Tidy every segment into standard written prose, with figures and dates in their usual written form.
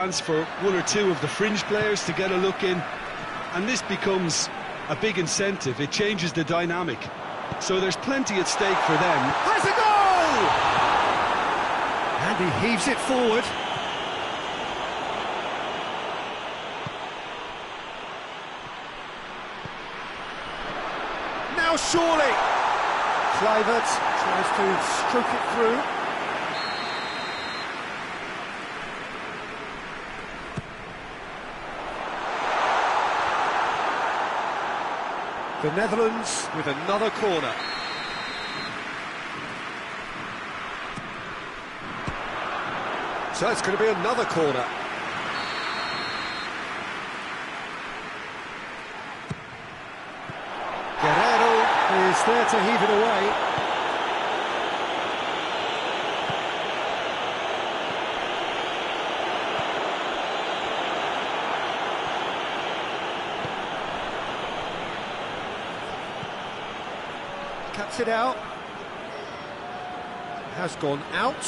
chance for one or two of the fringe players to get a look in, and this becomes a big incentive. It changes the dynamic, so there's plenty at stake for them. Has a goal! And he heaves it forward. Now surely! Kluivert tries to stroke it through. The Netherlands with another corner. So it's going to be another corner. Guerrero is there to heave it away. Cuts it out. Has gone out.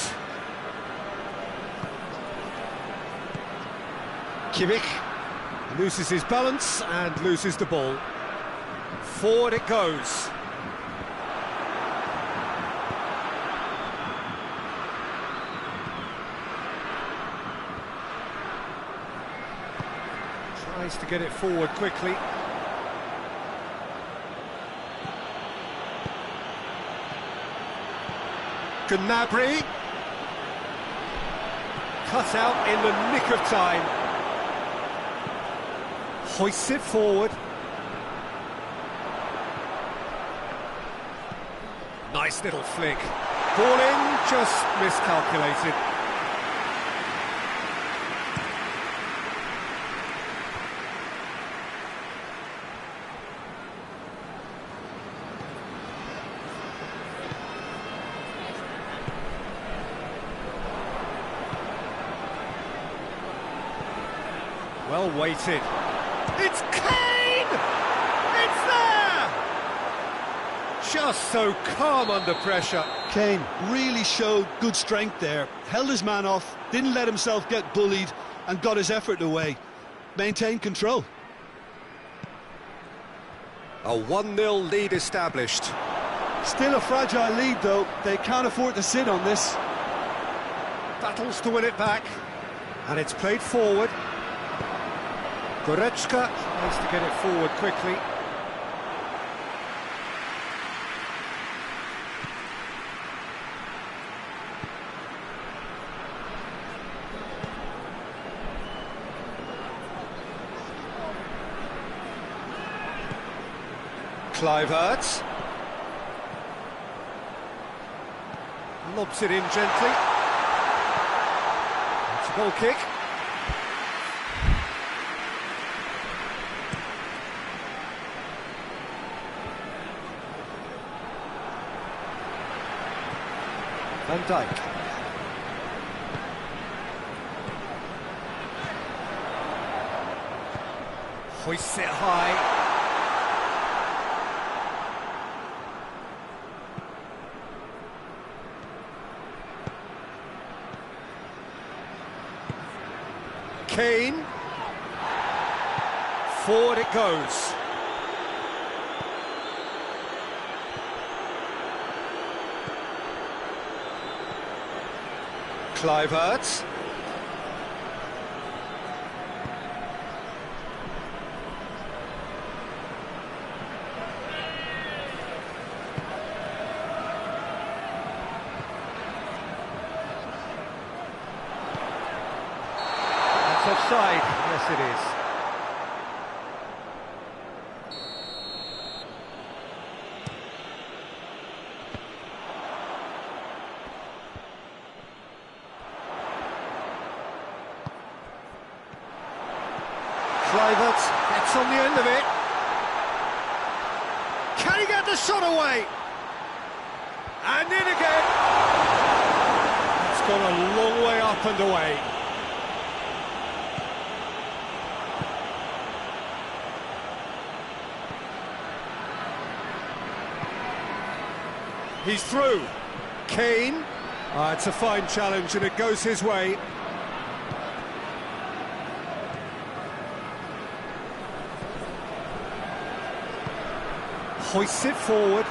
Kimmich loses his balance and loses the ball. Forward it goes. Tries to get it forward quickly. Gnabry, cut out in the nick of time, hoists it forward. Nice little flick. Ball in, just miscalculated. Well weighted. It's Kane! It's there! Just so calm under pressure. Kane really showed good strength there, held his man off, didn't let himself get bullied, and got his effort away. Maintained control. A 1-0 lead established. Still a fragile lead though, they can't afford to sit on this. Battles to win it back, and it's played forward. Goretzka tries to get it forward quickly. Kluivert lobs it in gently. It's a goal kick. Van Dijk. Hoists it high. Kane. Forward it goes. Kluivert. That's offside. Yes, it is. Kluivert gets on the end of it. Can he get the shot away? And in again. It's gone a long way up and away. He's through. Kane. It's a fine challenge and it goes his way. hoists it forward.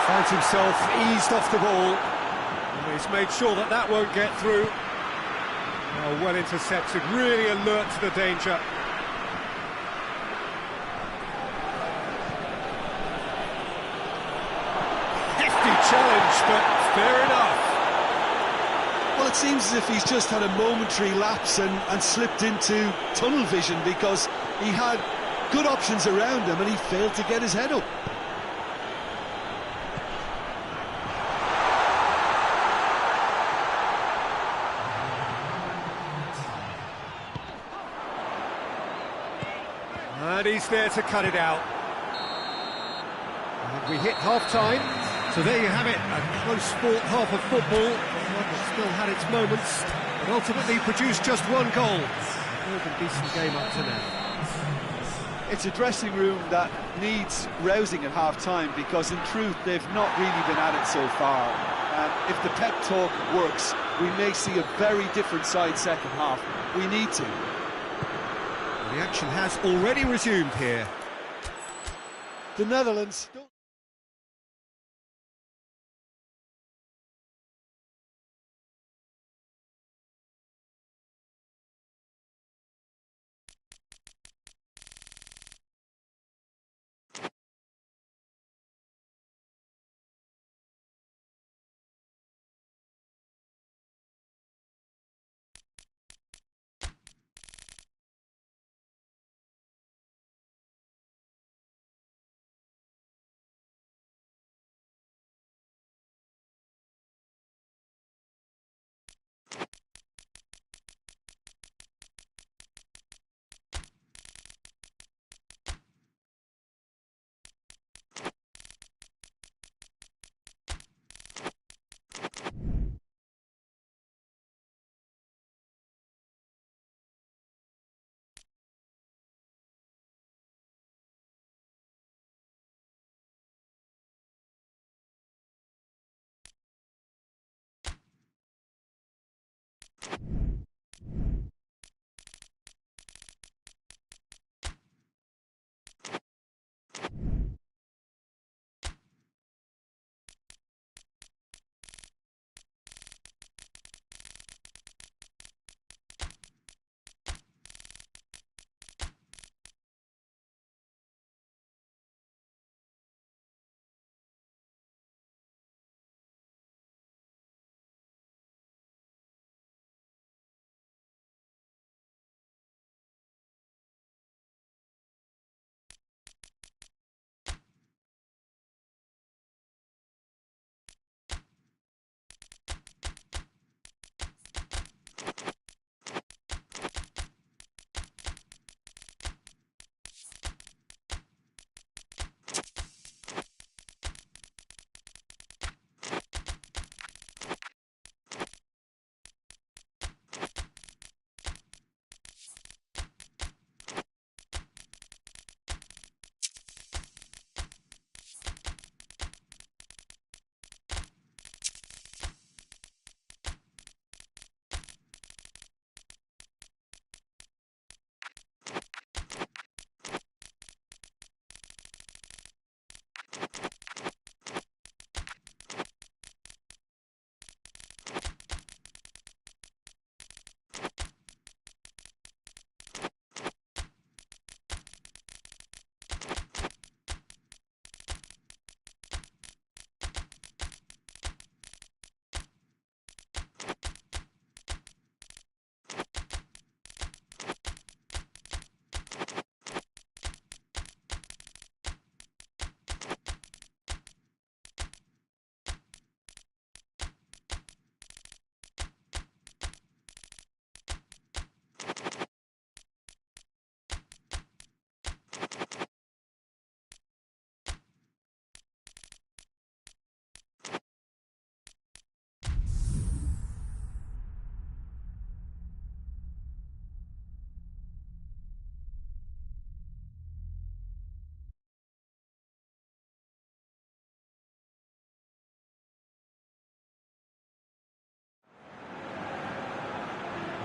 Finds himself eased off the ball. And he's made sure that that won't get through. Oh, well intercepted, really alert to the danger. Hefty challenge, but fair enough. Well, it seems as if he's just had a momentary lapse and slipped into tunnel vision, because he had good options around him and he failed to get his head up. And he's there to cut it out. And we hit half-time, so there you have it, a close-fought half of football. One that still had its moments, but ultimately produced just one goal. More than decent game up to now. It's a dressing room that needs rousing at half-time, because in truth they've not really been at it so far. And if the pep talk works, we may see a very different side second half. We need to. The action has already resumed here. The Netherlands...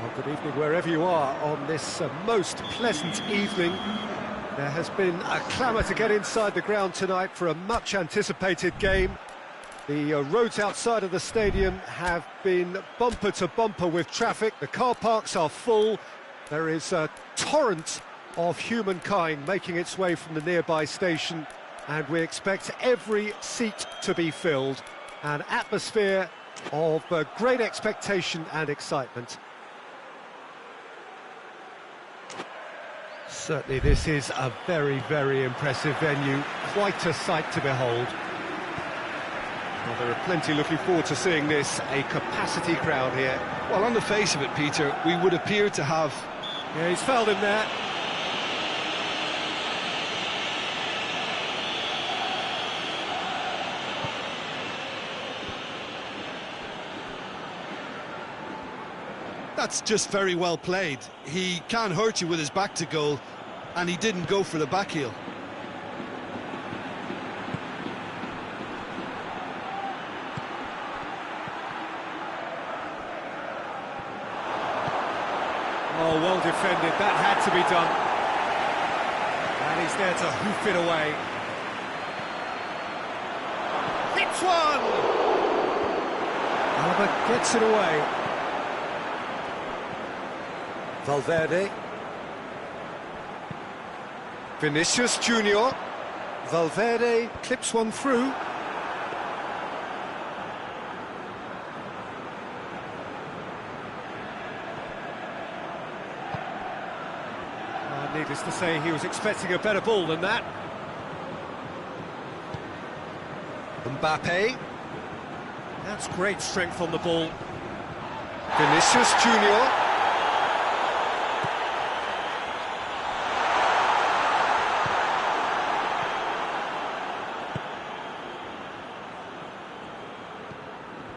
Well, good evening wherever you are on this most pleasant evening. There has been a clamour to get inside the ground tonight for a much-anticipated game. The roads outside of the stadium have been bumper to bumper with traffic. The car parks are full. There is a torrent of humankind making its way from the nearby station, and we expect every seat to be filled. An atmosphere of great expectation and excitement. Certainly this is a very, very impressive venue, quite a sight to behold. Well, there are plenty looking forward to seeing this, a capacity crowd here. Well, on the face of it, Peter, we would appear to have... Yeah, he's fouled him there. That's just very well played. He can't hurt you with his back to goal, and he didn't go for the back heel. Oh, well defended, that had to be done. And he's there to hoof it away. Hits one! Alaba gets it away. Valverde. Vinicius Junior. Valverde clips one through. Needless to say, he was expecting a better ball than that. Mbappe. That's great strength on the ball. Vinicius Junior.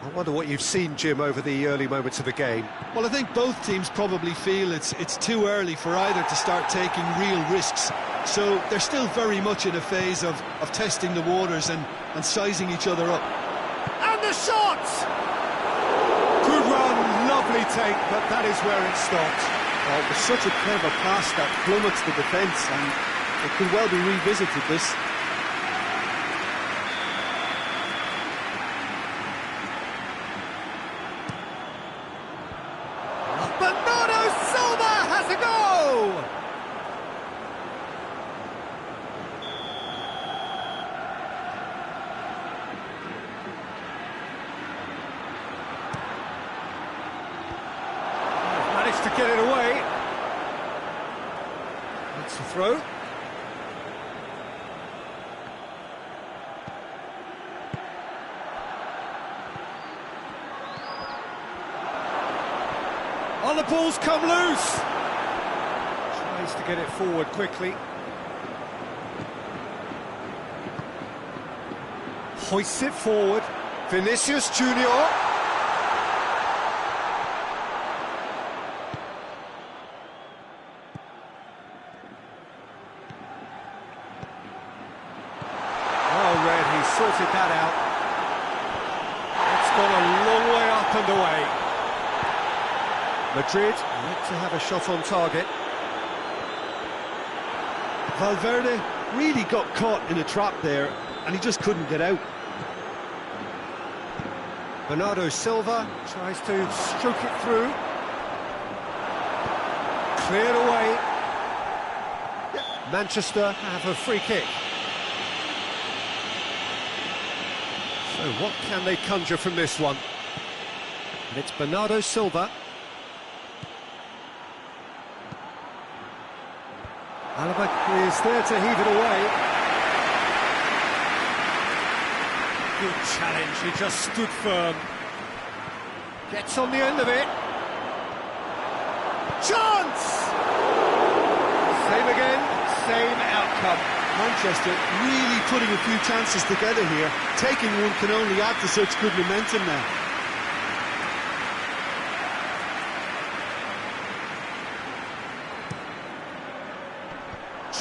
I wonder what you've seen, Jim, over the early moments of the game. Well, I think both teams probably feel it's too early for either to start taking real risks. So they're still very much in a phase of testing the waters and sizing each other up. And the shot! Good run, lovely take, but that is where it stopped. Oh, it was such a clever pass that plummets the defence, and it could well be revisited, this. To get it away. That's the throw. Oh, the ball's come loose. Tries to get it forward quickly. Hoists it forward. Vinicius Junior. Sorted that out. It's gone a long way up and away. Madrid yet to have a shot on target. Valverde really got caught in a trap there, and he just couldn't get out. Bernardo Silva tries to stroke it through. Cleared away. Manchester have a free kick. So what can they conjure from this one? And it's Bernardo Silva. Alaba is there to heave it away. Good challenge, he just stood firm. Gets on the end of it. Chance! Same again, same outcome. Manchester really putting a few chances together here. Taking one can only add to such good momentum now.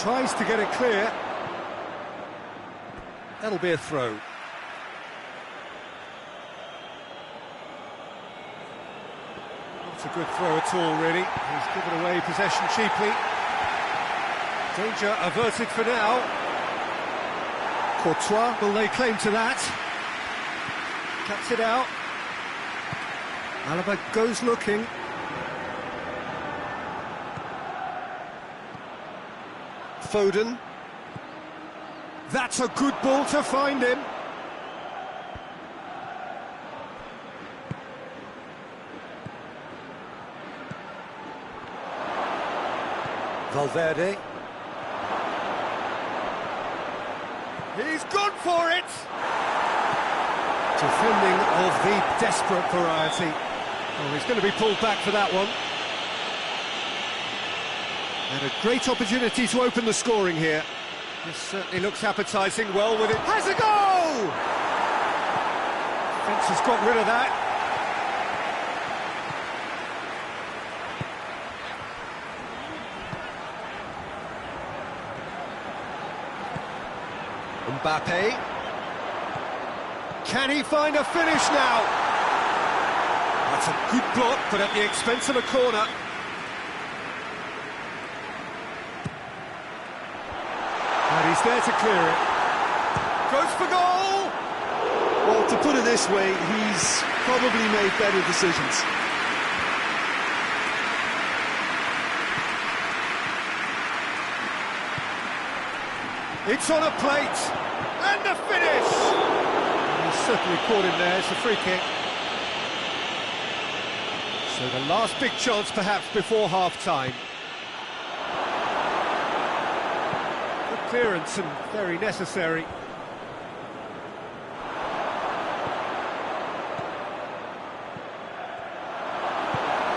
Tries to get it clear. That'll be a throw. Not a good throw at all, really. He's given away possession cheaply. Danger averted for now. Courtois will lay claim to that. Cuts it out. Alaba goes looking. Foden. That's a good ball to find him. Valverde. He's gone for it! Defending of the desperate variety. Oh, he's going to be pulled back for that one. And a great opportunity to open the scoring here. This certainly looks appetising, well with it. Has a goal! Fence has got rid of that. Mbappe. Can he find a finish now? That's a good block, but at the expense of a corner. And he's there to clear it. Goes for goal! Well, to put it this way, he's probably made better decisions. It's on a plate, and the finish! He certainly caught him there, it's a free kick. So the last big chance perhaps before half-time. Good clearance and very necessary.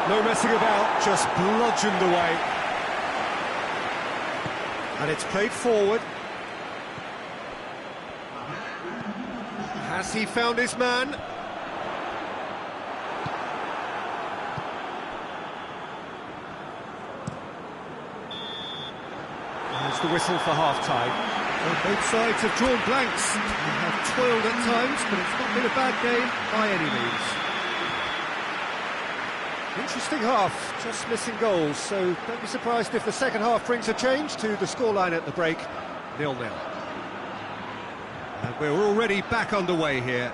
No messing about, just bludgeoned away. And it's played forward. Has he found his man? There's the whistle for half-time. Well, both sides have drawn blanks. They have toiled at times, but it's not been a bad game by any means. Interesting half, just missing goals, so don't be surprised if the second half brings a change to the scoreline at the break, 0-0. And we're already back underway here.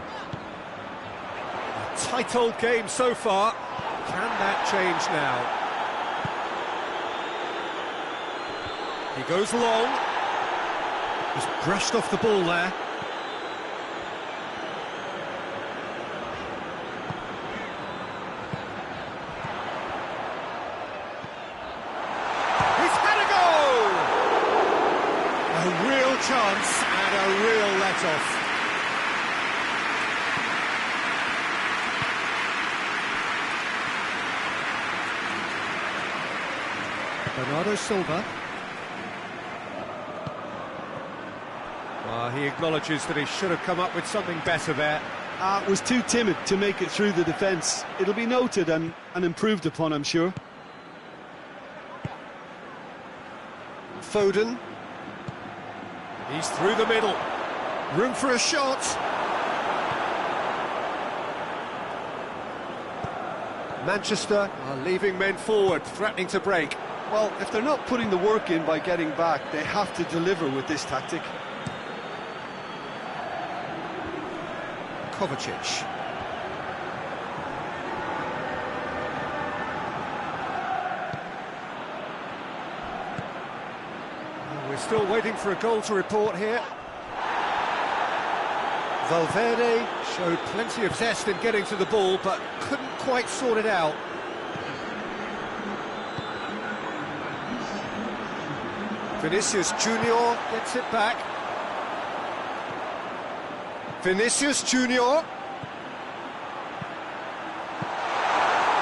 A tight old game so far. Can that change now? He goes long. Just brushed off the ball there. He's had a goal! A real chance and a real let-off. Bernardo Silva. He acknowledges that he should have come up with something better there. Was too timid to make it through the defence. It'll be noted and improved upon, I'm sure. Foden. He's through the middle. Room for a shot. Manchester are leaving men forward, threatening to break. Well, if they're not putting the work in by getting back, they have to deliver with this tactic. Kovacic. We're still waiting for a goal to report here. Valverde showed plenty of zest in getting to the ball, but couldn't quite sort it out. Vinicius Junior gets it back. Vinicius Junior.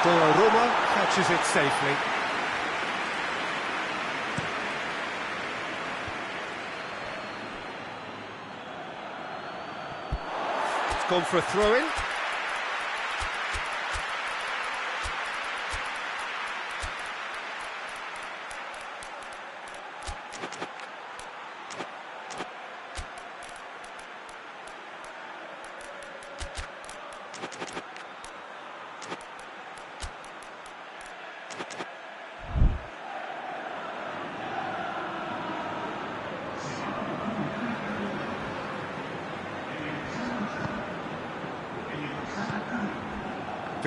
Donnarumma catches it safely. It's gone for a throw-in.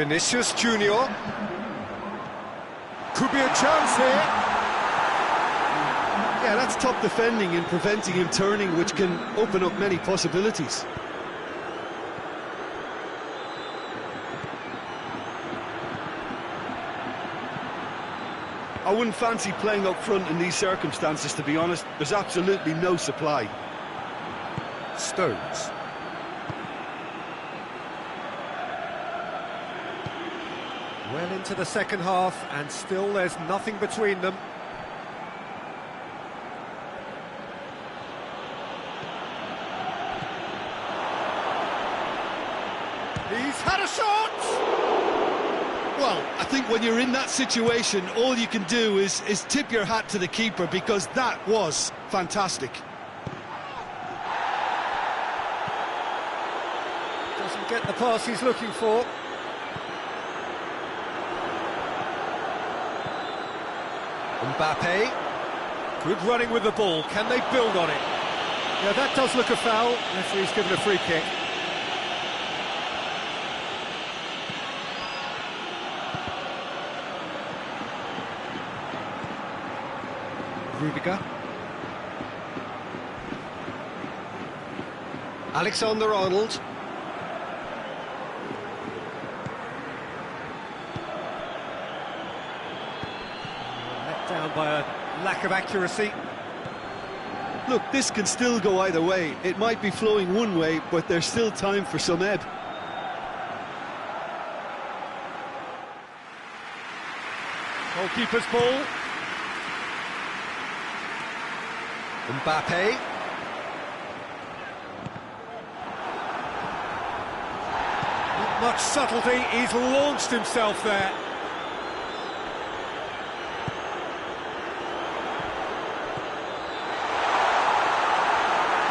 Vinicius Junior. Could be a chance here. Yeah, that's top defending and preventing him turning, which can open up many possibilities. I wouldn't fancy playing up front in these circumstances, to be honest. There's absolutely no supply. Stones. Well into the second half, and still there's nothing between them. He's had a shot! Well, I think when you're in that situation, all you can do is tip your hat to the keeper, because that was fantastic. Doesn't get the pass he's looking for. Mbappe. Good running with the ball. Can they build on it? Yeah, that does look a foul. Referee's given a free kick. Rudiger. Alexander-Arnold. Let down by a lack of accuracy. Look, this can still go either way. It might be flowing one way, but there's still time for some ebb. Goalkeeper's ball. Mbappe. Not much subtlety, he's launched himself there.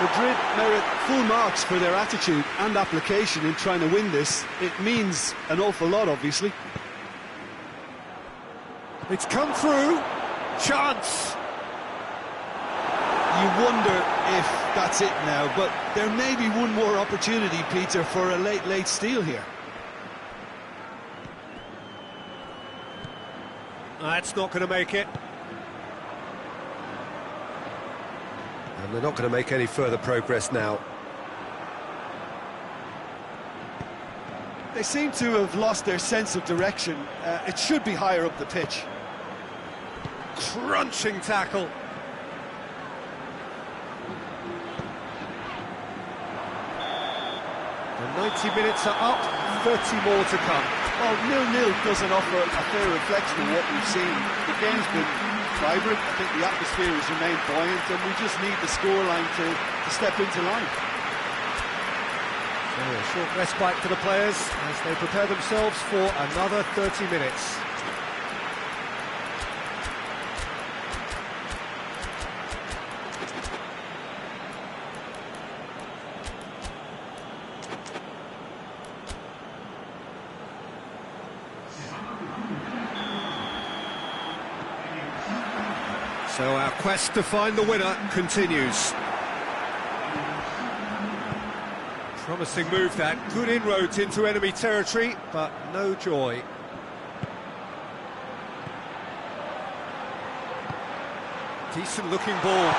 Madrid merit full marks for their attitude and application in trying to win this. It means an awful lot, obviously. It's come through. Chance. You wonder if that's it now, but there may be one more opportunity, Peter, for a late steal here. That's not going to make it. And they're not going to make any further progress now. They seem to have lost their sense of direction. It should be higher up the pitch. Crunching tackle. The 90 minutes are up, 30 more to come. Well, 0-0 doesn't offer a fair reflection of what we've seen. The game's been vibrant. I think the atmosphere has remained buoyant, and we just need the scoreline to step into line. So a short respite for the players as they prepare themselves for another 30 minutes. So our quest to find the winner continues. Promising move that, good inroads into enemy territory, but no joy. Decent looking ball.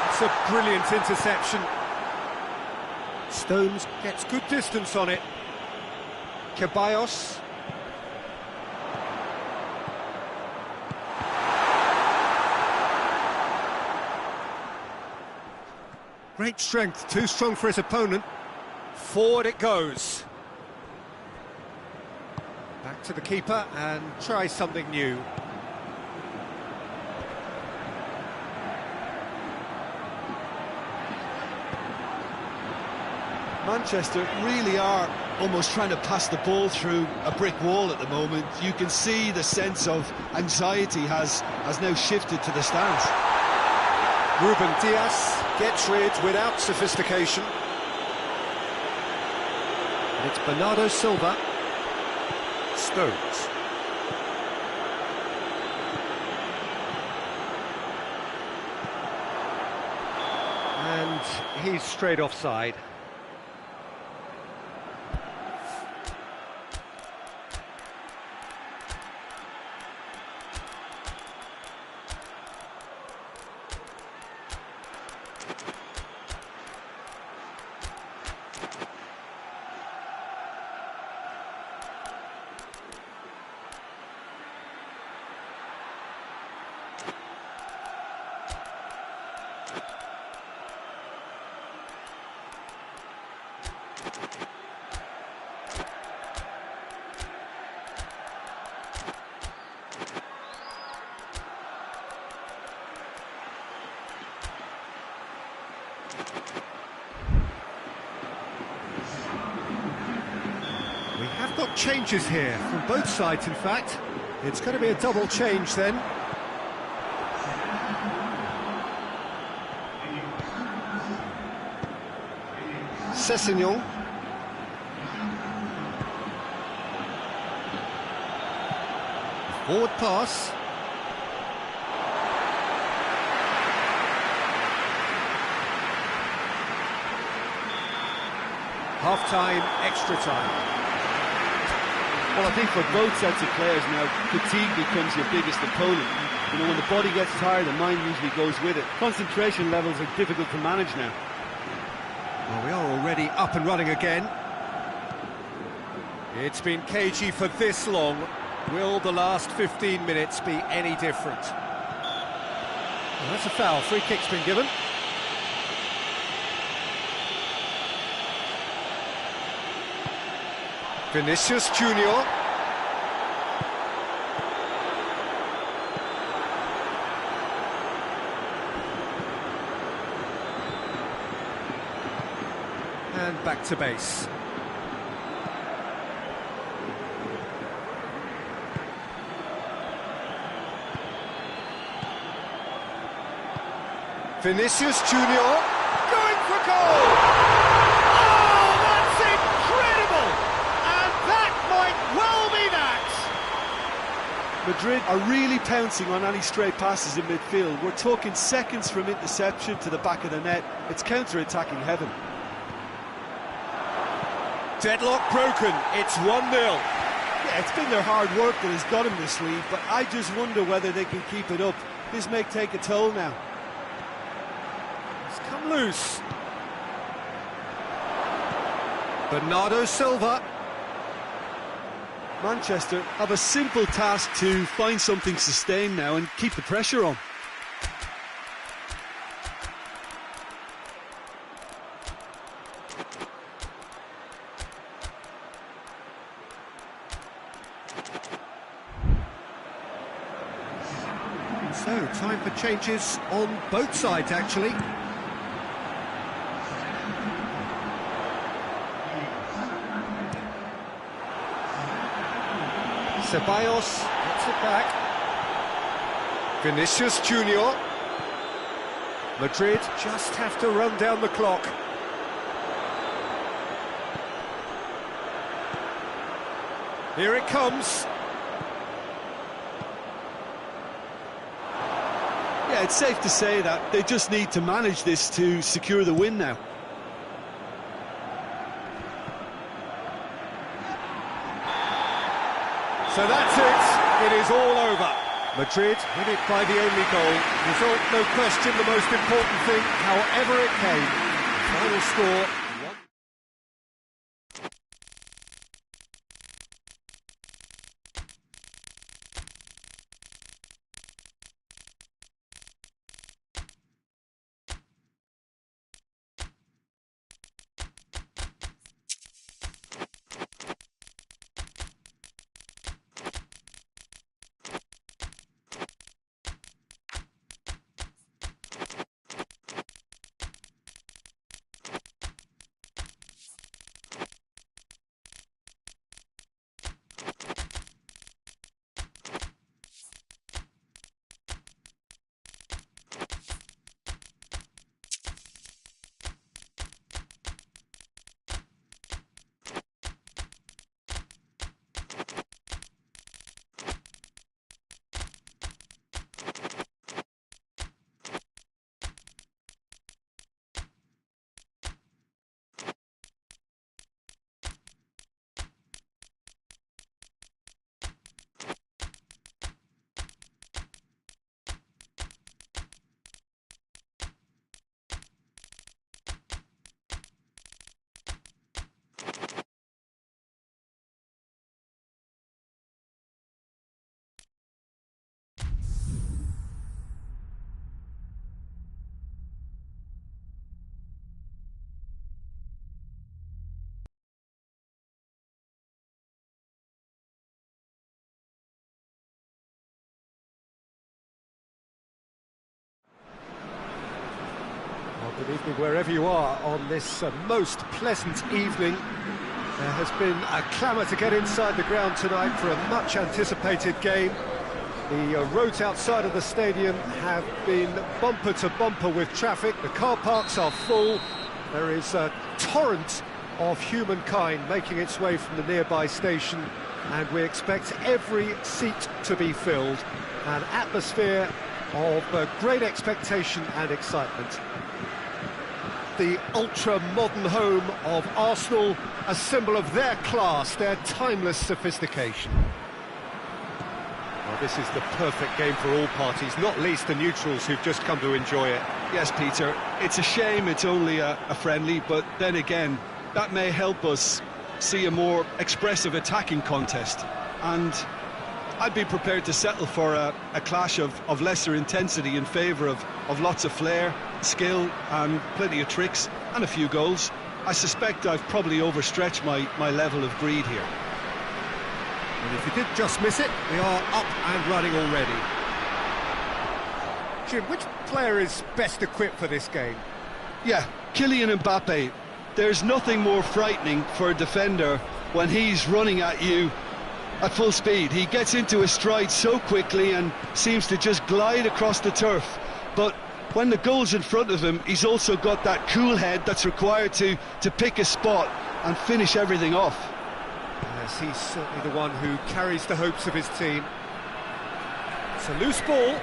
It's a brilliant interception. Stones gets good distance on it. Ceballos. Great strength, too strong for his opponent. Forward it goes. Back to the keeper and try something new. Manchester really are almost trying to pass the ball through a brick wall at the moment. You can see the sense of anxiety has now shifted to the stands. Ruben Dias gets rid without sophistication. And it's Bernardo Silva. Stones. And he's straight offside. changes here from both sides, in fact. It's going to be a double change then. Sessegnon. Forward pass. Half-time, extra time. Well, I think for both sets of players now, fatigue becomes your biggest opponent. You know, when the body gets tired, the mind usually goes with it. Concentration levels are difficult to manage now. Well, we are already up and running again. It's been cagey for this long. Will the last 15 minutes be any different? Well, that's a foul. Free kick's been given. Vinicius Junior. And back to base. Vinicius Junior going for goal! Oh, that's incredible! And that might well be that! Madrid are really pouncing on any stray passes in midfield. We're talking seconds from interception to the back of the net. It's counter-attacking heaven. Deadlock broken, it's 1-0. Yeah, it's been their hard work that has got them this lead, but I just wonder whether they can keep it up. This may take a toll now. It's come loose. Bernardo Silva. Manchester have a simple task to find something sustained now and keep the pressure on. So, time for changes on both sides, actually. Ceballos gets it back. Vinicius Junior. Madrid just have to run down the clock. Here it comes. Yeah, it's safe to say that they just need to manage this to secure the win now. So that's it. It is all over. Madrid win it by the only goal. Result, no question, the most important thing, however it came. Final score. Good evening wherever you are on this most pleasant evening. There has been a clamour to get inside the ground tonight for a much-anticipated game. The roads outside of the stadium have been bumper to bumper with traffic. The car parks are full. There is a torrent of humankind making its way from the nearby station, and we expect every seat to be filled. An atmosphere of great expectation and excitement. The ultra-modern home of Arsenal, a symbol of their class, their timeless sophistication. Well, this is the perfect game for all parties, not least the neutrals who've just come to enjoy it. Yes, Peter, it's a shame it's only a friendly, but then again, that may help us see a more expressive attacking contest. And I'd be prepared to settle for a clash of lesser intensity in favour of lots of flair, skill and plenty of tricks and a few goals. I suspect I've probably overstretched my level of greed here. And if you did just miss it, we are up and running already. Jim, which player is best equipped for this game? Yeah, Kylian Mbappe. There's nothing more frightening for a defender when he's running at you at full speed. He gets into his stride so quickly and seems to just glide across the turf. But when the goal's in front of him, he's also got that cool head that's required to pick a spot and finish everything off. Yes, he's certainly the one who carries the hopes of his team. It's a loose ball.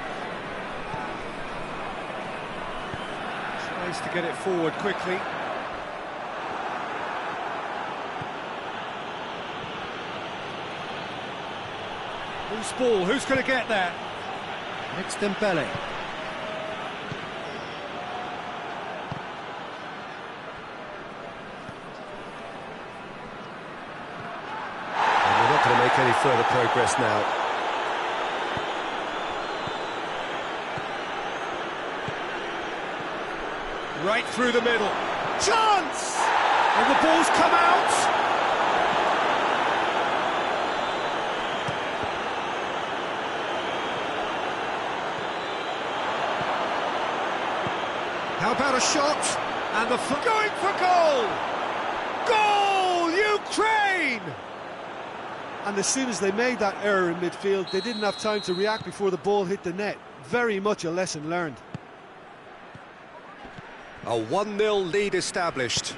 Tries to get it forward quickly. Loose ball, who's going to get there? It's Dembele. Going to make any further progress now. Right through the middle. Chance! And the ball's come out! How about a shot? And the going for goal! Goal, Ukraine! And as soon as they made that error in midfield, they didn't have time to react before the ball hit the net. Very much a lesson learned. A 1-0 lead established.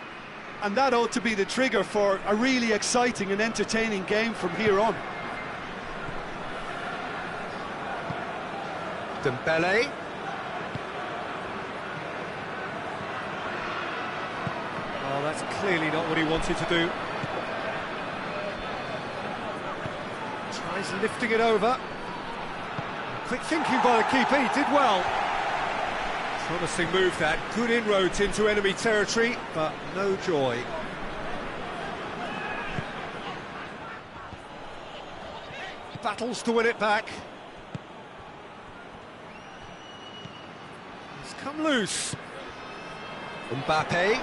And that ought to be the trigger for a really exciting and entertaining game from here on. Dembele. Oh, that's clearly not what he wanted to do. Tries lifting it over. Quick thinking by the keeper, he did well. Promising move that, good inroads into enemy territory, but no joy. Battles to win it back. It's come loose. Mbappe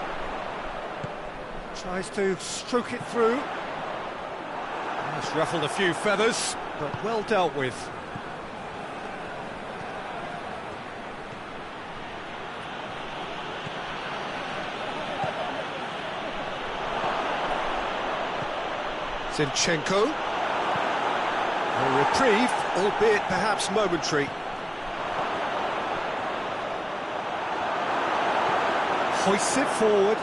tries to stroke it through. It's ruffled a few feathers, but well dealt with. Zinchenko. A reprieve, albeit perhaps momentary. Hoists it forward.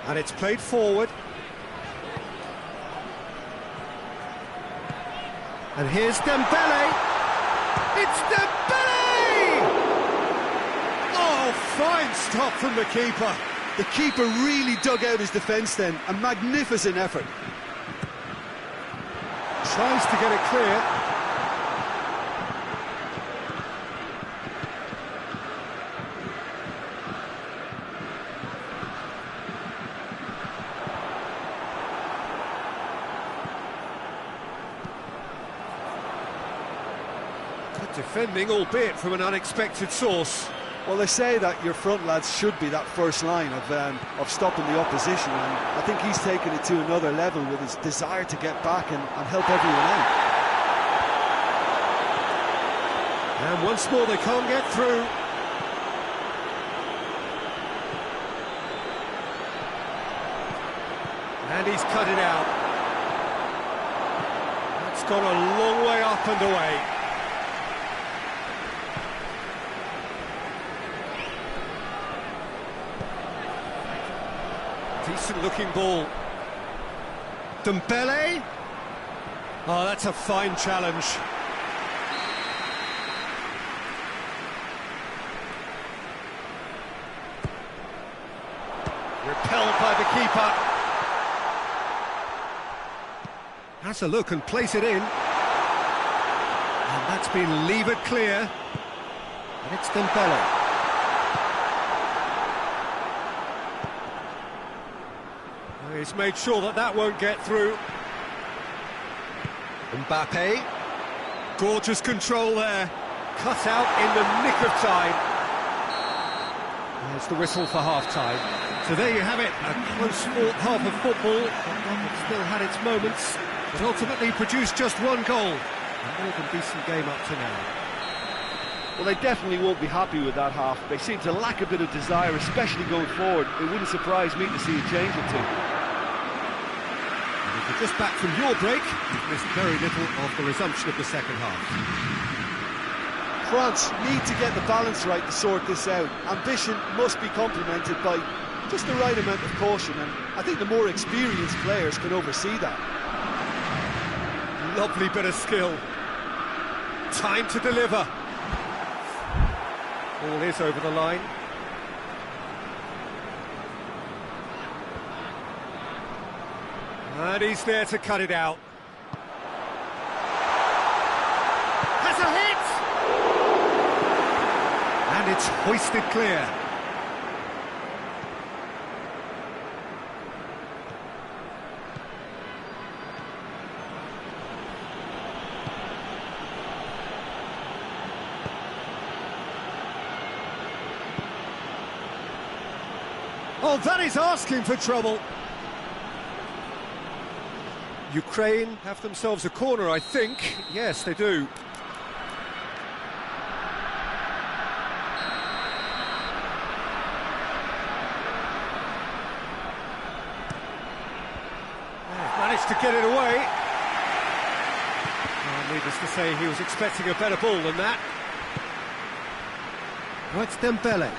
And it's played forward. And here's Dembele. It's Dembele! Oh, fine stop from the keeper. The keeper really dug out his defence then. A magnificent effort. Tries to get it clear. Defending, albeit from an unexpected source. Well, they say that your front lads should be that first line of stopping the opposition, and I think he's taken it to another level with his desire to get back and help everyone out. And once more they can't get through. And he's cut it out. It's gone a long way up and away. Decent looking ball. Dembele. Oh, that's a fine challenge. Repelled by the keeper. Has a look and plays it in. And that's been levered clear. And it's Dembele. He's made sure that that won't get through. Mbappe. Gorgeous control there. Cut out in the nick of time. There's the whistle for half-time. So there you have it, a close-fought half of football. It still had its moments, but ultimately produced just one goal. A more than decent game up to now. Well, they definitely won't be happy with that half. They seem to lack a bit of desire, especially going forward. It wouldn't surprise me to see a change or two. And if you're just back from your break, you've missed very little of the resumption of the second half. France need to get the balance right to sort this out. Ambition must be complemented by just the right amount of caution, and I think the more experienced players can oversee that. Lovely bit of skill. Time to deliver. Ball is over the line. And he's there to cut it out. Has a hit! And it's hoisted clear. Oh, that is asking for trouble. Ukraine have themselves a corner, I think. Yes, they do. Managed to get it away. Oh, needless to say, he was expecting a better ball than that. Oh, it's Dembele.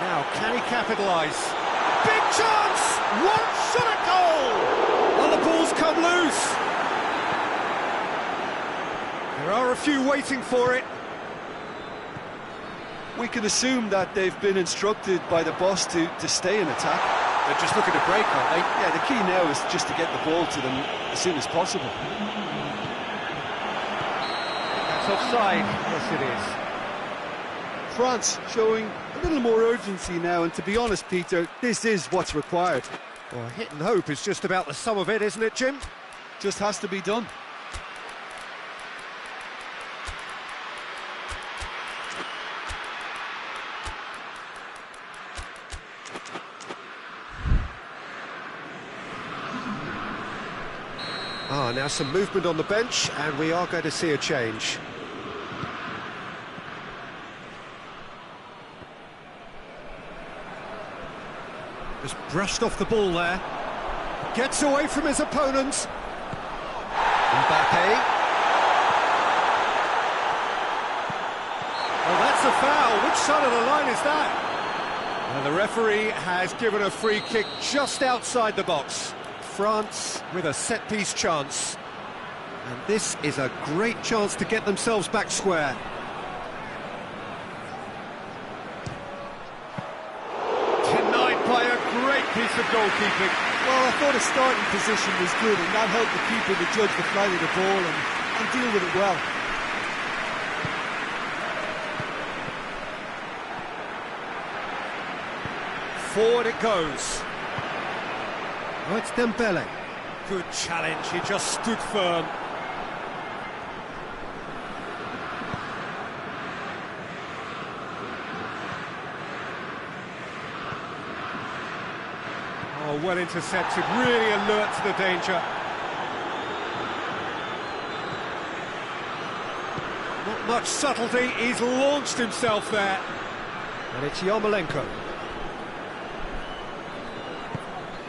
Now, can he capitalise? Big chance! One shot at goal! And the ball's come loose. There are a few waiting for it. We can assume that they've been instructed by the boss to stay in attack. They're just looking to break, aren't they? Yeah, the key now is just to get the ball to them as soon as possible. That's offside. Yes, it is. France showing a little more urgency now, and to be honest, Peter, this is what's required. Well, hit and hope is just about the sum of it, isn't it, Jim? Just has to be done. Now some movement on the bench, and we are going to see a change. Just brushed off the ball there. Gets away from his opponents. Mbappe. Well, that's a foul. Which side of the line is that? And the referee has given a free kick just outside the box. France with a set-piece chance. And this is a great chance to get themselves back square. Denied by a great piece of goalkeeping. Well, I thought his starting position was good, and that helped the keeper to judge the flight of the ball and deal with it well. Forward it goes. Oh, it's Dembele. Good challenge, he just stood firm. Oh, well intercepted, really alert to the danger. much subtlety, he's launched himself there. And it's Yarmolenko.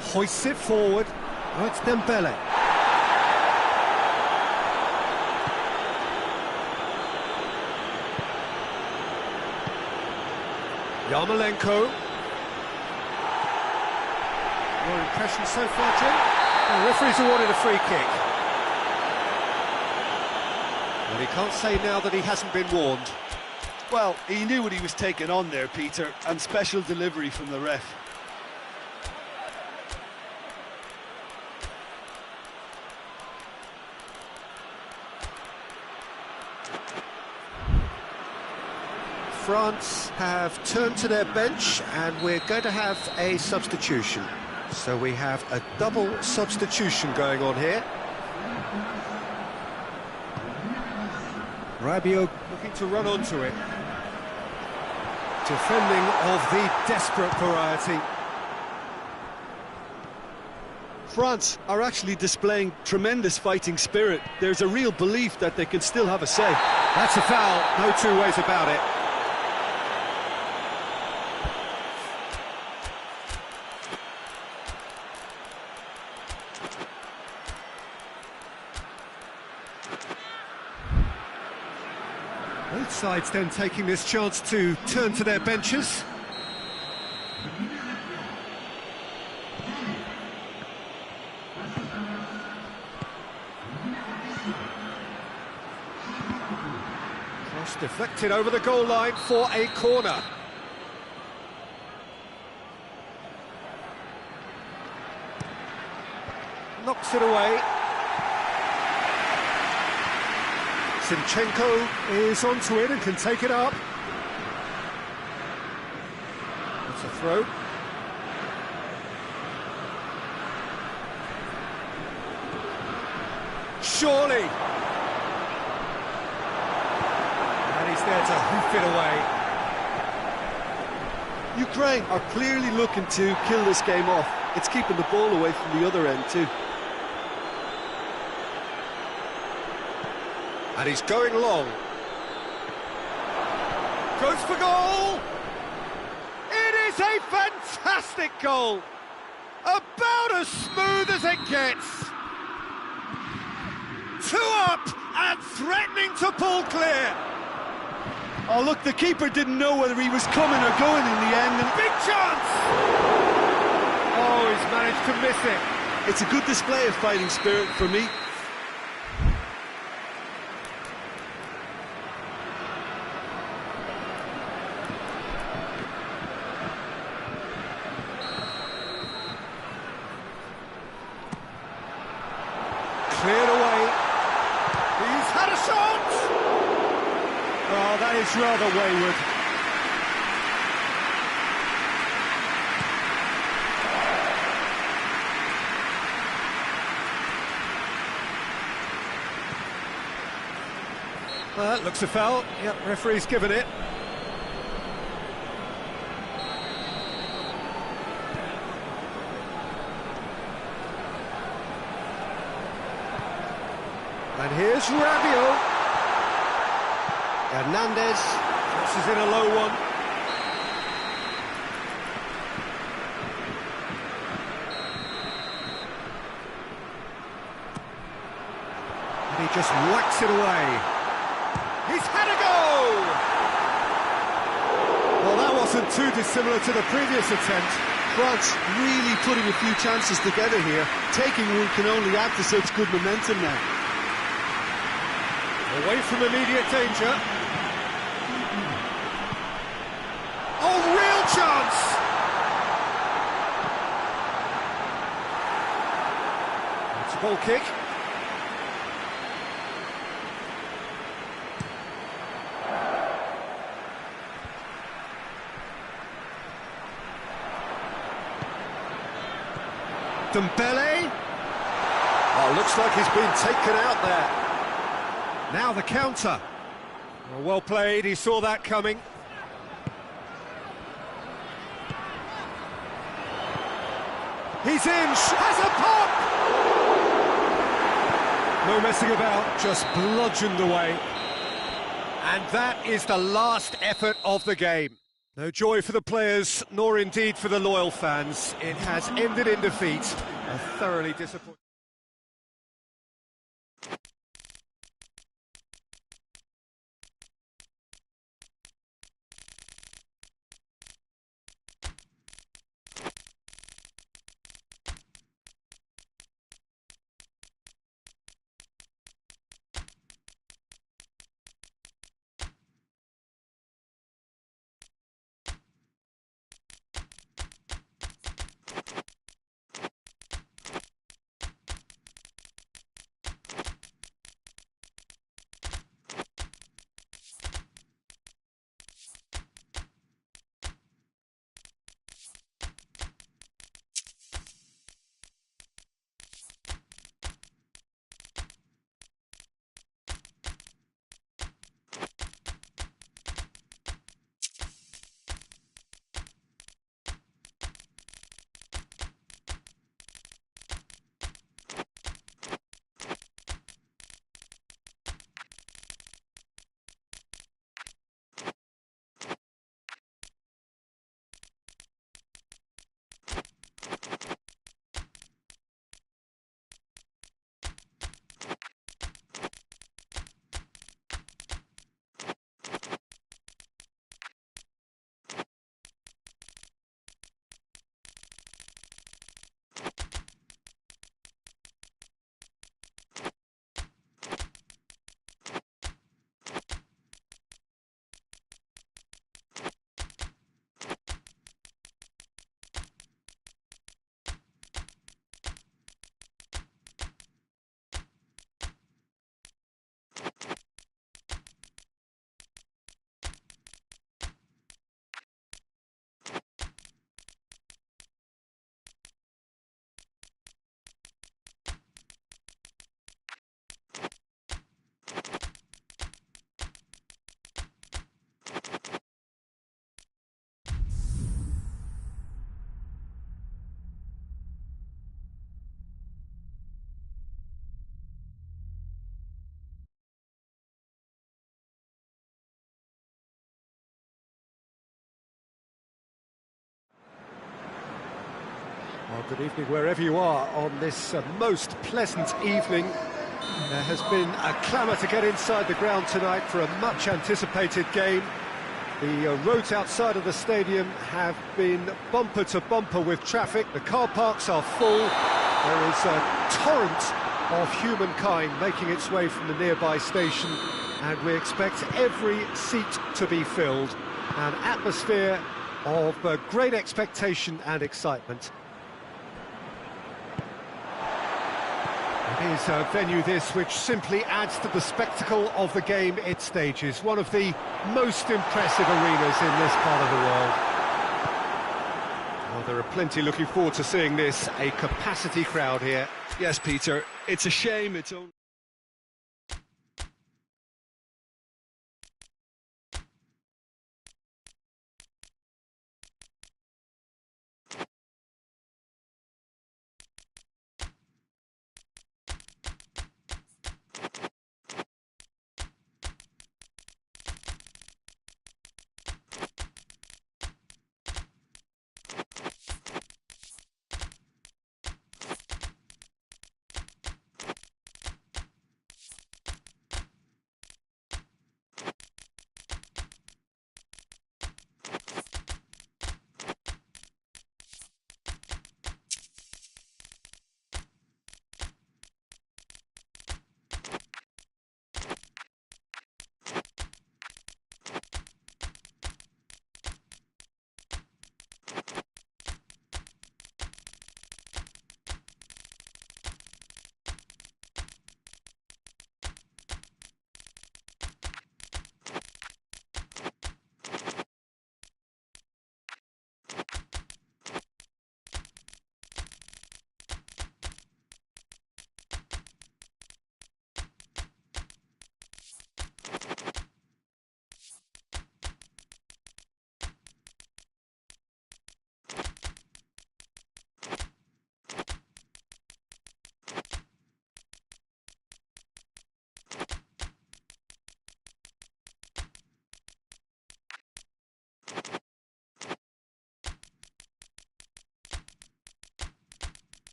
Hoists it forward. Oh, it's Dembele. Yarmolenko. Your impression so far, Jim? The referee's awarded a free kick. Well, he can't say now that he hasn't been warned. Well, he knew what he was taking on there, Peter, and special delivery from the ref. France have turned to their bench and we're going to have a substitution. So we have a double substitution going on here. Rabiot looking to run onto it. Defending of the desperate variety. France are actually displaying tremendous fighting spirit. There's a real belief that they can still have a say. That's a foul, no two ways about it. Both sides then taking this chance to turn to their benches. Cross deflected over the goal line for a corner. Knocks it away. Zinchenko is onto it and can take it up. That's a throw. Surely! And he's there to hoof it away. Ukraine are clearly looking to kill this game off. It's keeping the ball away from the other end too. And he's going long. Goes for goal! It is a fantastic goal! About as smooth as it gets. Two up and threatening to pull clear. Oh look, the keeper didn't know whether he was coming or going in the end. And big chance! Oh, he's managed to miss it. It's a good display of fighting spirit for me. Cleared away. He's had a shot! Oh, that is rather wayward. Well, that looks a foul. Yep, referee's given it. And here's Rabiot. Hernandez crosses in a low one. And he just whacks it away. He's had a go! Well, that wasn't too dissimilar to the previous attempt. France really putting a few chances together here. Taking one can only add to such good momentum now. Away from immediate danger. Oh, real chance! It's a goal kick. Dembele. Oh, looks like he's been taken out there. Now the counter. Well played, he saw that coming. He's in, has a pop! No messing about, just bludgeoned away. And that is the last effort of the game. No joy for the players, nor indeed for the loyal fans. It has ended in defeat. A thoroughly disappointing... Well, good evening wherever you are on this most pleasant evening. There has been a clamour to get inside the ground tonight for a much-anticipated game. The roads outside of the stadium have been bumper to bumper with traffic. The car parks are full. There is a torrent of humankind making its way from the nearby station, and we expect every seat to be filled. An atmosphere of great expectation and excitement. It is a venue this which simply adds to the spectacle of the game it stages. One of the most impressive arenas in this part of the world. Well, there are plenty looking forward to seeing this. A capacity crowd here. Yes, Peter, it's a shame it's only...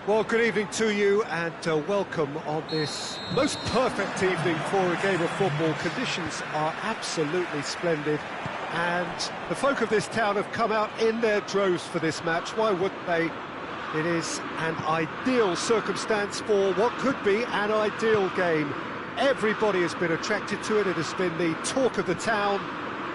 Well, good evening to you and welcome on this most perfect evening for a game of football. Conditions are absolutely splendid and the folk of this town have come out in their droves for this match. Why wouldn't they? It is an ideal circumstance for what could be an ideal game. Everybody has been attracted to it. It has been the talk of the town,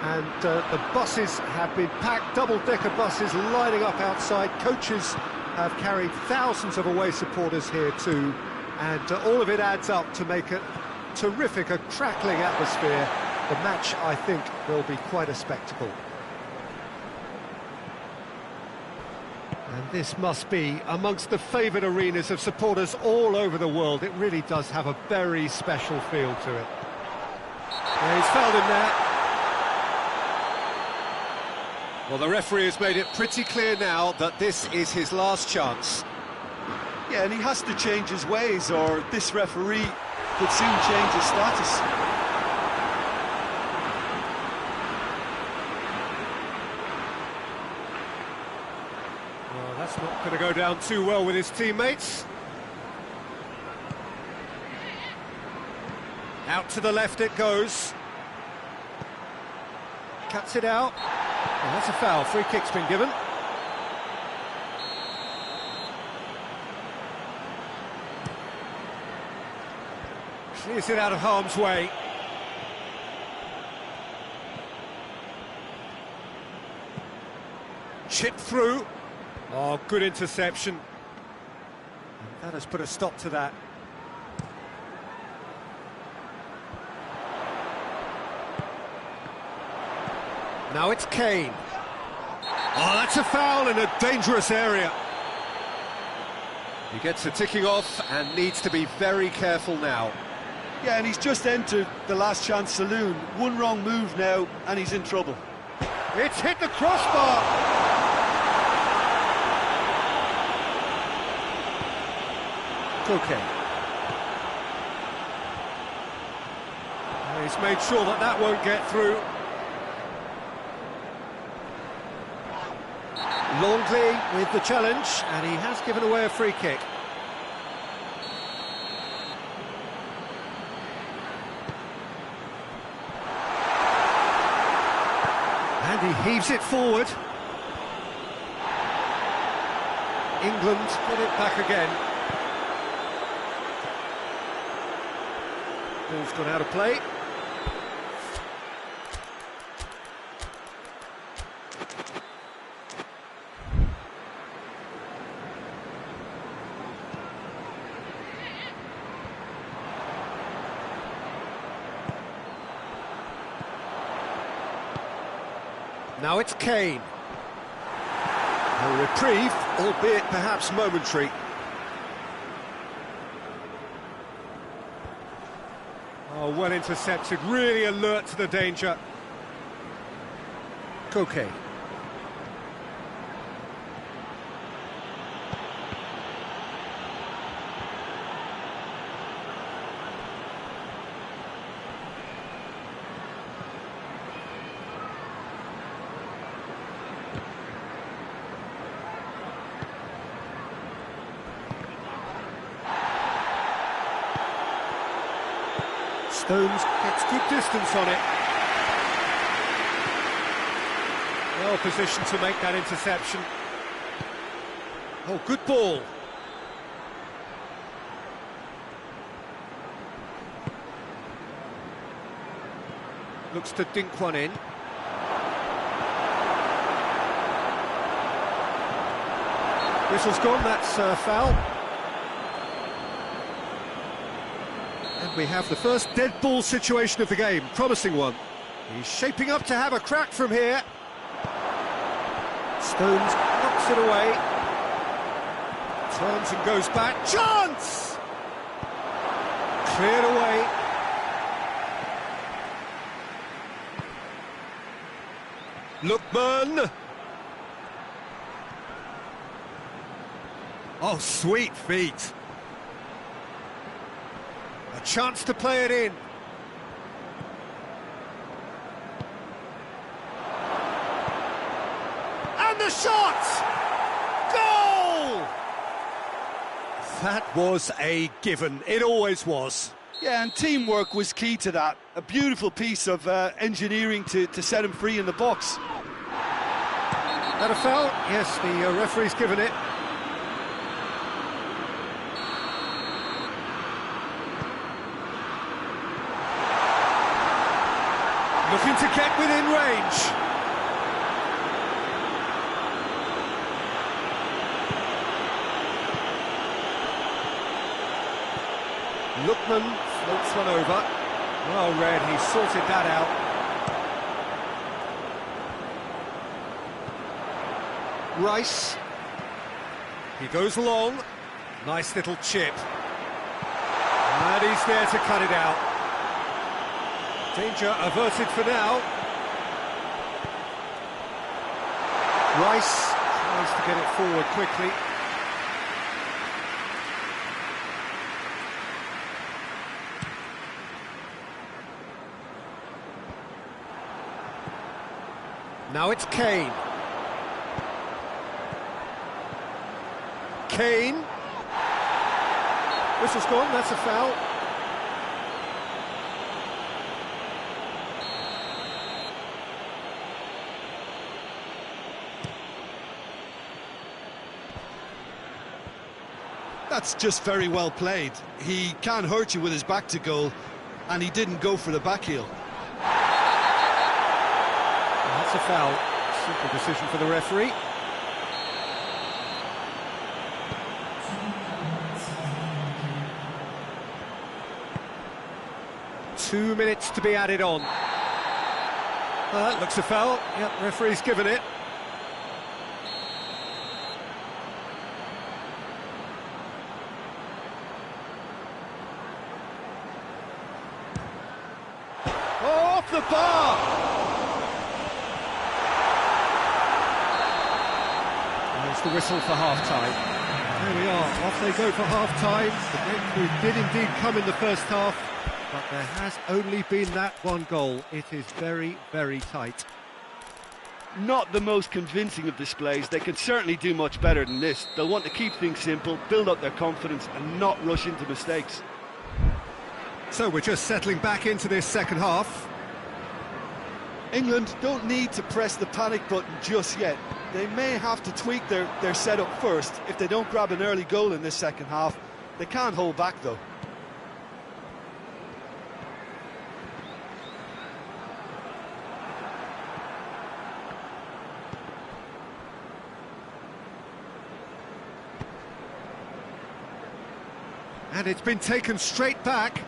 and the buses have been packed, double-decker buses lining up outside. Coaches have carried thousands of away supporters here too, and all of it adds up to make a terrific, a crackling atmosphere. The match, I think, will be quite a spectacle. And this must be amongst the favoured arenas of supporters all over the world. It really does have a very special feel to it. Yeah, he's fouled him there. Well, the referee has made it pretty clear now that this is his last chance. Yeah, and he has to change his ways, or this referee could soon change his status. Well, that's not going to go down too well with his teammates. Out to the left it goes. Cuts it out. Oh, that's a foul. Free kick's been given. Clears it out of harm's way. Chip through. Oh, good interception. And that has put a stop to that. Now it's Kane. Oh, that's a foul in a dangerous area. He gets the ticking off and needs to be very careful now. Yeah, and he's just entered the last chance saloon. One wrong move now, and he's in trouble. It's hit the crossbar. Okay. He's made sure that that won't get through. Longley with the challenge, and he has given away a free kick. And he heaves it forward. England get it back again. Ball's gone out of play. Now it's Kane. A reprieve, albeit perhaps momentary. Oh, well intercepted, really alert to the danger. Koke. Stones gets good distance on it. Well positioned to make that interception. Oh, good ball. Looks to dink one in. Whistle's gone, that's a foul. And we have the first dead ball situation of the game, promising one. He's shaping up to have a crack from here. Stones knocks it away. Turns and goes back. Chance! Cleared away. Lookman. Oh, sweet feet. A chance to play it in. And the shot! Goal! That was a given. It always was. Yeah, and teamwork was key to that. A beautiful piece of engineering to set him free in the box. That a foul? Yes, the referee's given it. Looking to get within range. Lookman floats one over. Well read, he sorted that out. Rice. He goes long. Nice little chip. And he's there to cut it out. Danger averted for now. Rice tries to get it forward quickly. Now it's Kane. Kane. Whistle's gone, that's a foul. That's just very well played. He can't hurt you with his back to goal, and he didn't go for the back heel. That's a foul. Simple decision for the referee. Two minutes to be added on. That looks a foul. Yep, referee's given it. Off the bar! There's the whistle for half-time. There we are, off they go for half-time. The breakthrough did indeed come in the first half, but there has only been that one goal. It is very, very tight. Not the most convincing of displays. They can certainly do much better than this. They'll want to keep things simple, build up their confidence and not rush into mistakes. So we're just settling back into this second half. England don't need to press the panic button just yet. They may have to tweak their setup first. If they don't grab an early goal in this second half, they can't hold back though. And it's been taken straight back.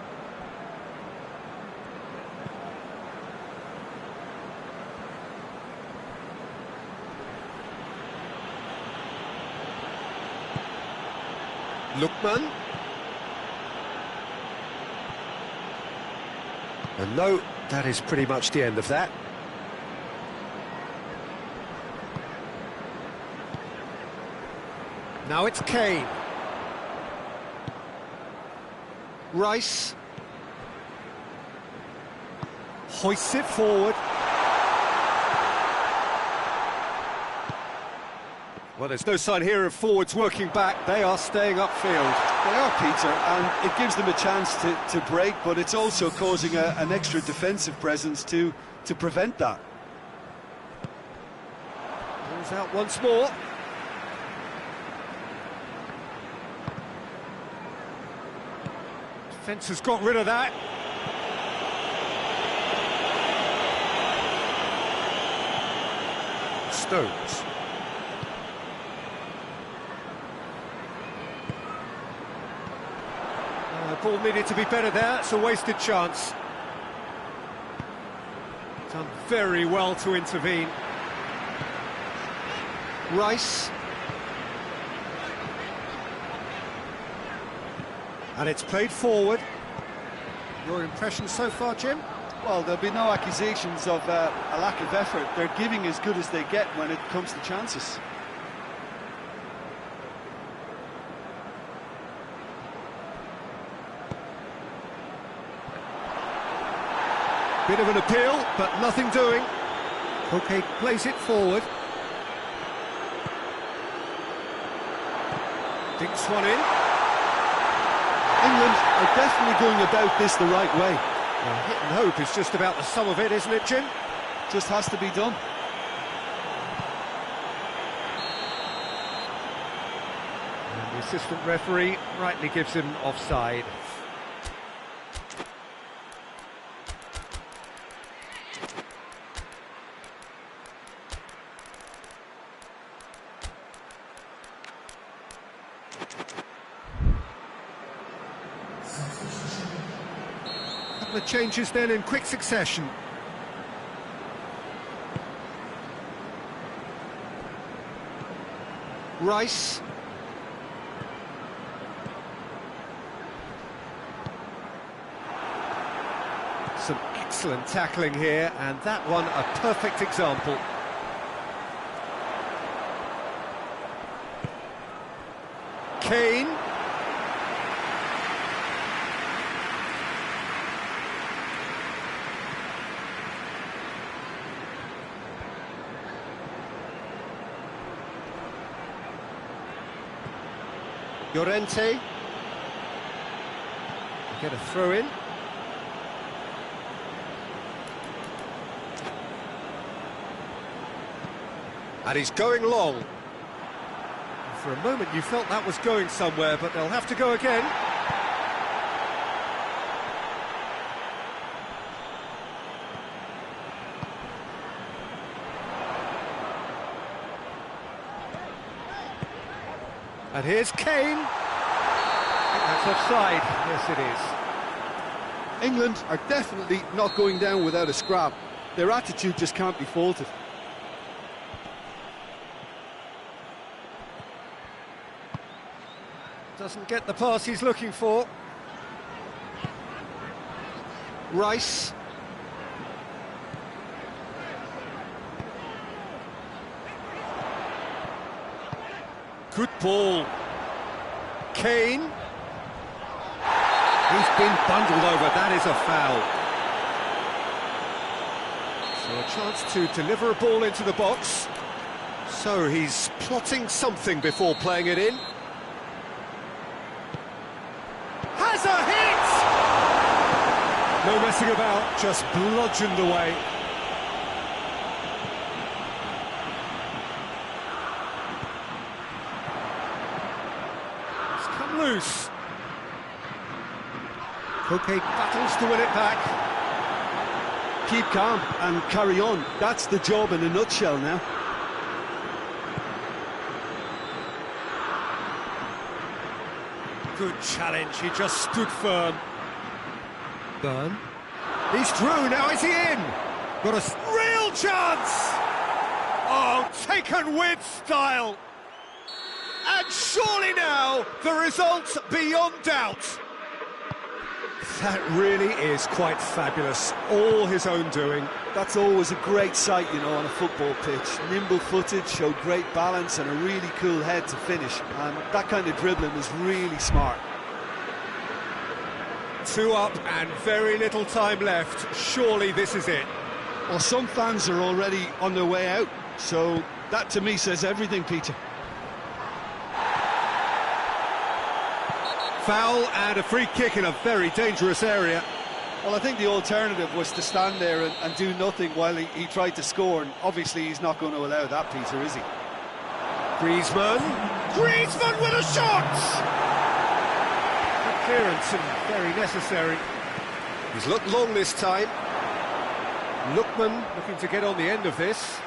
Lookman. And no, that is pretty much the end of that. Now it's Kane. Rice. Hoists it forward. Well, there's no sign here of forwards working back. They are staying upfield. They are, Peter, and it gives them a chance to break, but it's also causing an extra defensive presence to prevent that. Ball's out once more. Defence has got rid of that. Stones. Ball needed to be better there. It's a wasted chance. Done very well to intervene. Rice. And it's played forward. Your impressions so far, Jim? Well, there'll be no accusations of a lack of effort. They're giving as good as they get when it comes to chances. Bit of an appeal, but nothing doing. Okay, plays it forward. Dinks one in. England are definitely going about this the right way. Well, hit and hope is just about the sum of it, isn't it, Jim? Just has to be done. And the assistant referee rightly gives him offside. Couple of changes then in quick succession. Rice. Some excellent tackling here, and that one a perfect example. Kane. Llorente. Get a throw in. And he's going long. For a moment you felt that was going somewhere, but they'll have to go again. And here's Kane. I think that's offside. Yes, it is. England are definitely not going down without a scrap. Their attitude just can't be faulted. Doesn't get the pass he's looking for. Rice. Good ball. Kane. He's been bundled over, that is a foul. So a chance to deliver a ball into the box. So he's plotting something before playing it in. Has a hit! No messing about, just bludgeoned away. It's come loose. Coop battles to win it back. Keep calm and carry on. That's the job in a nutshell now. Good challenge, he just stood firm. Burn. He's through, now is he in? Got a real chance! Oh, taken with style! And surely now, the result beyond doubt. That really is quite fabulous, all his own doing. That's always a great sight, you know, on a football pitch. Nimble-footed, showed great balance and a really cool head to finish. And that kind of dribbling is really smart. 2 up and very little time left. Surely this is it. Well, some fans are already on their way out, so that to me says everything, Peter. Foul and a free kick in a very dangerous area. Well, I think the alternative was to stand there and do nothing while he tried to score, and obviously he's not going to allow that, Peter, is he? Griezmann with a shot! Good clearance and very necessary. He's looked long this time. Lookman looking to get on the end of this.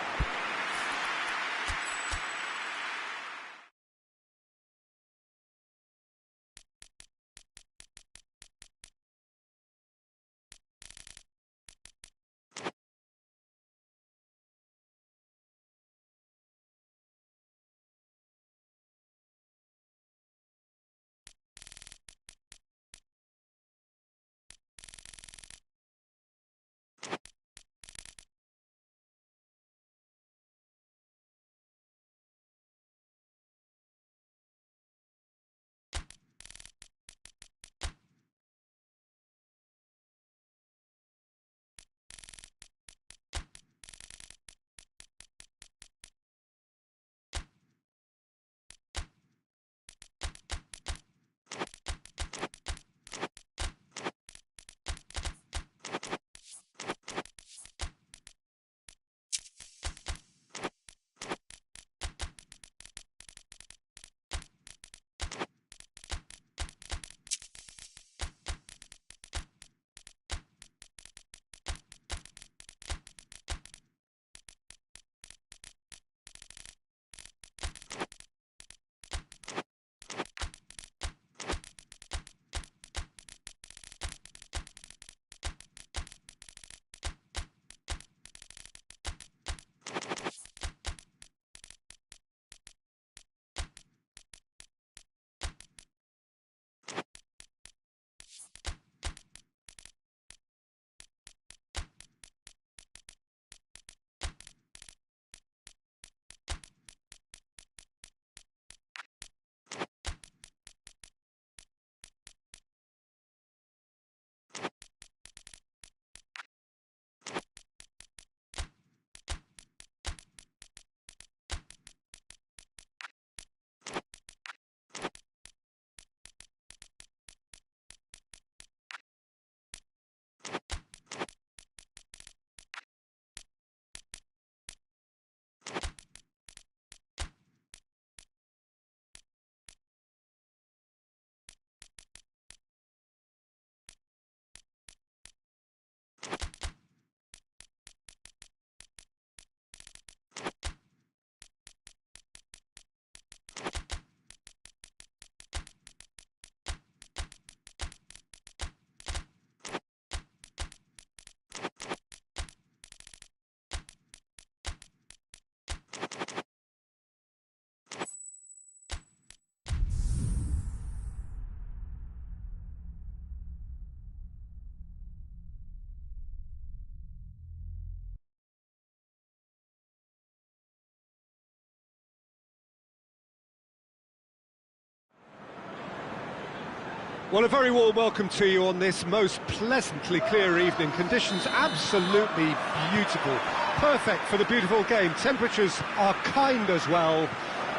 Well, a very warm welcome to you on this most pleasantly clear evening. Conditions absolutely beautiful. Perfect for the beautiful game. Temperatures are kind as well.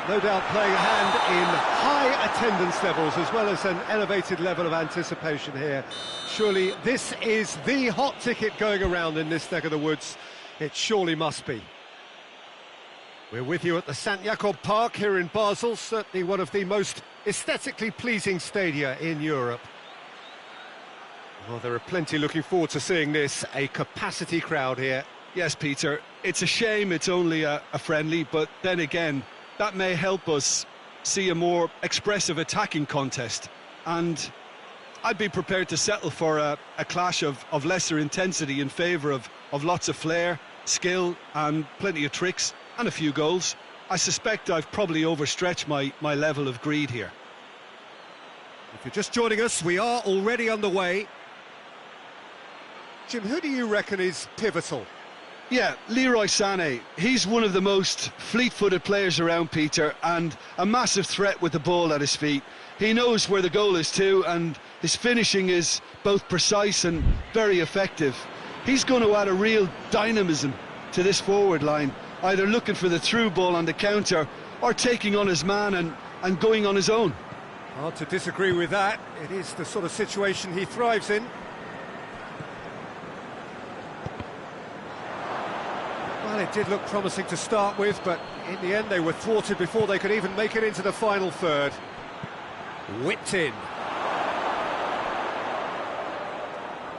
No doubt playing a hand in high attendance levels as well as an elevated level of anticipation here. Surely this is the hot ticket going around in this neck of the woods. It surely must be. We're with you at the St. Jakob Park here in Basel, certainly one of the most aesthetically pleasing stadia in Europe. Well, there are plenty looking forward to seeing this, a capacity crowd here. Yes, Peter, it's a shame it's only a friendly, but then again, that may help us see a more expressive attacking contest. And I'd be prepared to settle for a clash of lesser intensity in favour of lots of flair, skill and plenty of tricks and a few goals. I suspect I've probably overstretched my level of greed here. If you're just joining us, we are already underway. Jim, who do you reckon is pivotal? Yeah, Leroy Sané. He's one of the most fleet-footed players around, Peter, and a massive threat with the ball at his feet. He knows where the goal is too, and his finishing is both precise and very effective. He's going to add a real dynamism to this forward line, either looking for the through ball on the counter or taking on his man and going on his own. Hard to disagree with that. It is the sort of situation he thrives in. Well, it did look promising to start with, but in the end they were thwarted before they could even make it into the final third. Whipped in.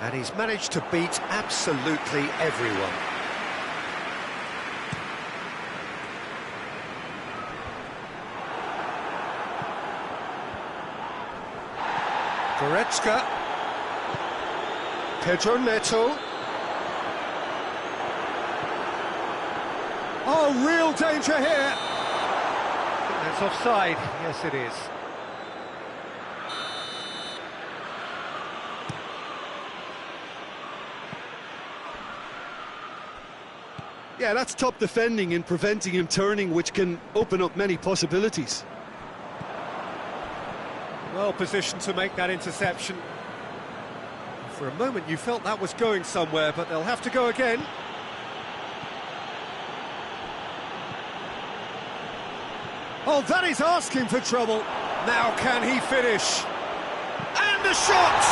And he's managed to beat absolutely everyone. Goretzka. Pedro Neto. Oh, real danger here. I think that's offside. Yes, it is. Yeah, that's top defending and preventing him turning, which can open up many possibilities. Well positioned to make that interception. For a moment you felt that was going somewhere, but they'll have to go again. Oh, that is asking for trouble. Now can he finish? And the shot!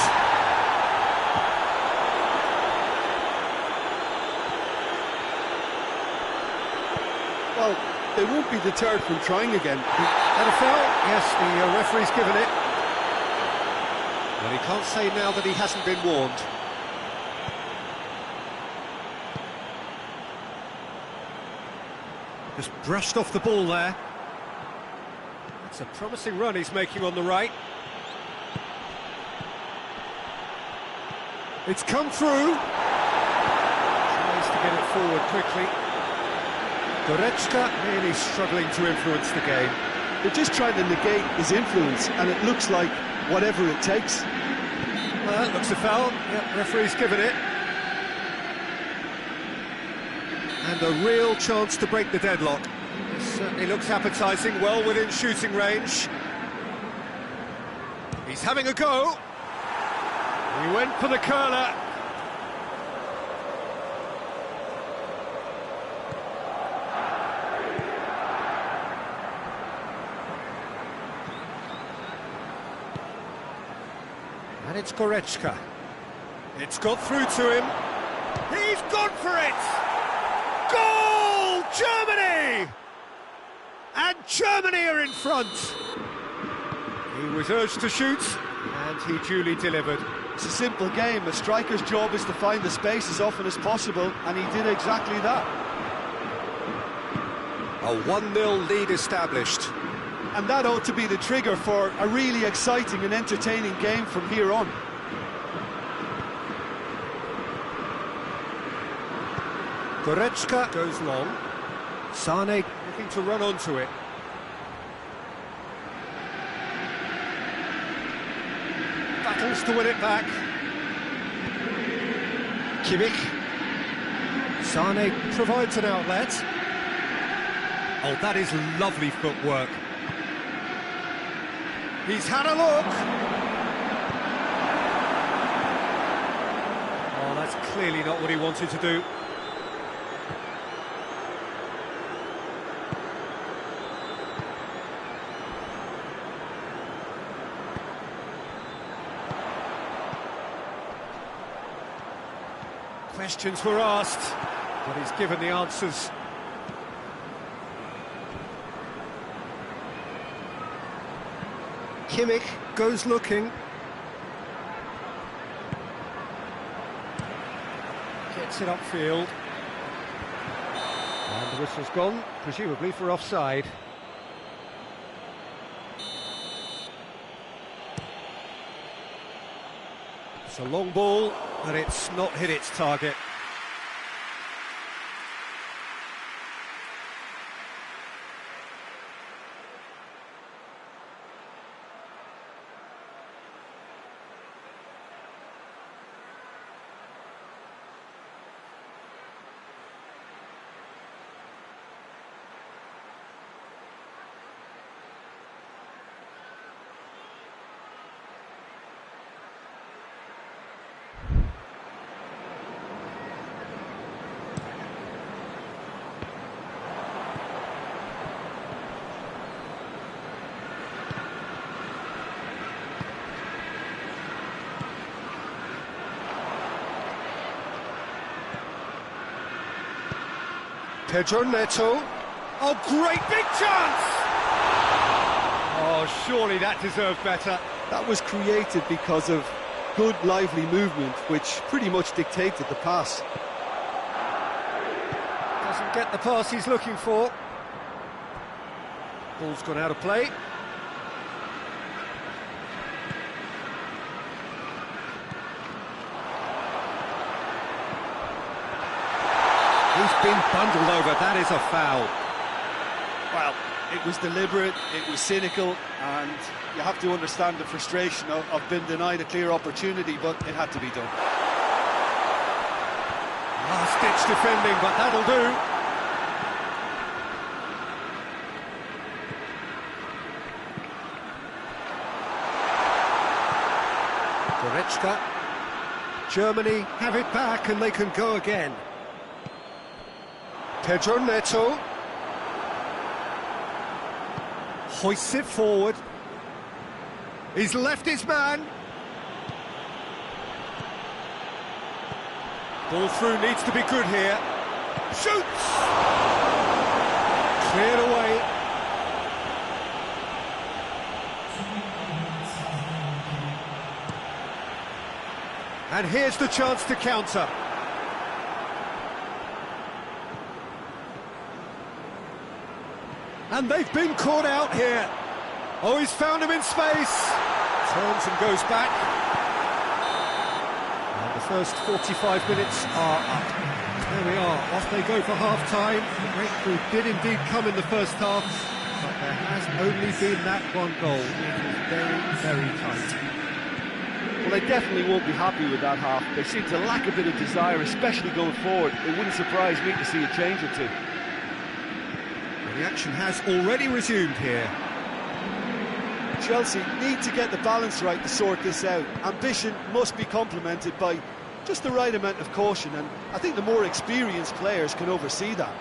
Well, they won't be deterred from trying again. And a foul? Yes, the referee's given it. Well, he can't say now that he hasn't been warned. Just brushed off the ball there. It's a promising run he's making on the right. It's come through. Tries to get it forward quickly. Goretzka really struggling to influence the game. They're just trying to negate his influence, and it looks like whatever it takes. Well, that looks a foul. Yep, referee's given it. And a real chance to break the deadlock. This certainly looks appetising, well within shooting range. He's having a go. He went for the curler. And it's Goretzka. It's got through to him. He's gone for it! Goal! Germany! And Germany are in front. He was urged to shoot, and he duly delivered. It's a simple game. A striker's job is to find the space as often as possible, and he did exactly that. A 1-0 lead established. And that ought to be the trigger for a really exciting and entertaining game from here on. Goretzka goes long. Sané looking to run onto it. Battles to win it back. Kimmich. Sané provides an outlet. Oh, that is lovely footwork. He's had a look. Well, that's clearly not what he wanted to do. Questions were asked, but he's given the answers. Kimmich goes looking. Gets it upfield. And the whistle's gone, presumably for offside. It's a long ball, but it's not hit its target. Pedro Neto. Oh, great big chance! Oh, surely that deserved better. That was created because of good, lively movement, which pretty much dictated the pass. Doesn't get the pass he's looking for. Ball's gone out of play. He's been bundled over, that is a foul. Well, it was deliberate, it was cynical, and you have to understand the frustration of being denied a clear opportunity, but it had to be done. Last-ditch defending, but that'll do. Goretzka. Germany have it back and they can go again. Pedro Neto hoists it forward. He's left his man. Ball through needs to be good here. Shoots! Cleared away. And here's the chance to counter. And they've been caught out here. Oh, he's found him in space. Turns and goes back. And the first 45 minutes are up. There we are, off they go for half-time. The breakthrough did indeed come in the first half, but there has only been that one goal. It was very, very tight. Well, they definitely won't be happy with that half. They seem to lack a bit of desire, especially going forward. It wouldn't surprise me to see a change or two. The action has already resumed here. Chelsea need to get the balance right to sort this out. Ambition must be complemented by just the right amount of caution, and I think the more experienced players can oversee that.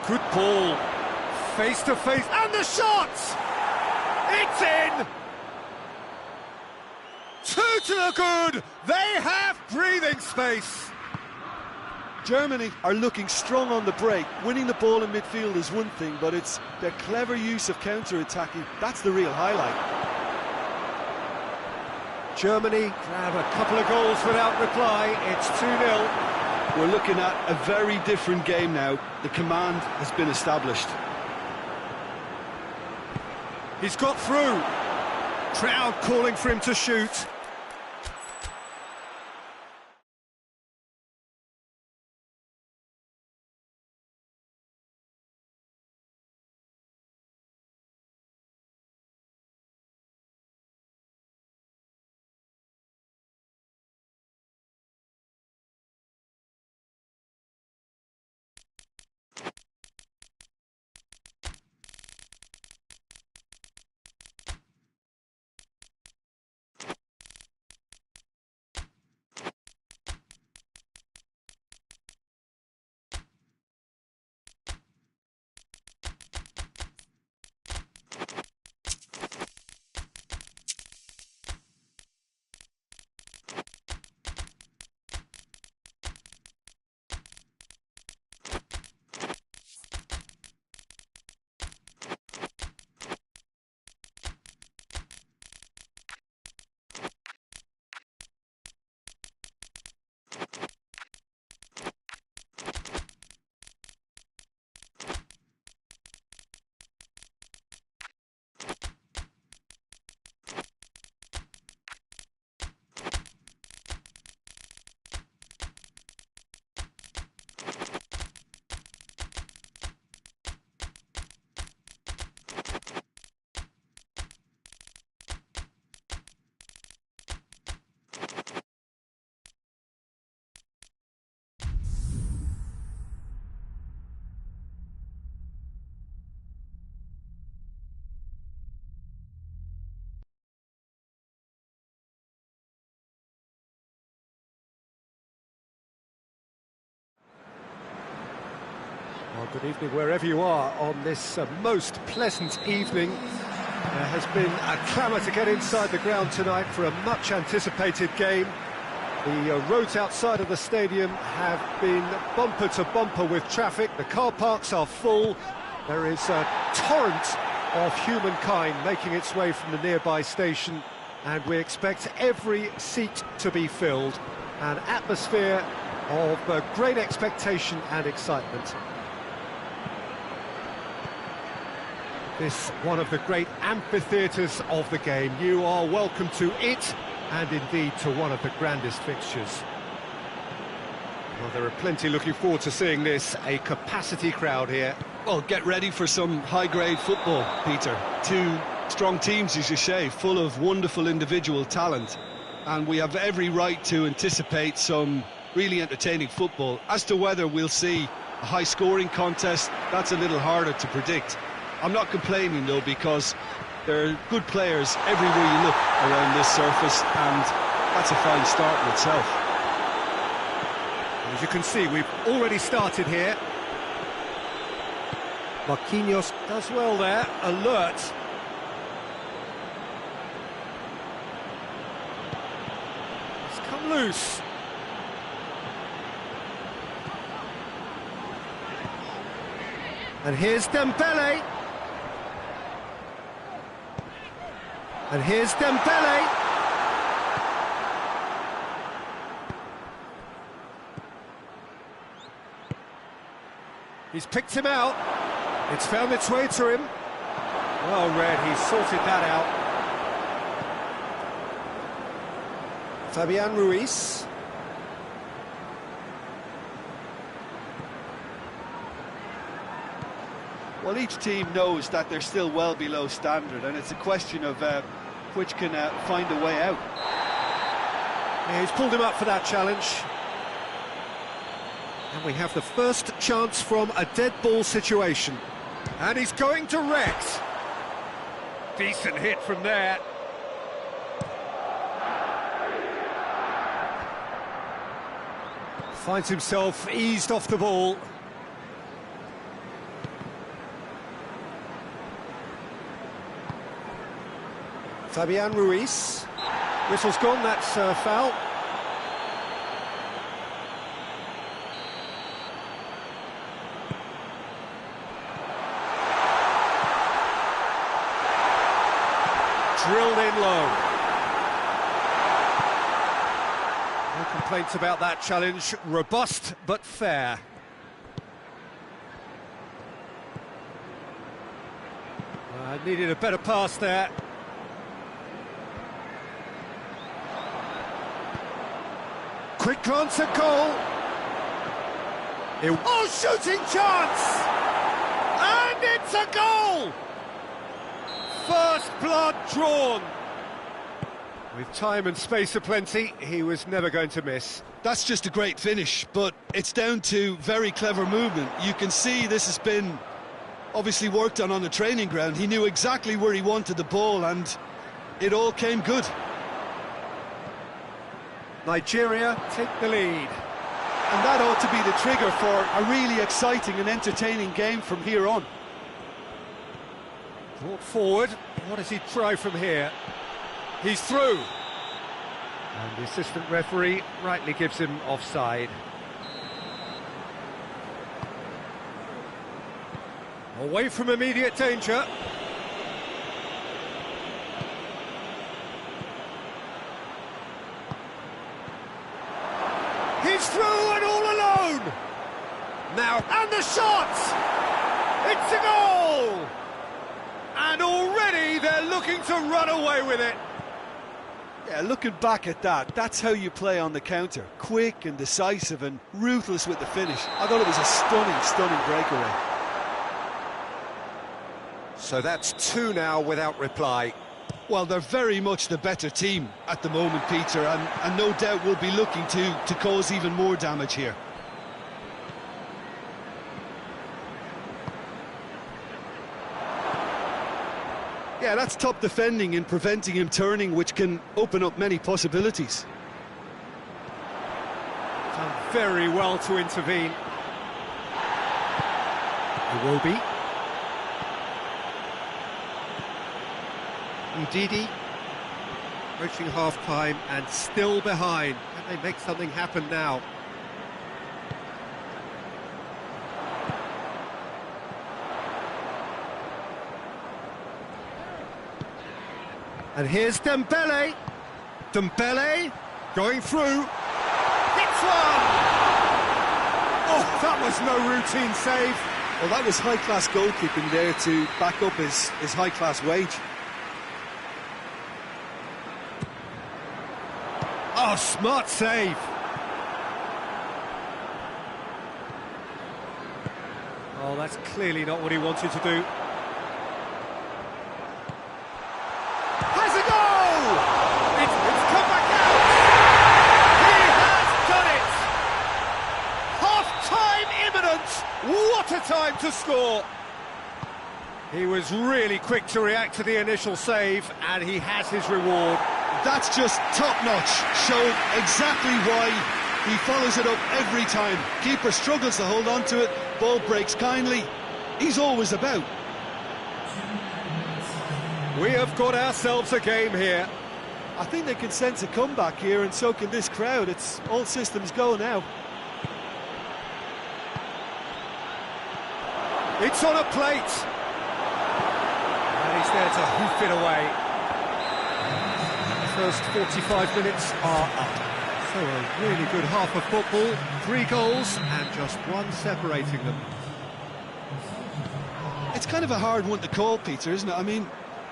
Good ball. Face to face, and the shot! It's in! Two to the good! They have breathing space! Germany are looking strong on the break. Winning the ball in midfield is one thing, but it's their clever use of counter-attacking. That's the real highlight. Germany grab a couple of goals without reply. It's 2-0. We're looking at a very different game now. The command has been established. He's got through. Crowd calling for him to shoot. Well, good evening wherever you are on this most pleasant evening. There has been a clamour to get inside the ground tonight for a much-anticipated game. The roads outside of the stadium have been bumper to bumper with traffic. The car parks are full. There is a torrent of humankind making its way from the nearby station, and we expect every seat to be filled. An atmosphere of great expectation and excitement. This one of the great amphitheatres of the game. You are welcome to it, and indeed to one of the grandest fixtures. Well, there are plenty looking forward to seeing this, a capacity crowd here. Well, get ready for some high-grade football, Peter. Two strong teams, as you say, full of wonderful individual talent. And we have every right to anticipate some really entertaining football. As to whether we'll see a high-scoring contest, that's a little harder to predict. I'm not complaining, though, because there are good players everywhere you look around this surface, and that's a fine start in itself. As you can see, we've already started here. Marquinhos does well there, alert. It's come loose. And here's Dembele. And here's Dembele. He's picked him out. It's found its way to him. Well read, he's sorted that out. Fabian Ruiz. Well, each team knows that they're still well below standard, and it's a question of which can find a way out. Yeah, he's pulled him up for that challenge. And we have the first chance from a dead ball situation. And he's going direct. Decent hit from there. Finds himself eased off the ball. Fabian Ruiz. Whistle's gone, that's foul. Drilled in low. No complaints about that challenge. Robust but fair. Needed a better pass there. Quick glance at goal. Oh, shooting chance! And it's a goal! First blood drawn. With time and space aplenty, he was never going to miss. That's just a great finish, but it's down to very clever movement. You can see this has been obviously worked on the training ground. He knew exactly where he wanted the ball, and it all came good. Nigeria take the lead. And that ought to be the trigger for a really exciting and entertaining game from here on. Brought forward. What does he try from here? He's through. And the assistant referee rightly gives him offside. Away from immediate danger. He's through and all alone! Now, and the shot! It's a goal! And already they're looking to run away with it. Yeah, looking back at that, that's how you play on the counter. Quick and decisive and ruthless with the finish. I thought it was a stunning breakaway. So that's two now without reply. Well, they're very much the better team at the moment, Peter, and no doubt will be looking to cause even more damage here. Yeah, that's top defending and preventing him turning, which can open up many possibilities. Done very well to intervene. Iwobi. Ndidi. Approaching half-time and still behind. Can they make something happen now? And here's Dembele. Dembele going through. Hits one! Oh, that was no routine save. Well, that was high-class goalkeeping there to back up his high-class wage. Oh, smart save. Oh, that's clearly not what he wanted to do. Has a goal! It's come back out! He has done it! Half-time imminent! What a time to score! He was really quick to react to the initial save, and he has his reward. That's just top-notch, showed exactly why he follows it up every time. Keeper struggles to hold on to it, ball breaks kindly. He's always about. We have got ourselves a game here. I think they can sense a comeback here, and so can this crowd. It's all systems go now. It's on a plate. And he's there to hoof it away. First 45 minutes are up. So a really good half of football, 3 goals and just one separating them. It's kind of a hard one to call, Peter, isn't it? I mean,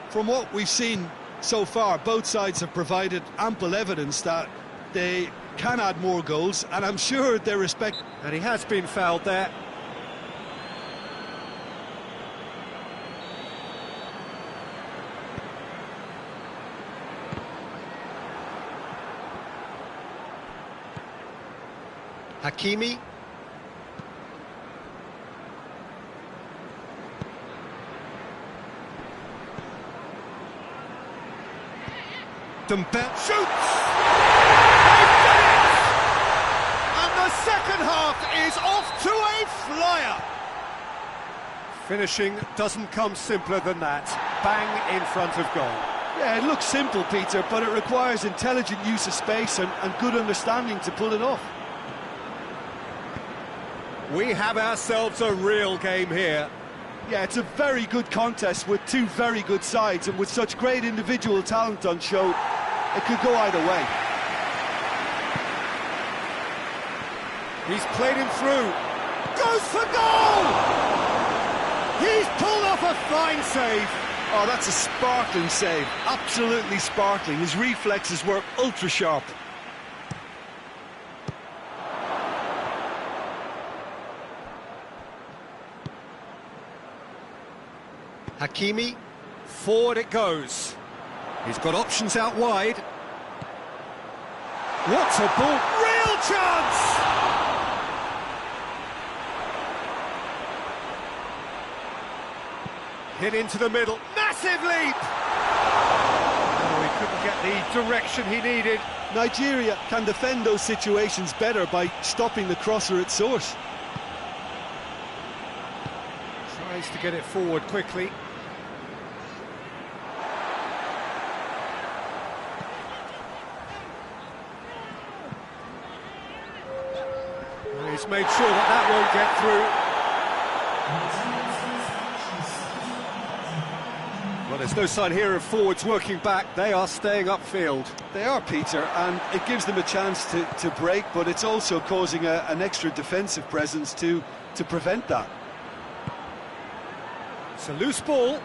from what we've seen so far, both sides have provided ample evidence that they can add more goals, and I'm sure they respect... And he has been fouled there. Hakimi. Dembele shoots! They've done it! And the second half is off to a flyer! Finishing doesn't come simpler than that. Bang in front of goal. Yeah, it looks simple, Peter, but it requires intelligent use of space and good understanding to pull it off. We have ourselves a real game here. Yeah, it's a very good contest with 2 very good sides, and with such great individual talent on show, it could go either way. He's played him through. Goes for goal! He's pulled off a fine save. Oh, that's a sparkling save. Absolutely sparkling. His reflexes were ultra sharp. Hakimi, forward it goes. He's got options out wide. What a ball! Real chance! Hit into the middle. Massive leap! Oh, he couldn't get the direction he needed. Nigeria can defend those situations better by stopping the crosser at source. Tries to get it forward quickly. He's made sure that won't get through. Well, there's no sign here of forwards working back. They are staying upfield. They are, Peter, and it gives them a chance to break, but it's also causing an extra defensive presence to prevent that. It's a loose ball.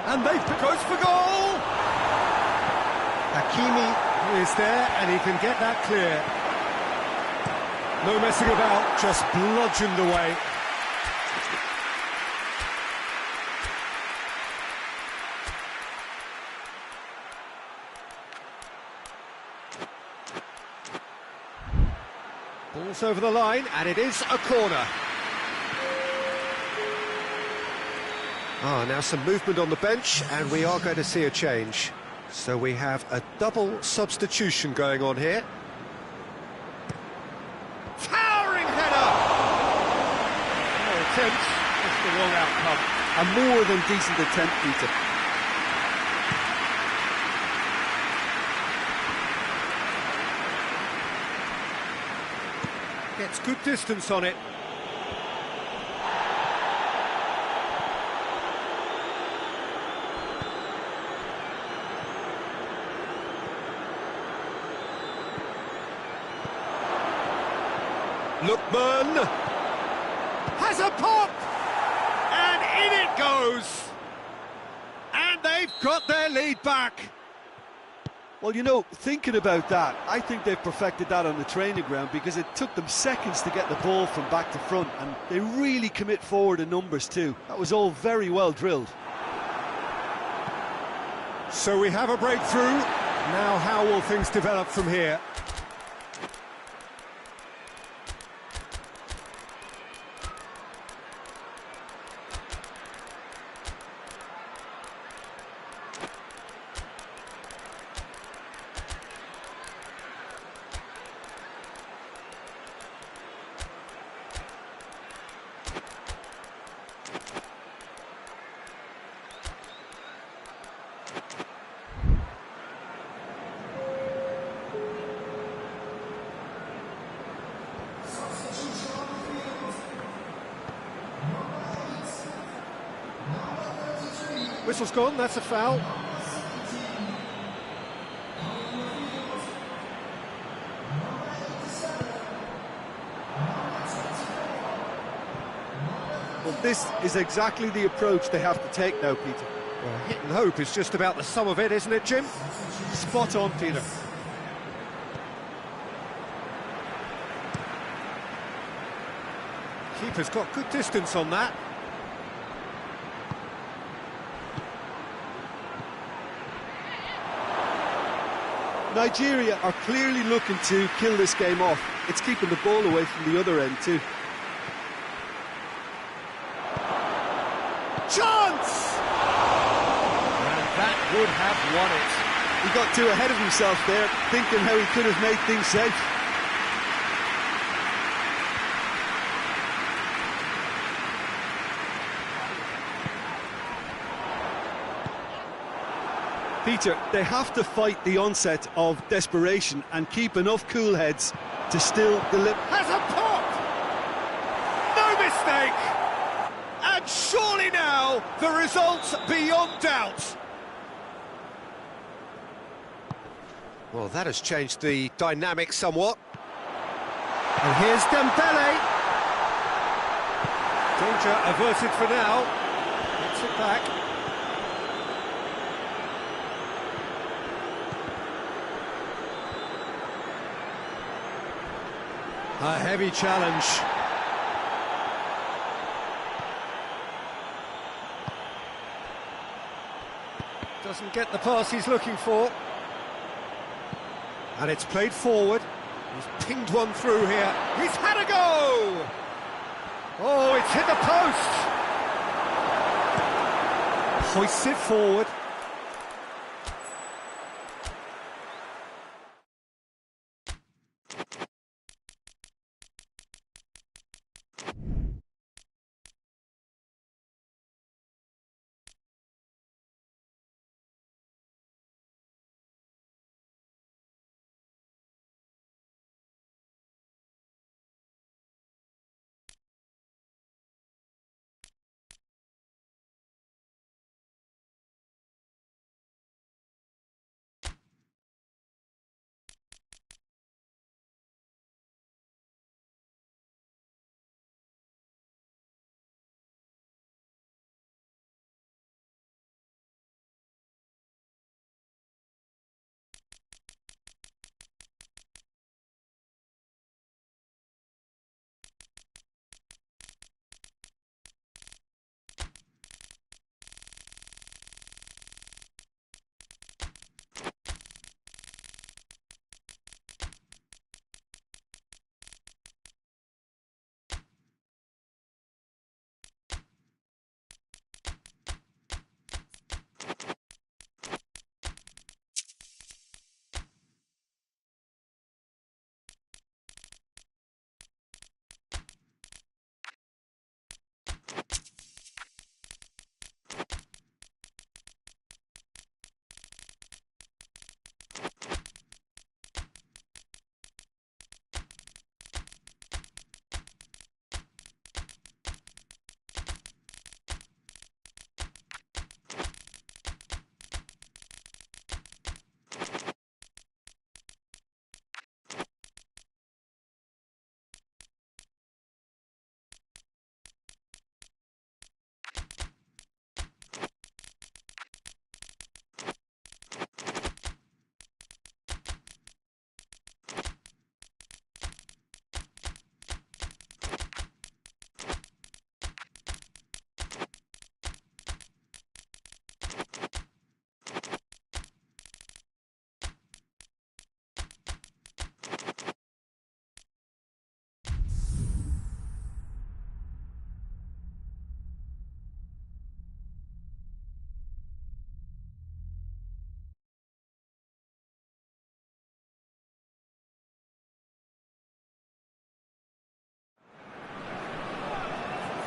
And they goes for goal! Hakimi is there, and he can get that clear. No messing about, just bludgeoned away. Ball's over the line, and it is a corner. Now some movement on the bench, and we are going to see a change. So we have a double substitution going on here. Towering header! No attempt, just the wrong outcome. A more than decent attempt, Peter. Gets good distance on it. Lookman has a pop, and in it goes, and they've got their lead back. Well, you know, thinking about that, I think they've perfected that on the training ground because it took them seconds to get the ball from back to front, and they really commit forward in numbers too. That was all very well drilled. So we have a breakthrough. Now how will things develop from here? Whistle's gone, that's a foul. Well, this is exactly the approach they have to take now, Peter. Well, hit and hope is just about the sum of it, isn't it, Jim? Spot on, Peter. Keeper's got good distance on that. Nigeria are clearly looking to kill this game off. It's keeping the ball away from the other end too. Chance! And that would have won it. He got too ahead of himself there, thinking how he could have made things safe. Peter, they have to fight the onset of desperation and keep enough cool heads to still deliver. Has a pop! No mistake! And surely now, the result's beyond doubt. Well, that has changed the dynamic somewhat. And here's Dembele. Danger averted for now. Gets it back. A heavy challenge. Doesn't get the pass he's looking for. And it's played forward. He's pinged one through here. He's had a go! Oh, it's hit the post! Hoists it forward.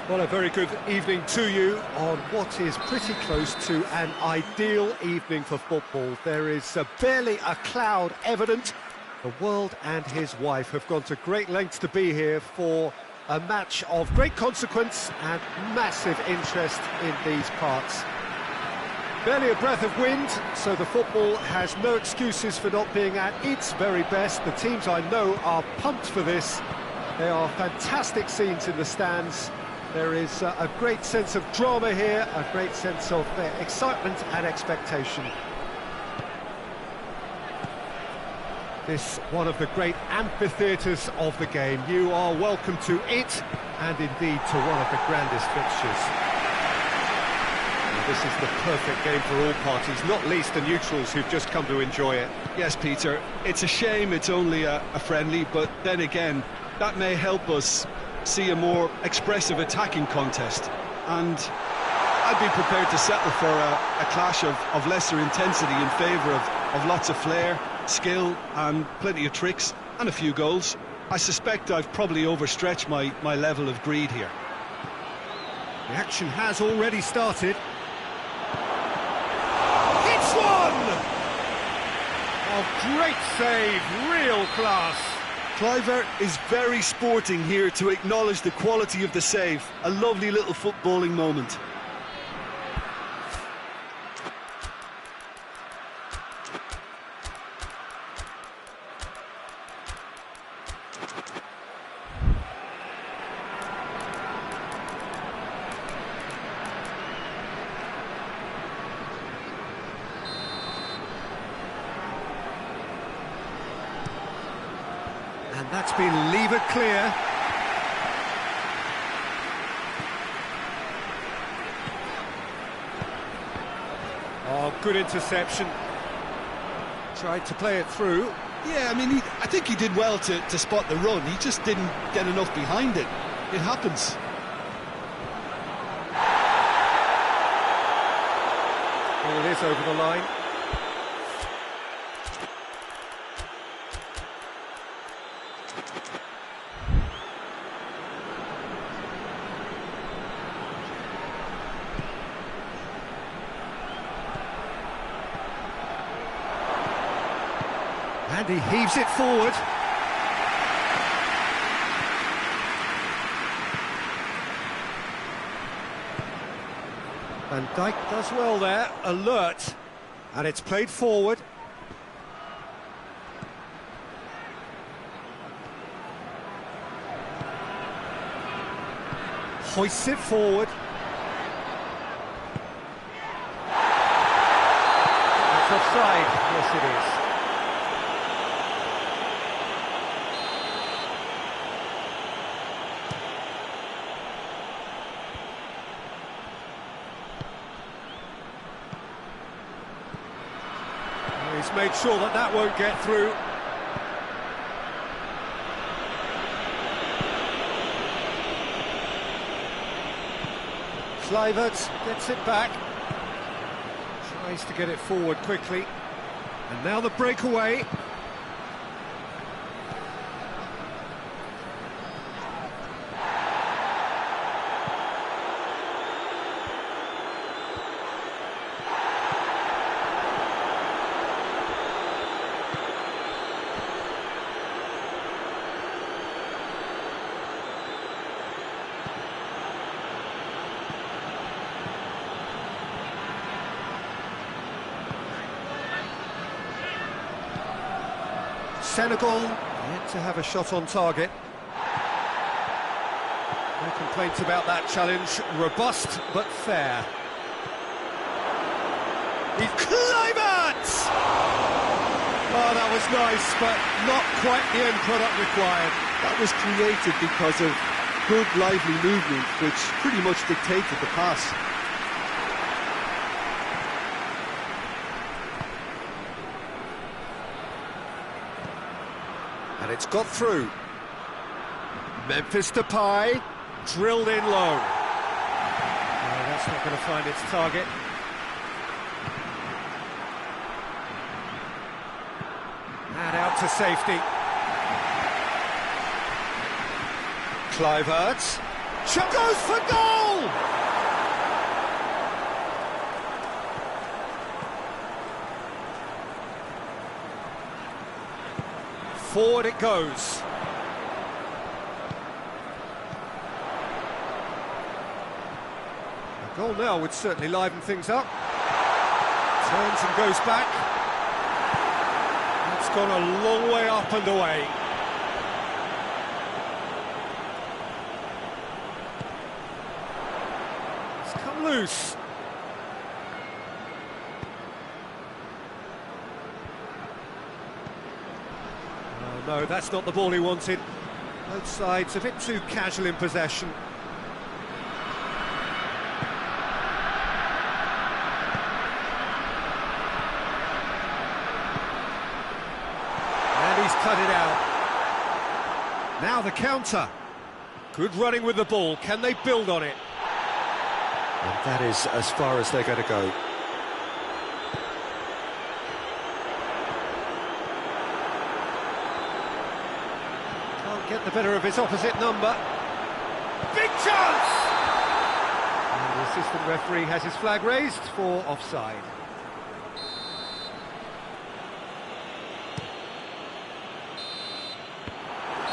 Well, a very good evening to you on what is pretty close to an ideal evening for football. There is barely a cloud evident. The world and his wife have gone to great lengths to be here for a match of great consequence and massive interest in these parts. Barely a breath of wind, so the football has no excuses for not being at its very best. The teams I know are pumped for this. There are fantastic scenes in the stands. There is a great sense of drama here, a great sense of excitement and expectation. This one of the great amphitheatres of the game. You are welcome to it, and indeed to one of the grandest fixtures. Now, this is the perfect game for all parties, not least the neutrals who've just come to enjoy it. Yes, Peter, it's a shame it's only a friendly, but then again, that may help us see a more expressive attacking contest, and I'd be prepared to settle for a clash of lesser intensity in favour of lots of flair, skill and plenty of tricks and a few goals. I suspect I've probably overstretched my level of greed here. The action has already started. It's one! Oh, great save, real class. Kluivert is very sporting here to acknowledge the quality of the save. A lovely little footballing moment. And that's been levered clear. Oh, good interception. Tried to play it through. Yeah, I mean, I think he did well to spot the run. He just didn't get enough behind it. It happens. Well, it is over the line. And he heaves it forward. Van Dijk does well there, alert. And it's played forward. Hoists it forward. It's offside, yes it is. He's made sure that won't get through. Kluivert gets it back. Tries to get it forward quickly. And now the breakaway. Senegal yet to have a shot on target. No complaints about that challenge. Robust but fair. Kluivert! Oh, that was nice, but not quite the end product required. That was created because of good, lively movement, which pretty much dictated the pass. And it's got through. Memphis Depay, drilled in low. Oh, that's not going to find its target. And out to safety. Kluivert. Shot goes for goal! Forward it goes. A goal now would certainly liven things up. Turns and goes back. It's gone a long way up and away. It's come loose. Oh no, that's not the ball he wanted. Both sides a bit too casual in possession. He's cut it out. Now the counter. Good running with the ball. Can they build on it? And that is as far as they're going to go. Can't get the better of his opposite number. Big chance! And the assistant referee has his flag raised for offside.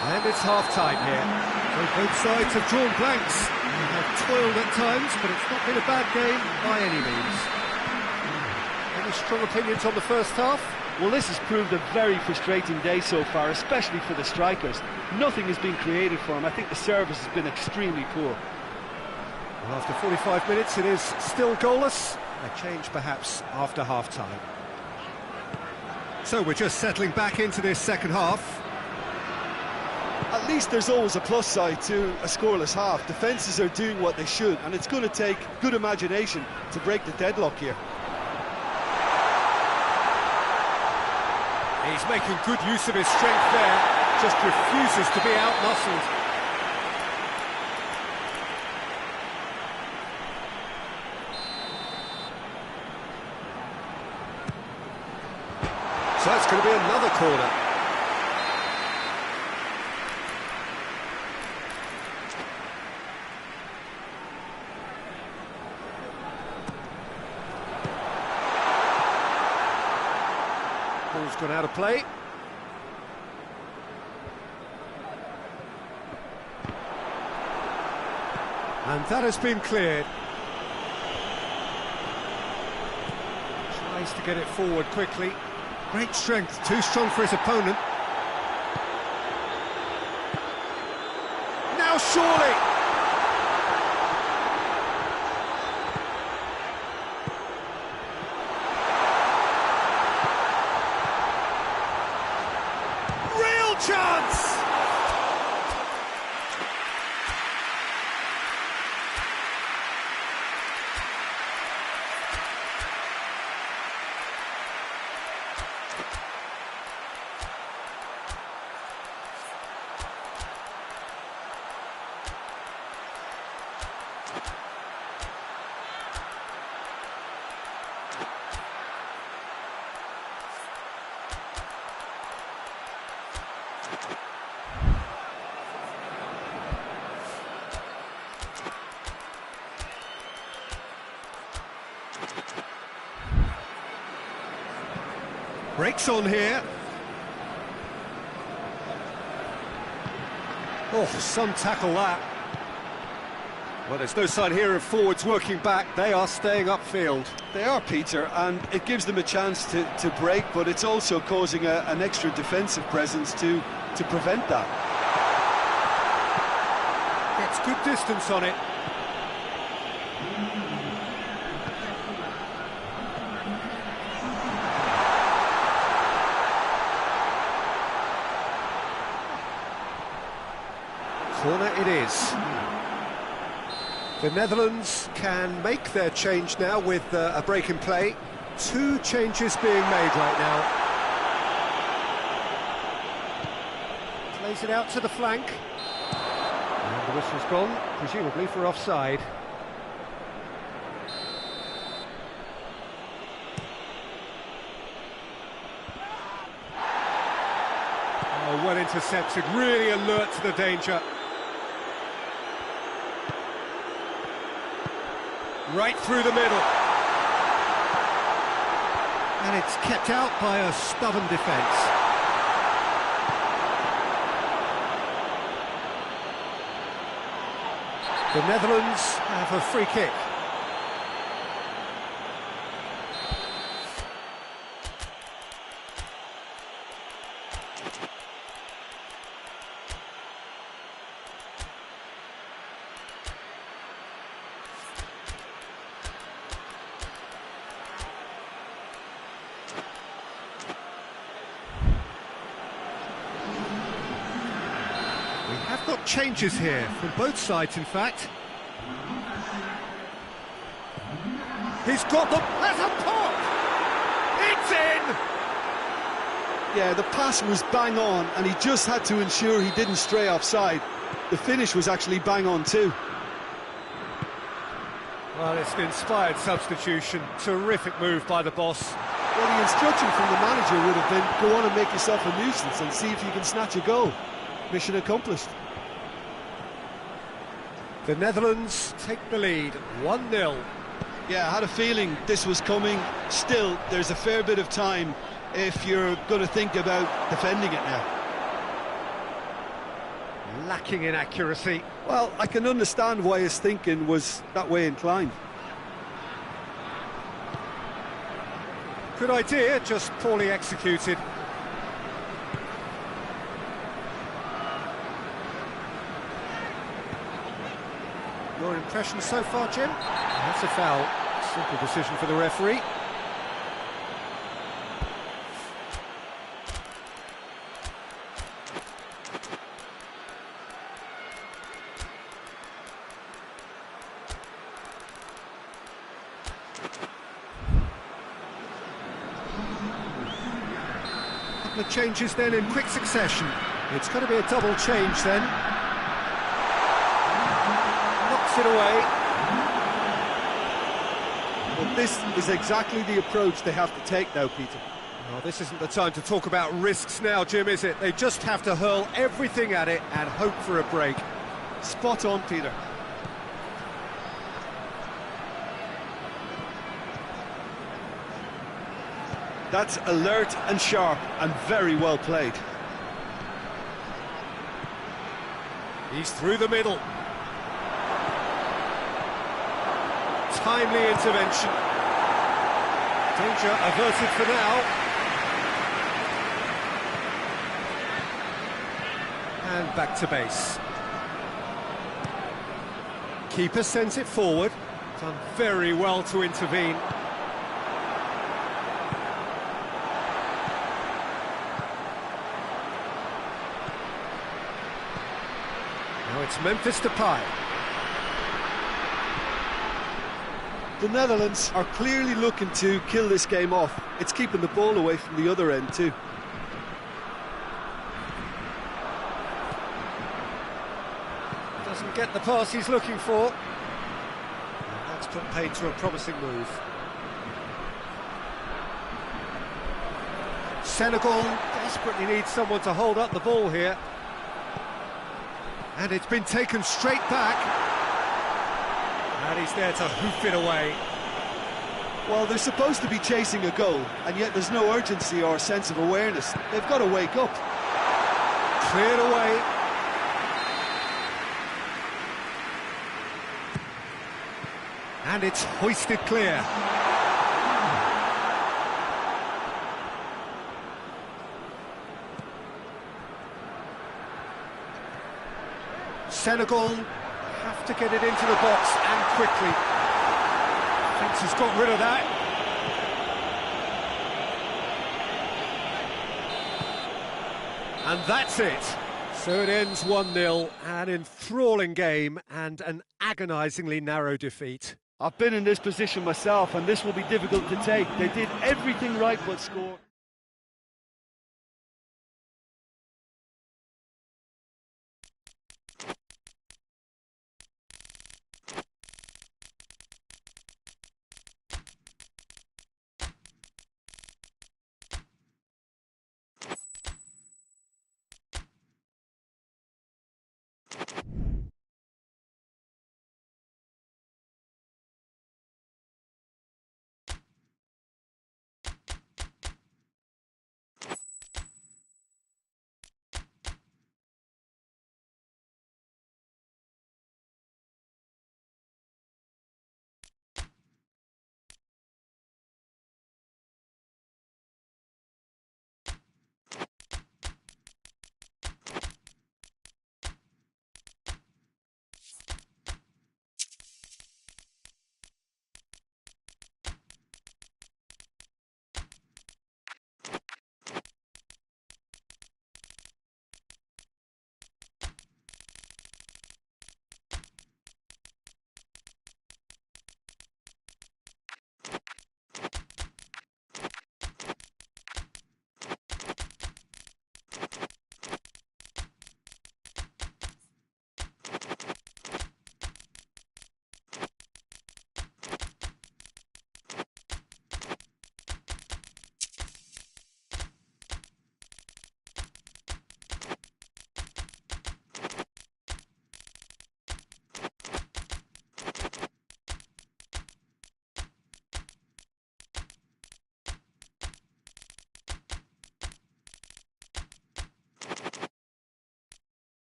And it's half-time here. So both sides have drawn blanks. They have toiled at times, but it's not been a bad game by any means. Any strong opinions on the first half? Well, this has proved a very frustrating day so far, especially for the strikers. Nothing has been created for them. I think the service has been extremely poor. Well, after 45 minutes, it is still goalless. A change perhaps after half-time. So we're just settling back into this second half. At least there's always a plus side to a scoreless half. Defences are doing what they should, and it's going to take good imagination to break the deadlock here. He's making good use of his strength there, just refuses to be out-muscled. So that's going to be another corner. Ball's gone out of play. And that has been cleared. Tries to get it forward quickly. Great strength, too strong for his opponent. Now surely! Chance! Breaks on here. Oh, some tackle that. Well, there's no sign here of forwards working back. They are staying upfield. They are, Peter, and it gives them a chance to break, but it's also causing an extra defensive presence to prevent that. Gets good distance on it. Corner it is. The Netherlands can make their change now with a break in play. 2 changes being made right now. Plays it out to the flank. And the whistle's gone, presumably for offside. Oh, well intercepted, really alert to the danger. Right through the middle. And it's kept out by a stubborn defence. The Netherlands have a free kick. We have got changes here, from both sides in fact. He's got them, there's a pop! It's in! Yeah, the pass was bang on, and he just had to ensure he didn't stray offside. The finish was actually bang on too. Well, it's an inspired substitution, terrific move by the boss. Well, the instruction from the manager would have been, go on and make yourself a nuisance and see if you can snatch a goal. Mission accomplished. The Netherlands take the lead, 1-0. Yeah, I had a feeling this was coming. Still, there's a fair bit of time if you're going to think about defending it now. Lacking in accuracy. Well, I can understand why his thinking was that way inclined. Good idea, just poorly executed. Your impression so far, Jim? That's a foul. Simple decision for the referee. Couple of changes then in quick succession. It's going to be a double change then. Knocks it away. But this is exactly the approach they have to take now, Peter. Oh, this isn't the time to talk about risks now, Jim, is it? They just have to hurl everything at it and hope for a break. Spot on, Peter. That's alert and sharp and very well played. He's through the middle. Timely intervention. Danger averted for now. And back to base. Keeper sends it forward. Done very well to intervene. Now it's Memphis Depay. The Netherlands are clearly looking to kill this game off. It's keeping the ball away from the other end too. Doesn't get the pass he's looking for. And that's put paid to a promising move. Senegal desperately needs someone to hold up the ball here. And it's been taken straight back. And he's there to hoof it away. Well, they're supposed to be chasing a goal, and yet there's no urgency or sense of awareness. They've got to wake up. Cleared away. And it's hoisted clear. Senegal have to get it into the box and quickly. Thinks he's got rid of that. And that's it. So it ends 1-0, an enthralling game and an agonisingly narrow defeat. I've been in this position myself, and this will be difficult to take. They did everything right but score.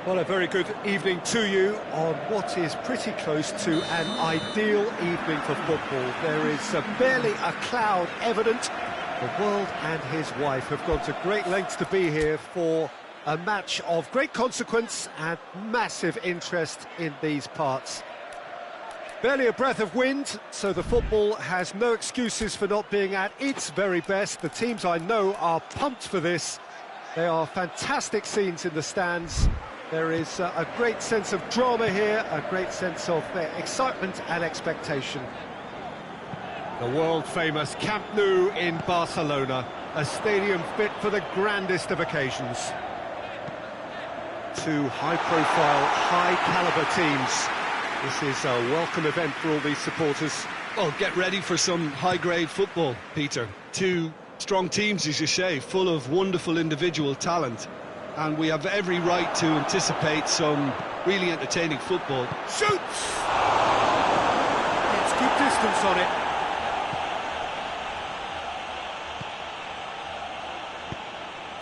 Well, a very good evening to you on what is pretty close to an ideal evening for football. There is barely a cloud evident. The world and his wife have gone to great lengths to be here for a match of great consequence and massive interest in these parts. Barely a breath of wind, so the football has no excuses for not being at its very best. The teams I know are pumped for this. They are fantastic scenes in the stands. There is a great sense of drama here, a great sense of excitement and expectation. The world-famous Camp Nou in Barcelona, a stadium fit for the grandest of occasions. Two high-profile, high-caliber teams. This is a welcome event for all these supporters. Well, get ready for some high-grade football, Peter. Two strong teams, as you say, full of wonderful individual talent. And we have every right to anticipate some really entertaining football. Shoots! Gets good distance on it.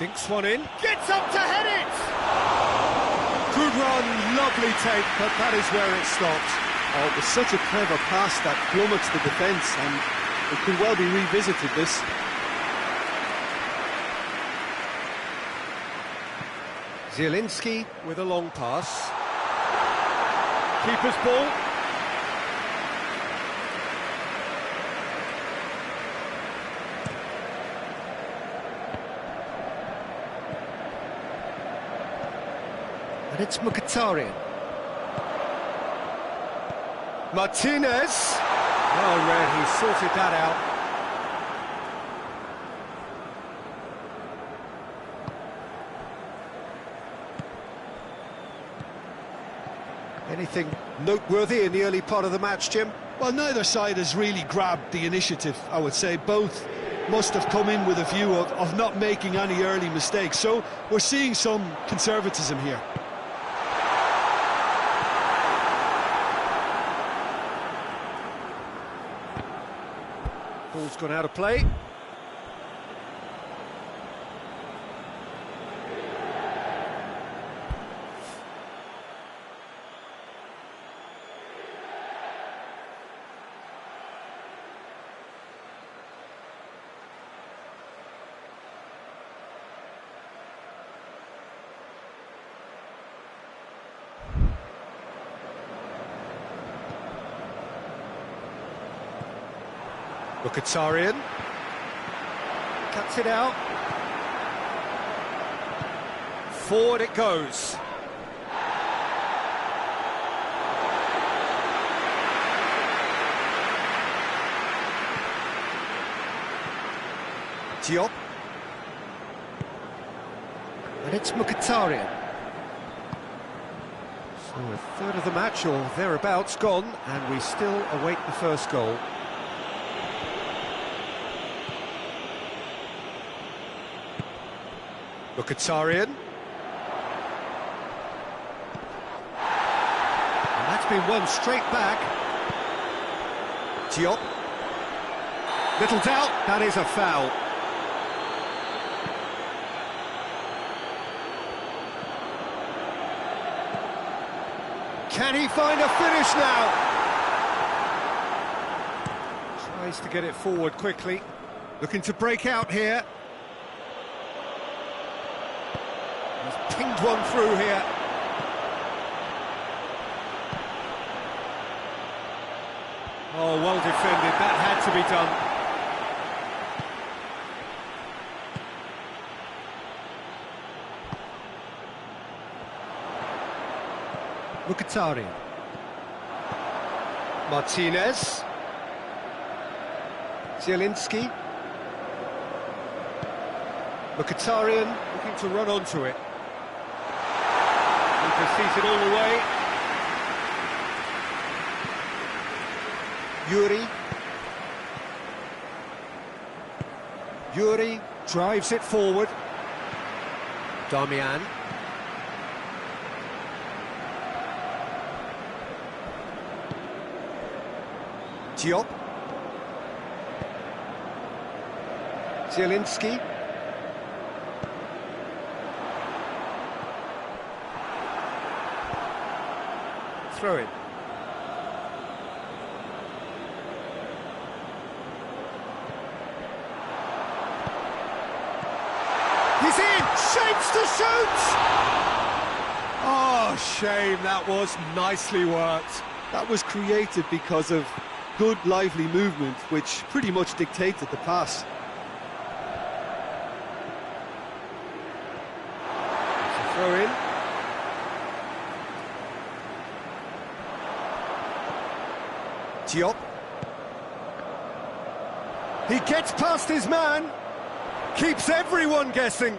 Dinks one in. Gets up to head it! Good run, lovely take, but that is where it stopped. Oh, it was such a clever pass that plummets the defence, and it could well be revisited, this. Zielinski with a long pass. Keeper's ball. And it's Mkhitaryan. Martinez. Oh, Red, he sorted that out. Anything noteworthy in the early part of the match, Jim? Well, neither side has really grabbed the initiative, I would say. Both must have come in with a view of not making any early mistakes. So we're seeing some conservatism here. Ball's gone out of play. Mkhitaryan cuts it out. Forward it goes. Diop. And it's Mkhitaryan. So a third of the match or thereabouts gone, and we still await the first goal. Mkhitaryan. And that's been won straight back. Diop. Little doubt, that is a foul. Can he find a finish now? Tries to get it forward quickly. Looking to break out here. He's pinged one through here. Oh, well defended. That had to be done. Mkhitaryan. Martinez. Zielinski. Mkhitaryan looking to run onto it. He sees it all the way. Yuri drives it forward. Damian. Diop. Zielinski. throw-in. He's in! Shapes to shoot! Oh, shame, that was nicely worked. That was created because of good, lively movement, which pretty much dictated the pass. It's a throw-in. Diop. He gets past his man. Keeps everyone guessing.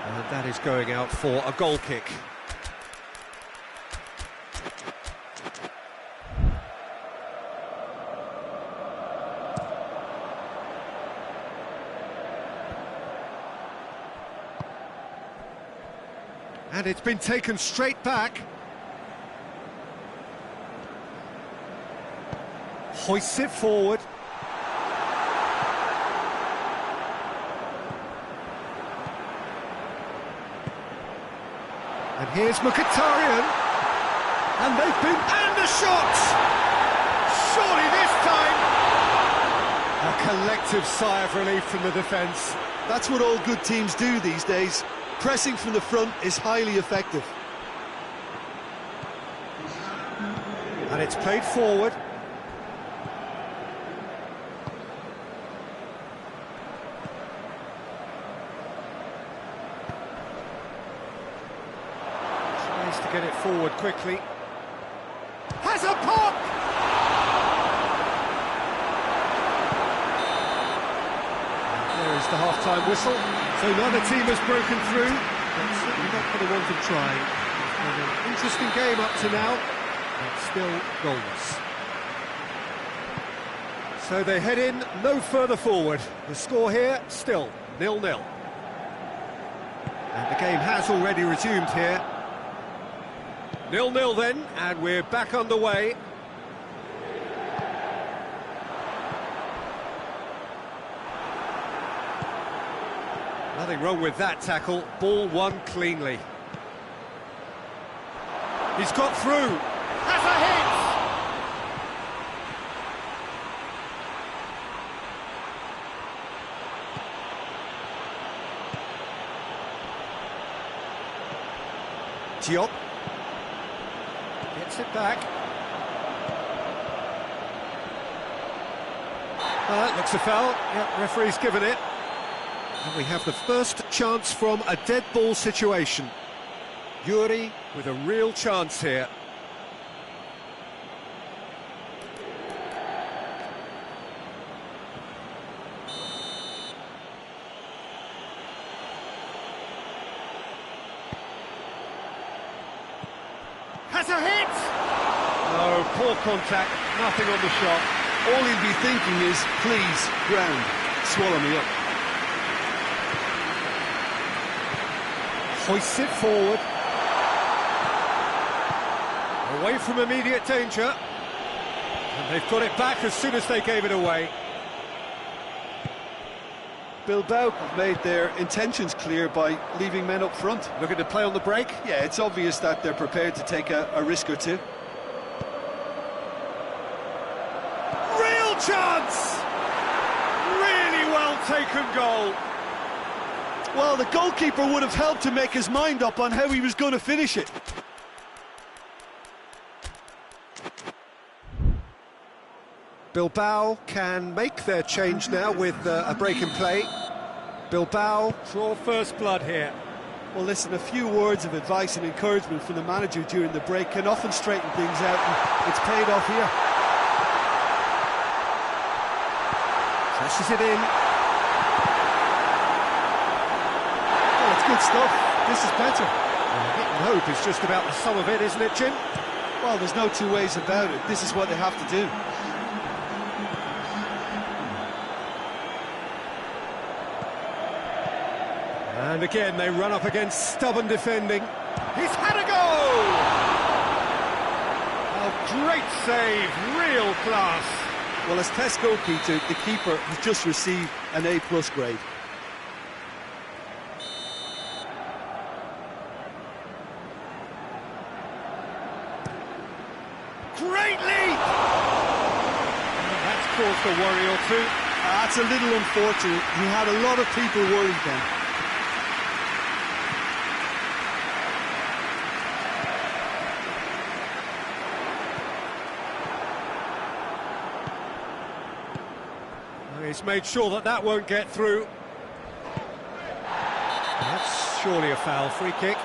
And that is going out for a goal kick. And it's been taken straight back. Hoists it forward. And here's Mkhitaryan. And they've been... And the shot! Surely this time! A collective sigh of relief from the defence. That's what all good teams do these days. Pressing from the front is highly effective. And it's played forward. Tries to get it forward quickly. Has a pop! There is the half-time whistle. So neither team has broken through. That's certainly not going to want them trying. It's been an interesting game up to now, but still goalless. So they head in no further forward. The score here, still 0-0. And the game has already resumed here. 0-0 then, and we're back underway. Nothing wrong with that tackle, ball won cleanly. He's got through, has a hit! Diop gets it back. Looks a foul, yeah, referee's given it. And we have the first chance from a dead ball situation. Yuri with a real chance here. Has a hit! No, poor contact, nothing on the shot. All he'd be thinking is, please, ground, swallow me up. Hoists it forward. Away from immediate danger. And they've got it back as soon as they gave it away. Bilbao have made their intentions clear by leaving men up front. Looking to play on the break. Yeah, it's obvious that they're prepared to take a risk or two. Real chance! Really well taken goal. Well, the goalkeeper would have helped to make his mind up on how he was going to finish it. Bilbao can make their change now with a break in play. Bilbao draw first blood here. Well, listen, a few words of advice and encouragement from the manager during the break can often straighten things out, and it's paid off here. Presses it in. Good stuff. This is better. Hit and hope is just about the sum of it, isn't it, Jim? Well, there's no two ways about it. This is what they have to do. And again, they run up against stubborn defending. He's had a goal! A great save, real class. Well, as test goalkeeper, the keeper has just received an A+ grade. Great lead! That's caused a worry or two. That's a little unfortunate. He had a lot of people worried then. He's made sure that that won't get through. That's surely a foul. Free kick.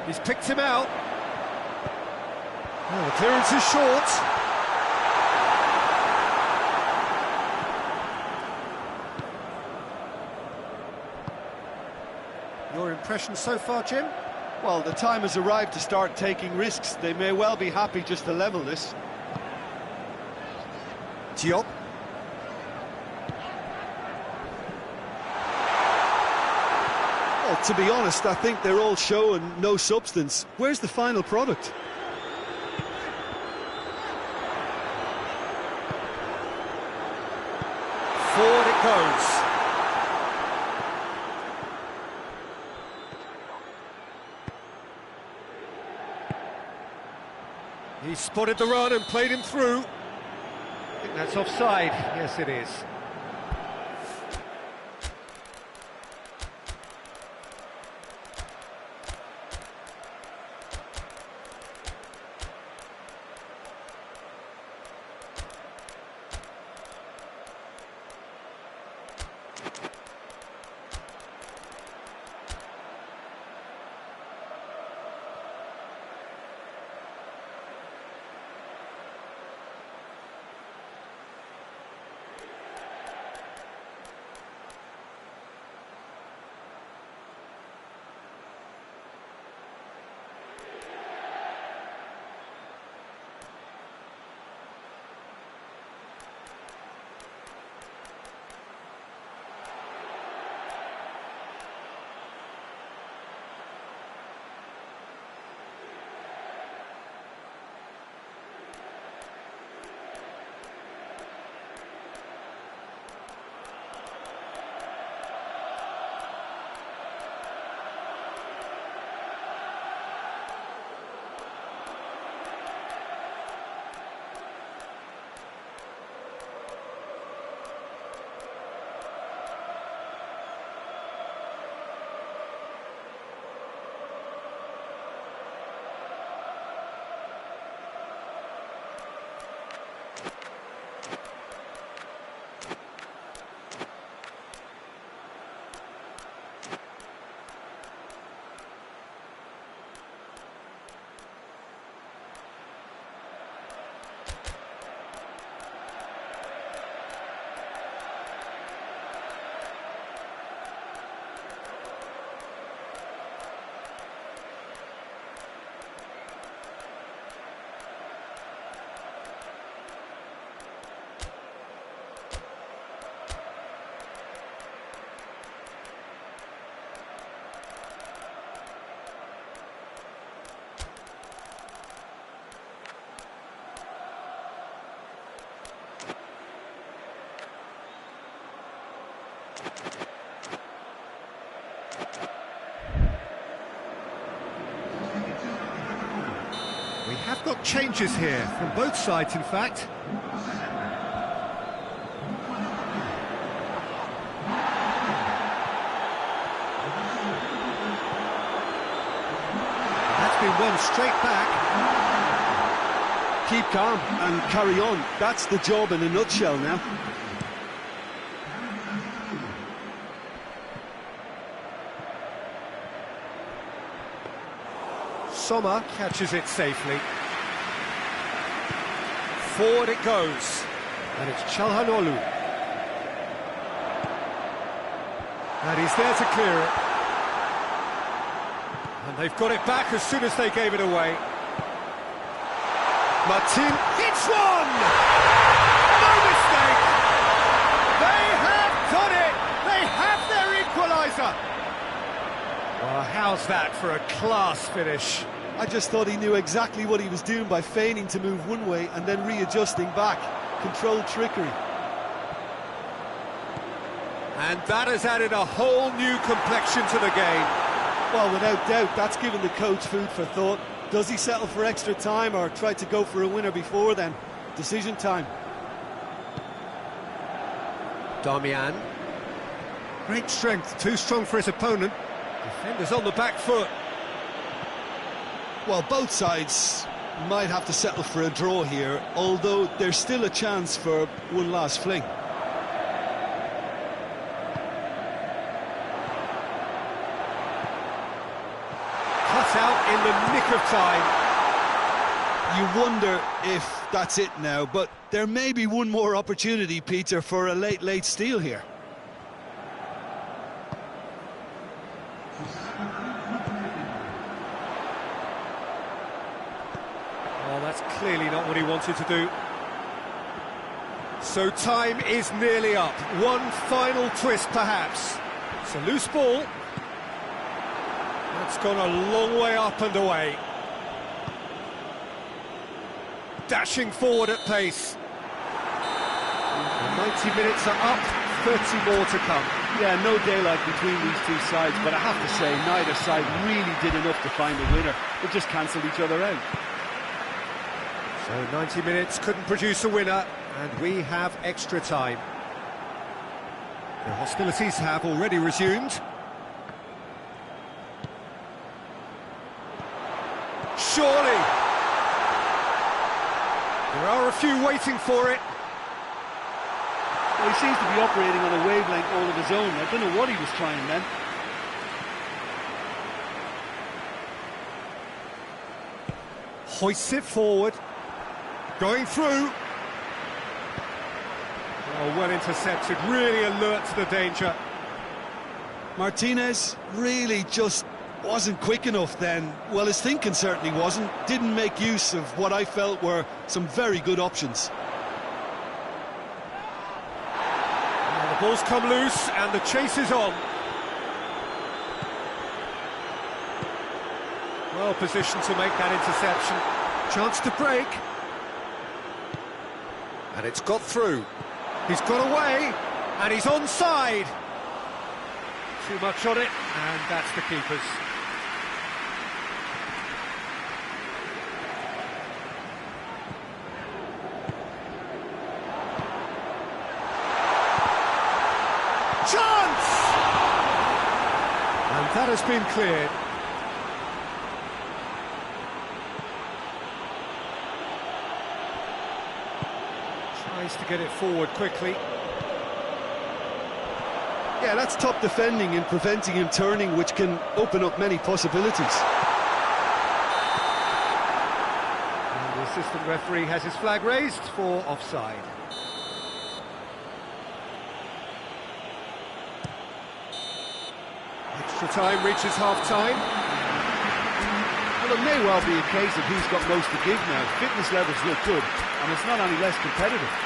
He's picked him out. Oh, the clearance is short. Your impression so far, Jim? Well, the time has arrived to start taking risks. They may well be happy just to level this. Diop. Well, to be honest, I think they're all show and no substance. Where's the final product? Forward it goes. He spotted the run and played him through. I think that's offside. Yes, it is. We have got changes here, from both sides in fact. That's been won straight back. Keep calm and carry on. That's the job in a nutshell now. Sommer catches it safely. Forward it goes. And it's Çalhanoğlu. And he's there to clear it. And they've got it back as soon as they gave it away. Martin hits one! No mistake! They have done it! They have their equaliser! Well, how's that for a class finish? I just thought he knew exactly what he was doing by feigning to move one way and then readjusting back. Controlled trickery. And that has added a whole new complexion to the game. Well, without doubt, that's given the coach food for thought. Does he settle for extra time or try to go for a winner before then? Decision time. Damian. Great strength, too strong for his opponent. Defenders on the back foot. Well, both sides might have to settle for a draw here, although there's still a chance for one last fling. Cut out in the nick of time. You wonder if that's it now, but there may be one more opportunity, Peter, for a late steal here. Oh, that's clearly not what he wanted to do. So time is nearly up. One final twist, perhaps. It's a loose ball. That's gone a long way up and away. Dashing forward at pace. 90 minutes are up, 30 more to come. Yeah, no daylight between these two sides, but I have to say, neither side really did enough to find a winner. They just cancelled each other out. So 90 minutes couldn't produce a winner, and we have extra time. The hostilities have already resumed. Surely! There are a few waiting for it. Well, he seems to be operating on a wavelength all of his own. I don't know what he was trying then. Hoists it forward. Going through. Oh, well intercepted, really alert to the danger. Martinez really just wasn't quick enough then. Well, his thinking certainly wasn't. Didn't make use of what I felt were some very good options. And the ball's come loose and the chase is on. Well positioned to make that interception. Chance to break. And it's got through. He's got away, and he's onside. Too much on it, and that's the keeper's. Chance! And that has been cleared. To get it forward quickly. Yeah, that's top defending and preventing him turning, which can open up many possibilities. And the assistant referee has his flag raised for offside. Extra time reaches half-time. Well, it may well be a case of who's got most to give now. Fitness levels look good, and it's not any less competitive.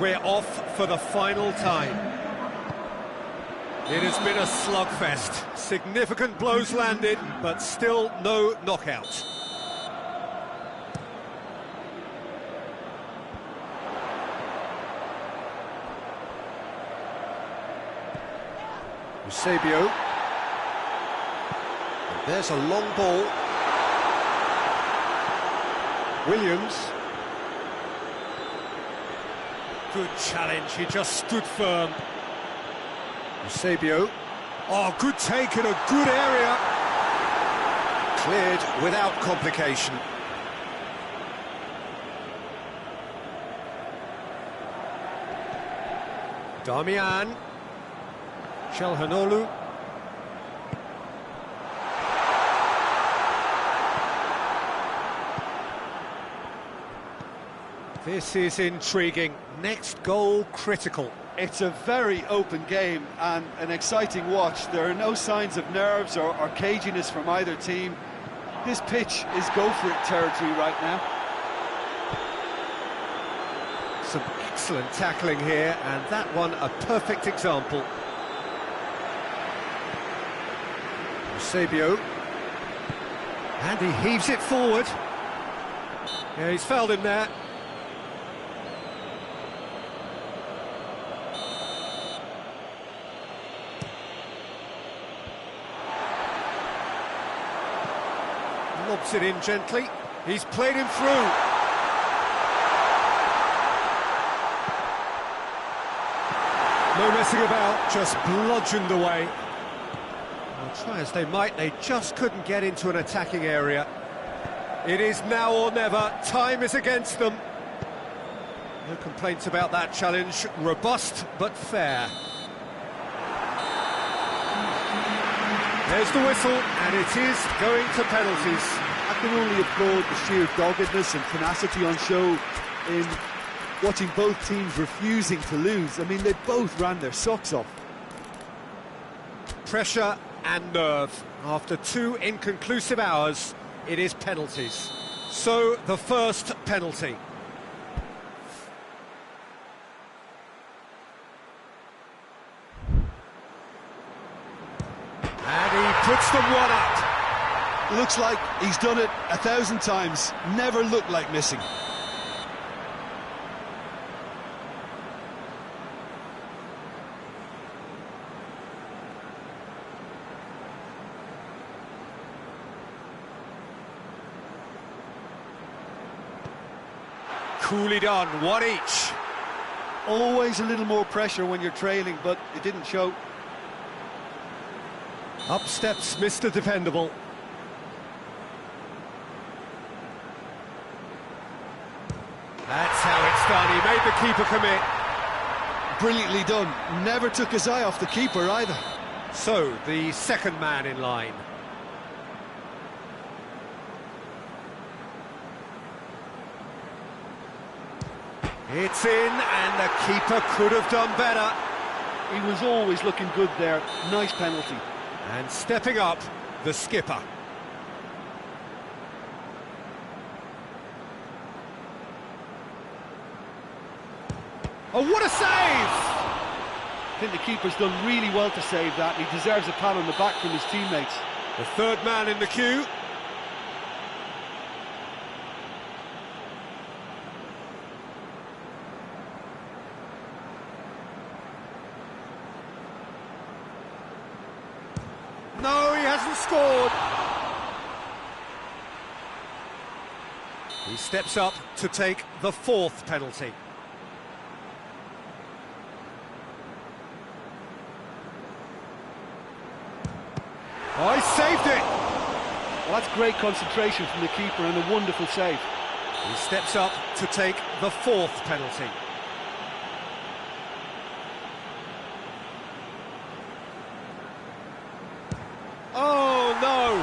We're off for the final time. It has been a slugfest. Significant blows landed, but still no knockout. Eusebio. And there's a long ball. Williams. Good challenge, he just stood firm. Eusebio. Oh, good take in a good area. Cleared without complication. Damian. Çalhanoğlu. This is intriguing. Next goal critical. It's a very open game and an exciting watch. There are no signs of nerves or caginess from either team. This pitch is go-for-it territory right now. Some excellent tackling here, and that one a perfect example. Eusebio. And he heaves it forward. Yeah, he's fouled him there. Lobs it in gently. He's played him through. No messing about, just bludgeoned away. Well, try as they might, they just couldn't get into an attacking area. It is now or never. Time is against them. No complaints about that challenge. Robust but fair. There's the whistle, and it is going to penalties. I can only applaud the sheer doggedness and tenacity on show in watching both teams refusing to lose. I mean, they both ran their socks off. Pressure and nerve. After 2 inconclusive hours, it is penalties. So, the first penalty. And he puts them one up. Looks like he's done it 1,000 times. Never looked like missing. Coolly done, 1 each. Always a little more pressure when you're trailing, but it didn't show. Up steps Mr. Dependable. That's how it's done. He made the keeper commit. Brilliantly done. Never took his eye off the keeper either. So, the second man in line. It's in, and the keeper could have done better. He was always looking good there. Nice penalty. And stepping up, the skipper. Oh, what a save! I think the keeper's done really well to save that. He deserves a pat on the back from his teammates. The third man in the queue. No, he hasn't scored. He steps up to take the fourth penalty. Oh, he saved it! Well, that's great concentration from the keeper and a wonderful save. He steps up to take the fourth penalty. Oh, no!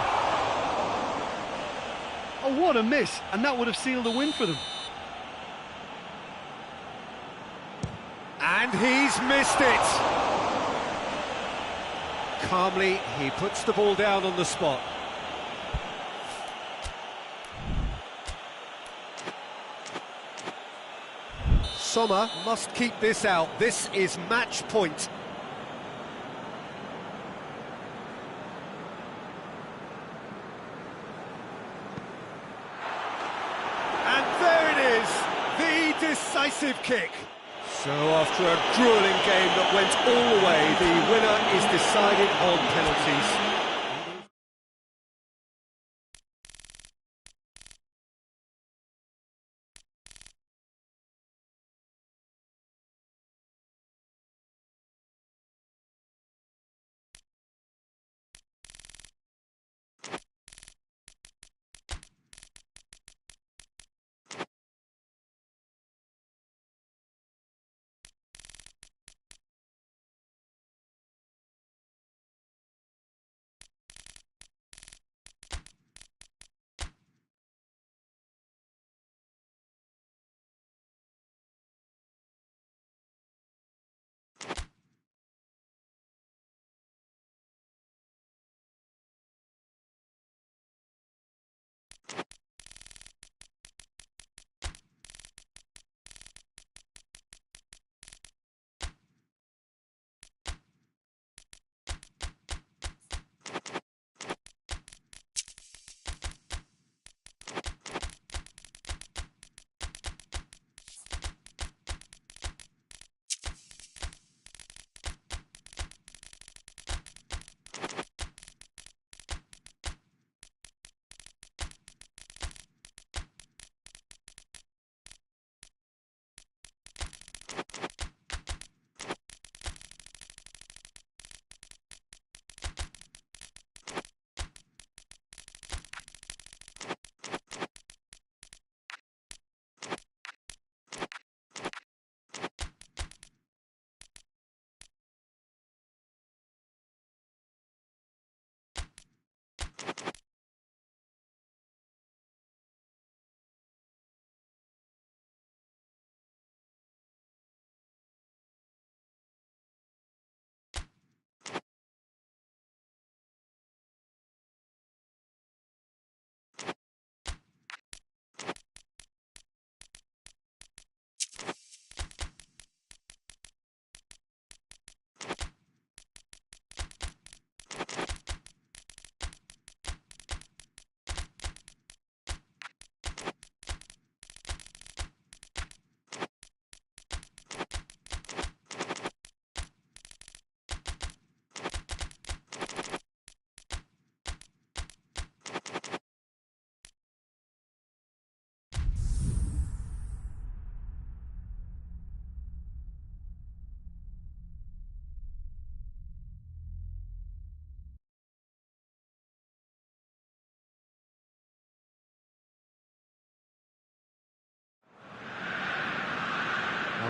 Oh, what a miss! And that would have sealed the win for them. And he's missed it! Calmly, he puts the ball down on the spot. Sommer must keep this out. This is match point. And there it is, the decisive kick. So after a gruelling game that went all the way, the winner is decided on penalties.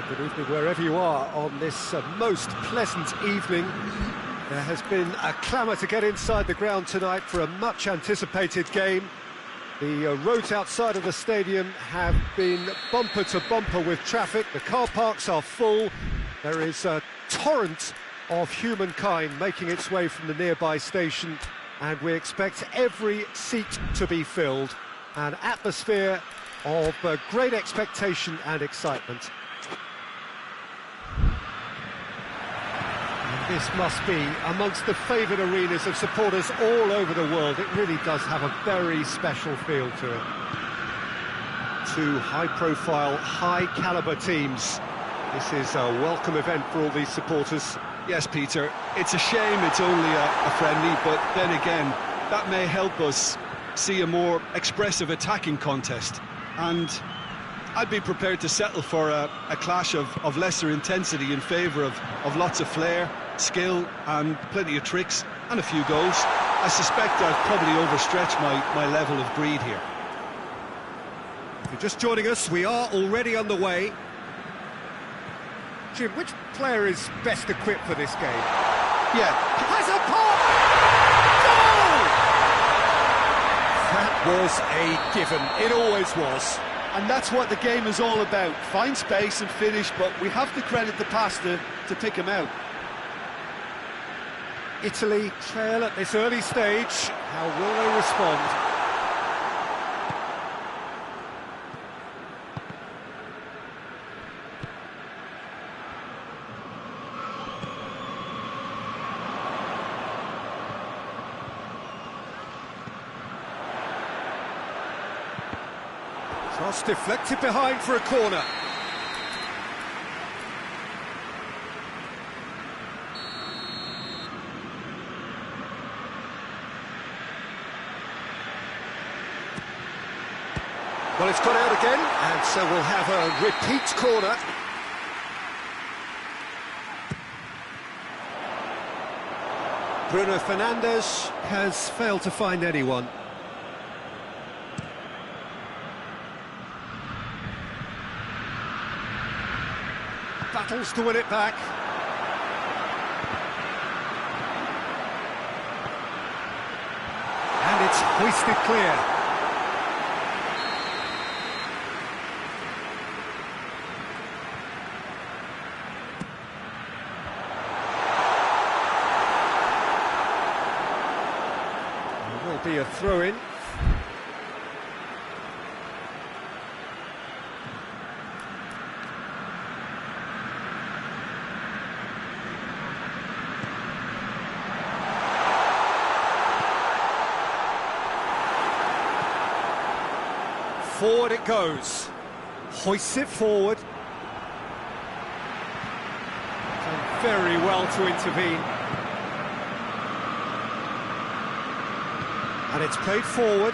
Good evening wherever you are on this most pleasant evening. There has been a clamour to get inside the ground tonight for a much-anticipated game. The roads outside of the stadium have been bumper to bumper with traffic. The car parks are full. There is a torrent of humankind making its way from the nearby station, and we expect every seat to be filled. An atmosphere of great expectation and excitement. This must be amongst the favoured arenas of supporters all over the world. It really does have a very special feel to it. Two high-profile, high-calibre teams. This is a welcome event for all these supporters. Yes, Peter, it's a shame it's only a friendly, but then again, that may help us see a more expressive attacking contest. And I'd be prepared to settle for a clash of lesser intensity in favour of lots of flair, skill and plenty of tricks and a few goals. I suspect I've probably overstretched my level of greed here. If you're just joining us, we are already underway. Jim, which player is best equipped for this game? Yeah. Has a pop! Goal! That was a given. It always was. And that's what the game is all about. Find space and finish, but we have to credit the pass to pick him out. Italy trail at this early stage. How will they respond? Cross deflected behind for a corner. Well, it's gone out again, and so we'll have a repeat corner. Bruno Fernandes has failed to find anyone. Battles to win it back. And it's hoisted clear. Be a throw-in. Forward it goes. Hoists it forward. Done very well to intervene. And it's played forward.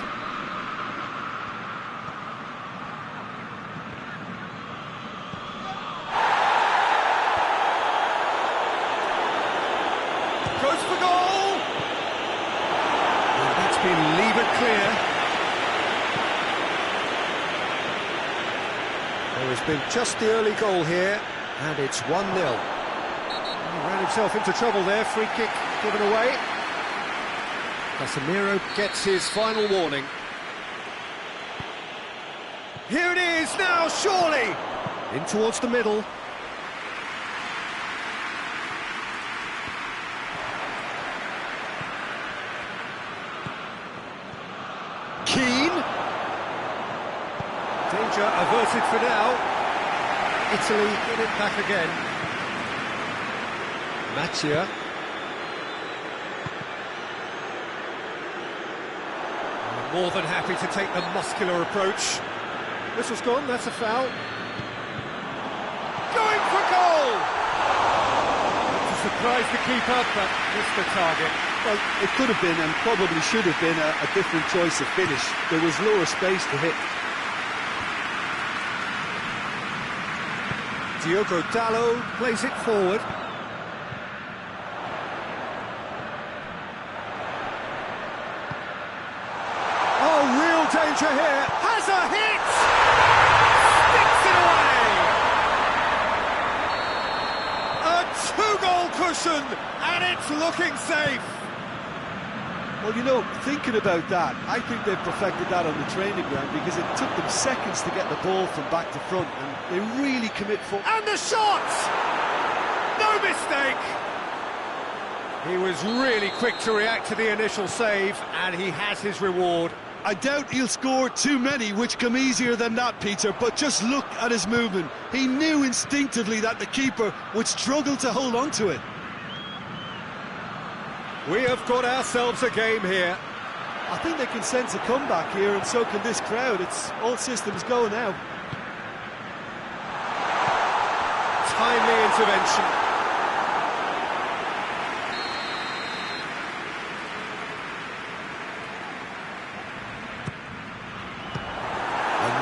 Goes for goal! And that's been levered clear. There has been just the early goal here, and it's 1-0. He ran himself into trouble there, free kick given away. Casemiro gets his final warning. Here it is now, surely! In towards the middle. Keane. Danger averted for now. Italy get it back again. Mattia. More than happy to take the muscular approach. Whistle's gone, that's a foul. Going for goal! To surprise the keeper, but missed the target. Well, it could have been and probably should have been a different choice of finish. There was lower space to hit. Diogo Dalot plays it forward. Danger here, has a hit! Sticks it away! cushion, and it's looking safe. Well, you know, thinking about that, I think they've perfected that on the training ground because it took them seconds to get the ball from back to front, and they really commit for... And the shot! No mistake! He was really quick to react to the initial save, and he has his reward. I doubt he'll score too many which come easier than that, Peter, but just look at his movement. He knew instinctively that the keeper would struggle to hold on to it. We have got ourselves a game here. I think they can sense a comeback here, and so can this crowd. It's all systems go now. Timely intervention.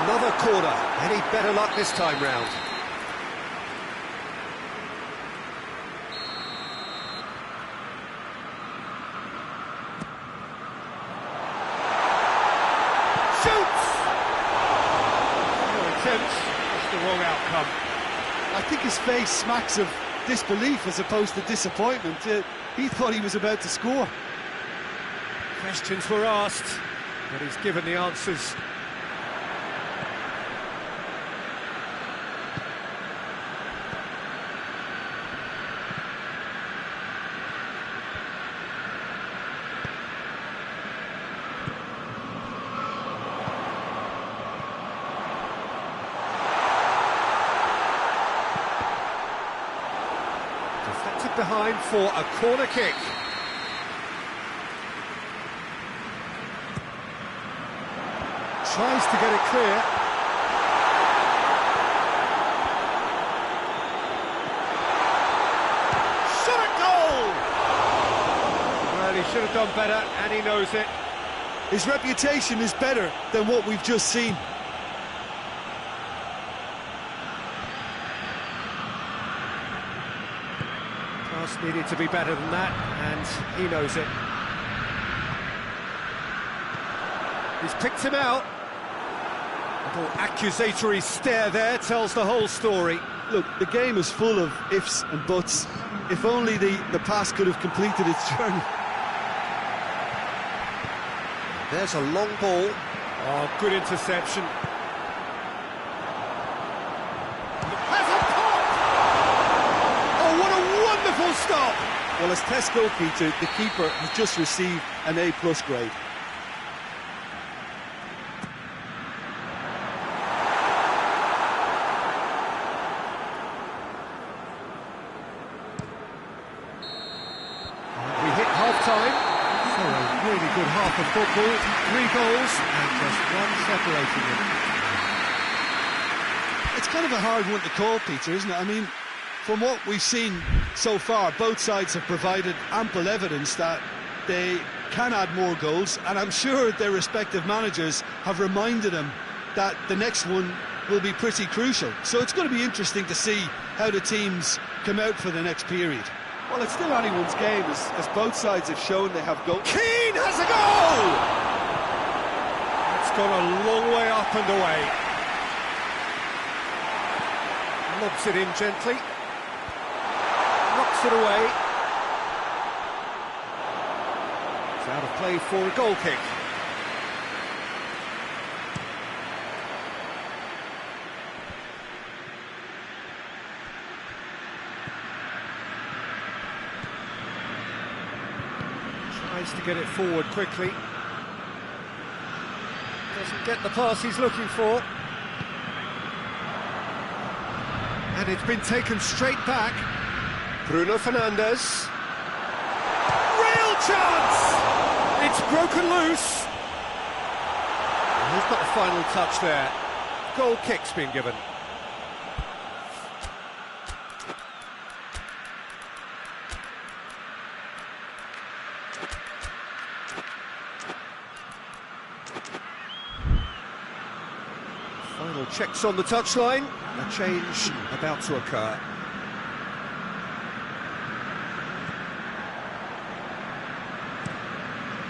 Another corner. Any better luck this time round? Shoots! No attempt, just the wrong outcome. I think his face smacks of disbelief as opposed to disappointment. He thought he was about to score. Questions were asked, but he's given the answers. Deflected behind for a corner kick. Tries to get it clear. Shot at goal! Well, he should have done better, and he knows it. His reputation is better than what we've just seen. Pass needed to be better than that, and he knows it. He's picked him out. A little accusatory stare there tells the whole story. Look, the game is full of ifs and buts. If only the pass could have completed its journey. There's a long ball. Oh, good interception. Has a pop! Oh, what a wonderful stop! Well, as Tesco, Peter, the keeper has just received an A+ grade. We hit half-time. So a really good half of football. 3 goals and just one separating them. It's kind of a hard one to call, Peter, isn't it? I mean, from what we've seen so far, both sides have provided ample evidence that they can add more goals, and I'm sure their respective managers have reminded them that the next one will be pretty crucial. So it's going to be interesting to see how the teams come out for the next period. Well, it's still anyone's game, as both sides have shown they have goals. Keane has a goal! It's gone a long way up and away. Lobs it in gently. Knocks it away. It's out of play for a goal kick. Tries to get it forward quickly. Doesn't get the pass he's looking for. And it's been taken straight back. Bruno Fernandes. Real chance! It's broken loose. And he's got the final touch there. Goal kick's been given. Final checks on the touchline. A change about to occur.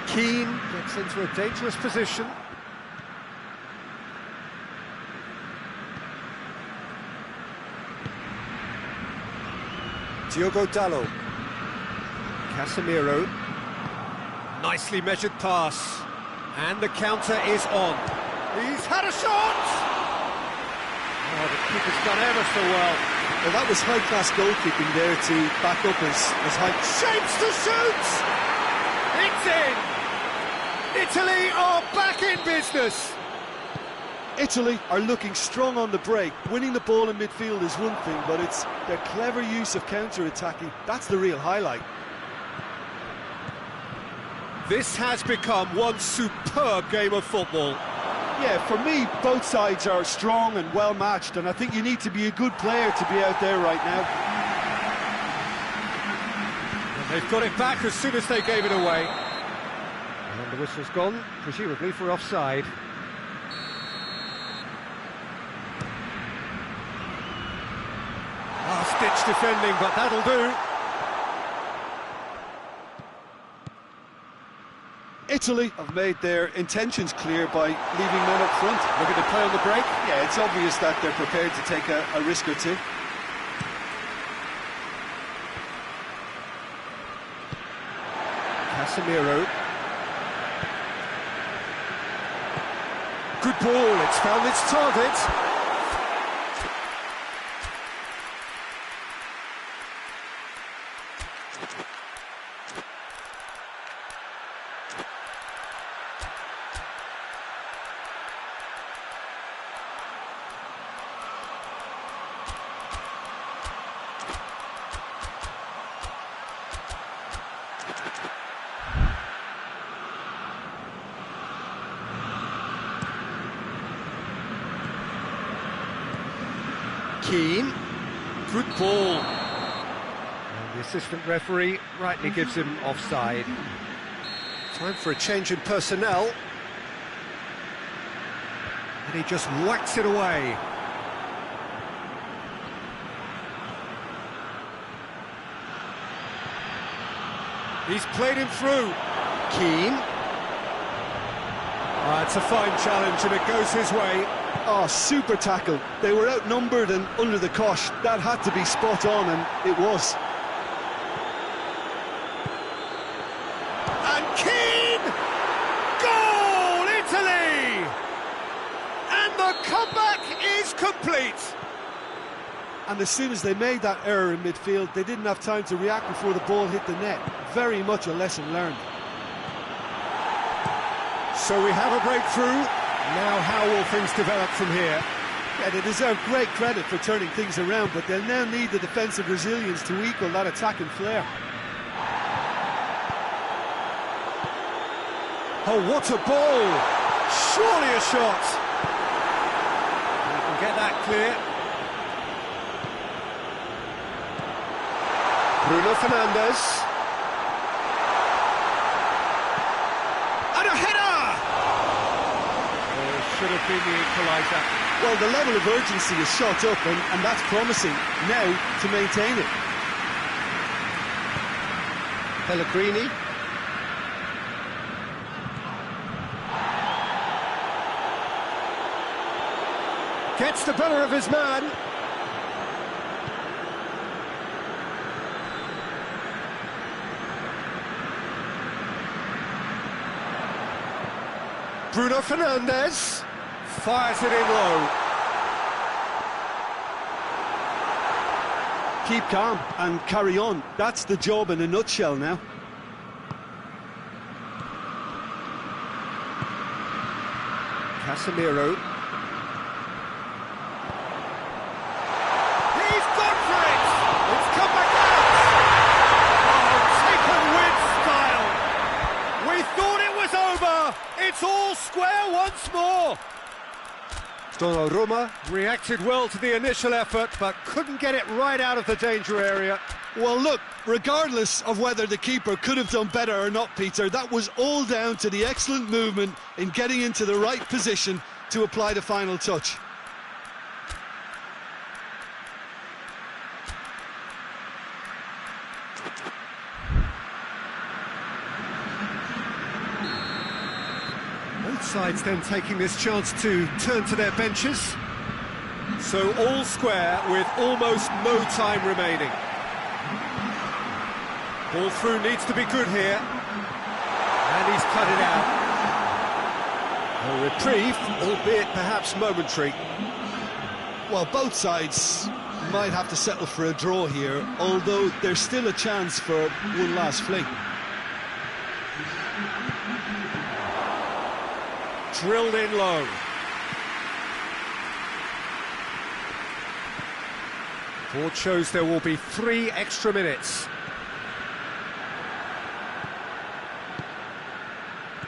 Keane gets into a dangerous position. Diogo Dalot. Casemiro. Nicely measured pass. And the counter is on. He's had a shot! Oh, the keeper's done ever so well. Well, that was high-class goalkeeping there to back up his height. Shapes to shoot! It's in! Italy are back in business! Italy are looking strong on the break. Winning the ball in midfield is one thing, but it's their clever use of counter-attacking. That's the real highlight. This has become one superb game of football. Yeah, for me, both sides are strong and well-matched, and I think you need to be a good player to be out there right now. And they've got it back as soon as they gave it away. And the whistle's gone, presumably for offside. Last-ditch defending, but that'll do. Italy have made their intentions clear by leaving men up front. Looking to play on the break? Yeah, it's obvious that they're prepared to take a risk or two. Casemiro. Good ball, it's found its target. Keane. Good ball. And the assistant referee rightly gives him offside. Time for a change in personnel. And he just whacks it away. He's played him through. Keane. It's a fine challenge and it goes his way. Oh, super tackle. They were outnumbered and under the cosh. That had to be spot on, and it was. And Keane! Goal, Italy! And the comeback is complete. And as soon as they made that error in midfield, they didn't have time to react before the ball hit the net. Very much a lesson learned. So we have a breakthrough. Now how will things develop from here? Yeah, they deserve great credit for turning things around, but they'll now need the defensive resilience to equal that attacking flair. Oh, what a ball! Surely a shot! We can get that clear. Bruno Fernandes. And a header! Should have been the equaliser. Well, the level of urgency is shot up, and that's promising now to maintain it. Pellegrini. Gets the better of his man. Bruno Fernandes fires it in low. Keep calm and carry on. That's the job in a nutshell now. Casemiro. He's gone for it! It's come back out! Oh, taken with style! We thought it was over! It's all square once more! Donnarumma reacted well to the initial effort, but couldn't get it right out of the danger area. Well, look, regardless of whether the keeper could have done better or not, Peter, that was all down to the excellent movement in getting into the right position to apply the final touch. Both sides then taking this chance to turn to their benches. So all square with almost no time remaining. Ball through needs to be good here. And he's cut it out. A reprieve, albeit perhaps momentary. Well, both sides might have to settle for a draw here, although there's still a chance for one last fling. Drilled in low. Board shows there will be 3 extra minutes.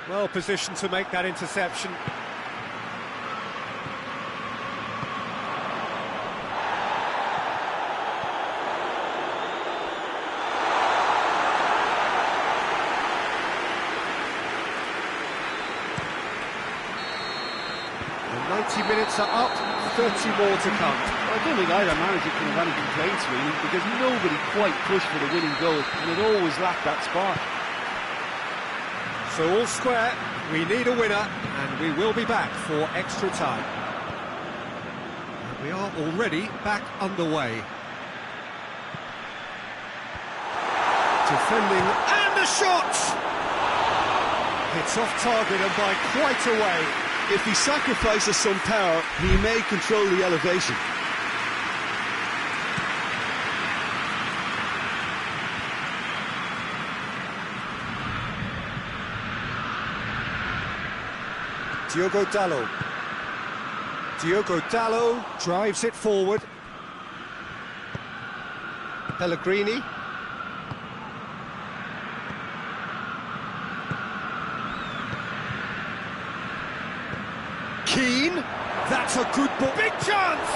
Well positioned to make that interception. The 90 minutes are up, 30 more to come. I don't think either manager can have any complaints really, because nobody quite pushed for the winning goal, and it always lacked that spark. So all square, we need a winner, and we will be back for extra time. And we are already back underway. Defending, and the shot! It's off target and by quite a way. If he sacrifices some power, he may control the elevation. Diogo Dalot. Diogo Dalot drives it forward. Pellegrini. Keane. That's a good ball. Big chance!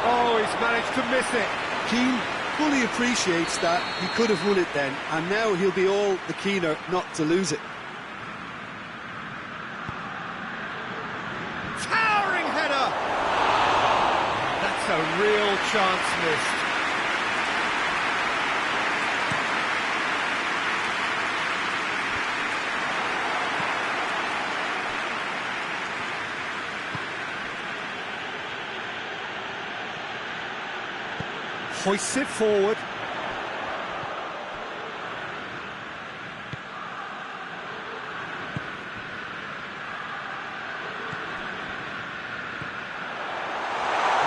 Oh, he's managed to miss it. Keane fully appreciates that he could have won it then, and now he'll be all the keener not to lose it. Towering header! That's a real chance missed. Hoists it forward.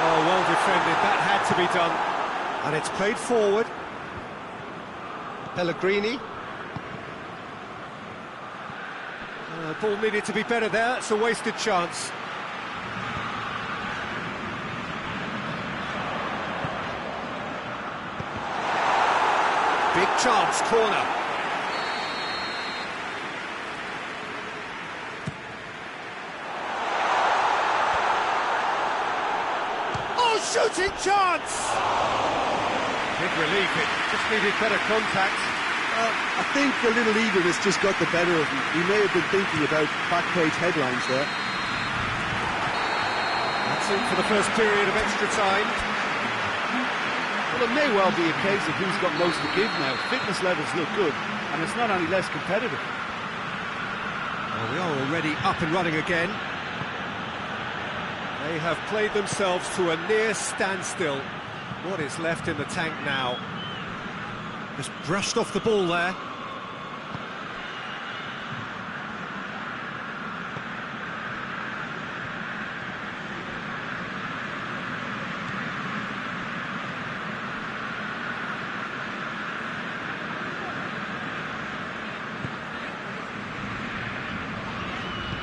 Oh, well defended. That had to be done. And it's played forward. Pellegrini. Ball needed to be better there. It's a wasted chance. Big chance, corner. Oh, shooting chance! Big relief, it just needed better contact. I think a little eagerness just got the better of him. He may have been thinking about back-page headlines there. That's it for the first period of extra time. Well, it may well be a case of who's got most to give now. Fitness levels look good, and it's not any less competitive. Well, we are already up and running again. They have played themselves to a near standstill. What is left in the tank now? Just brushed off the ball there.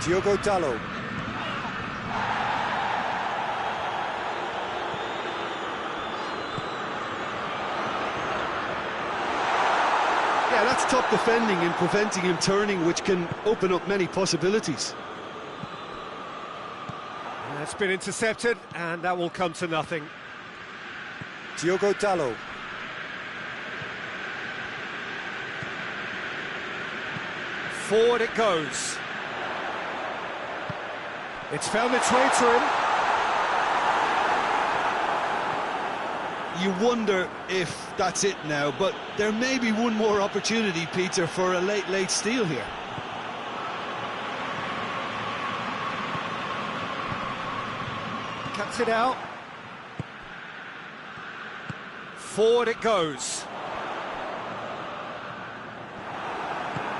Diogo Dalot. Yeah, that's top defending and preventing him turning, which can open up many possibilities. That's been intercepted, and that will come to nothing. Diogo Dalot. Forward it goes. It's found its way to him. You wonder if that's it now, but there may be one more opportunity, Peter, for a late steal here. Cuts it out. Forward it goes.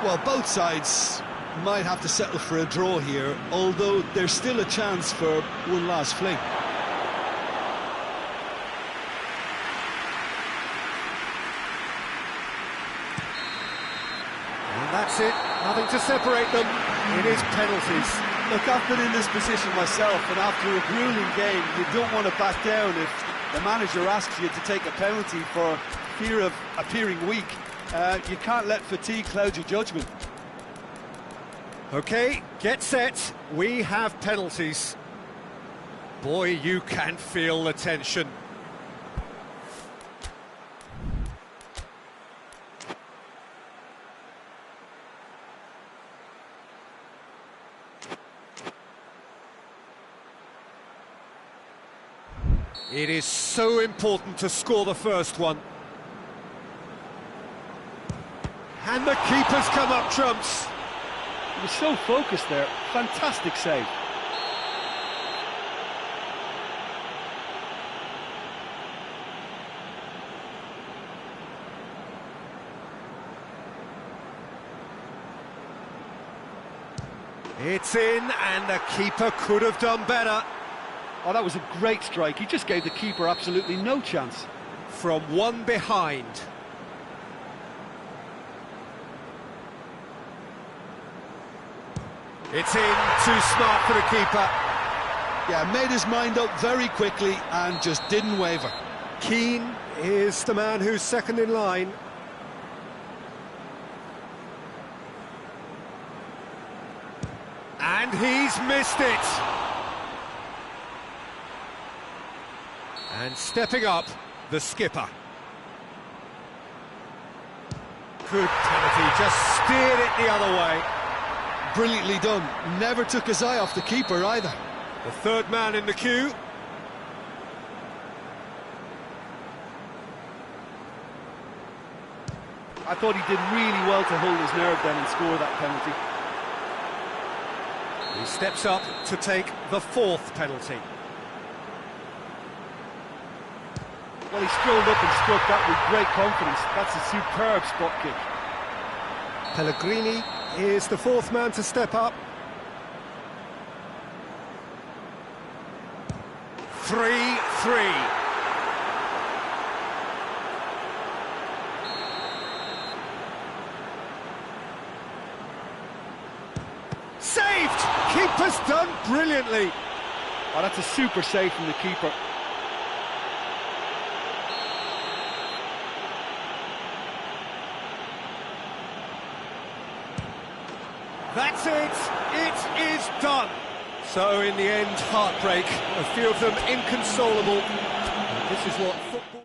Well, both sides might have to settle for a draw here, although there's still a chance for one last fling. And that's it, nothing to separate them. It is penalties. Look, I've been in this position myself, and after a grueling game, you don't want to back down if the manager asks you to take a penalty for fear of appearing weak. You can't let fatigue cloud your judgment. OK, get set, we have penalties. Boy, you can feel the tension. It is so important to score the first one. And the keeper's come up trumps. He was so focused there. Fantastic save. It's in, and the keeper could have done better. Oh, that was a great strike. He just gave the keeper absolutely no chance. From one behind. It's in, too smart for the keeper. Yeah, made his mind up very quickly and just didn't waver. Keane is the man who's second in line. And he's missed it. And stepping up, the skipper. Good penalty, just steered it the other way. Brilliantly done. Never took his eye off the keeper either. The third man in the queue. I thought he did really well to hold his nerve then and score that penalty. He steps up to take the fourth penalty. Well, he strolled up and struck that with great confidence. That's a superb spot kick. Pellegrini is the fourth man to step up. 3-3. Saved! Keeper's done brilliantly. Oh, that's a super save from the keeper. That's it! It is done! So, in the end, heartbreak. A few of them inconsolable. This is what football...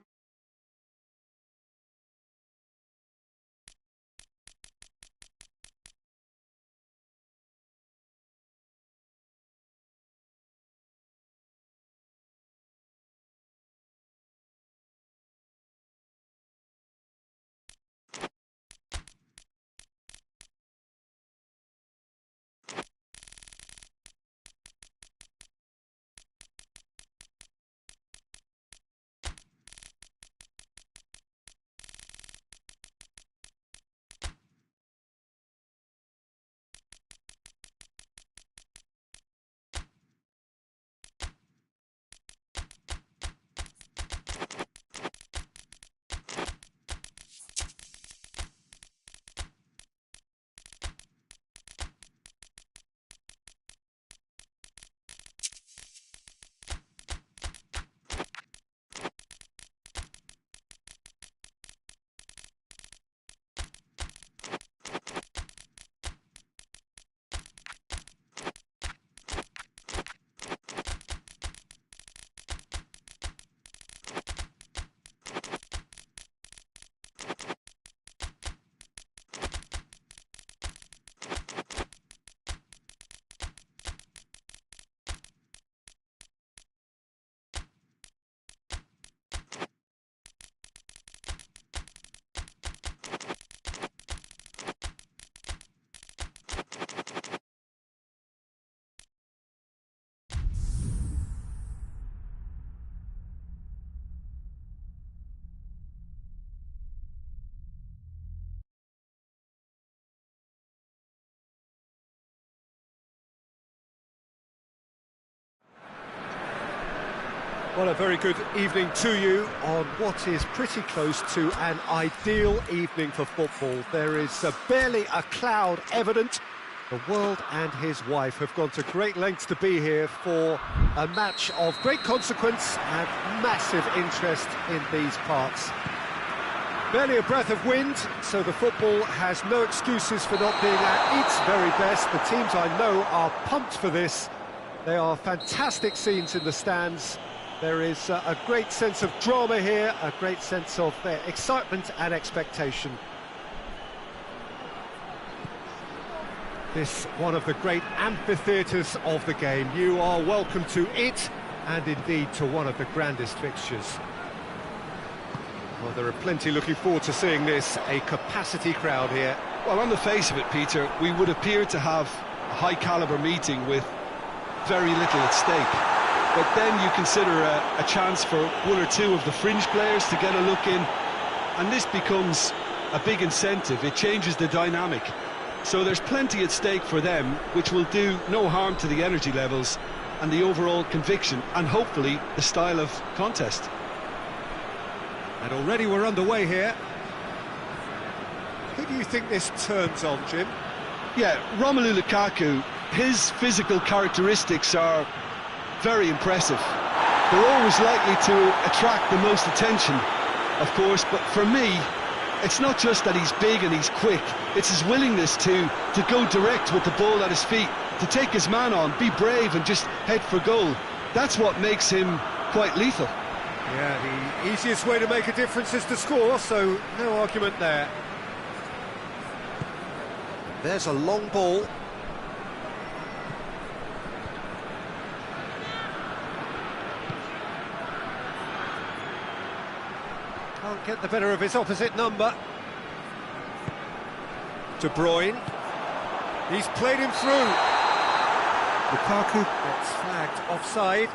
Well, a very good evening to you on what is pretty close to an ideal evening for football. There is barely a cloud evident. The world and his wife have gone to great lengths to be here for a match of great consequence and massive interest in these parts. Barely a breath of wind, so the football has no excuses for not being at its very best. The teams I know are pumped for this. They are fantastic scenes in the stands. There is a great sense of drama here, a great sense of excitement and expectation. This one of the great amphitheatres of the game. You are welcome to it, and indeed to one of the grandest fixtures. Well, there are plenty looking forward to seeing this, a capacity crowd here. Well, on the face of it, Peter, we would appear to have a high-caliber meeting with very little at stake. But then you consider a chance for one or two of the fringe players to get a look in, and this becomes a big incentive. It changes the dynamic. So there's plenty at stake for them, which will do no harm to the energy levels and the overall conviction, and hopefully the style of contest. And already we're underway here. Who do you think this turns on, Jim? Yeah, Romelu Lukaku, his physical characteristics are very impressive. They're always likely to attract the most attention, of course, but for me, it's not just that he's big and he's quick, it's his willingness to go direct with the ball at his feet, to take his man on, be brave and just head for goal. That's what makes him quite lethal. Yeah, the easiest way to make a difference is to score, so no argument there. There's a long ball. Can't get the better of his opposite number. De Bruyne. He's played him through. Lukaku gets flagged offside.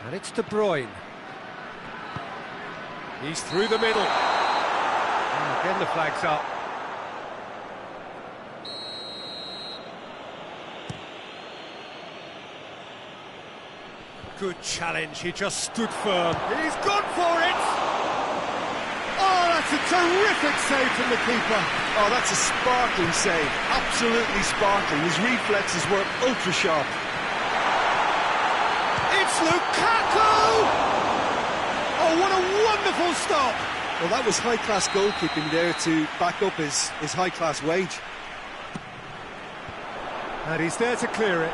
And it's De Bruyne. He's through the middle. And again the flag's up. Good challenge, he just stood firm. He's gone for it! Oh, that's a terrific save from the keeper. Oh, that's a sparkling save, absolutely sparkling. His reflexes were ultra sharp. It's Lukaku! Oh, what a wonderful stop! Well, that was high-class goalkeeping there to back up his high-class wage. And he's there to clear it.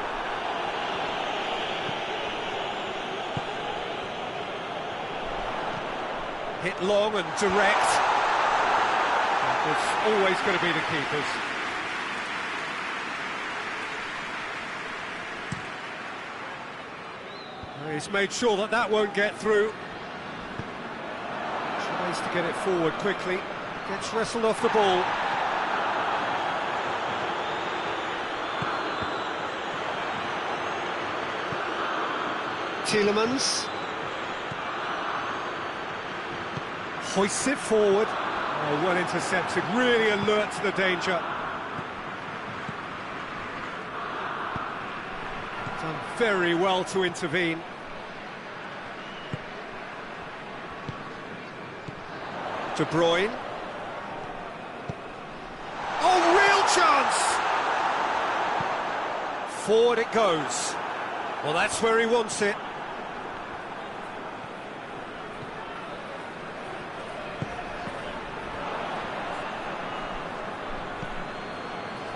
Hit long and direct. It's always going to be the keepers. He's made sure that that won't get through. Tries to get it forward quickly. Gets wrestled off the ball. Tielemans. Hoists it forward. Oh, well intercepted, really alert to the danger. Done very well to intervene. De Bruyne. Oh, real chance! Forward it goes. Well, that's where he wants it.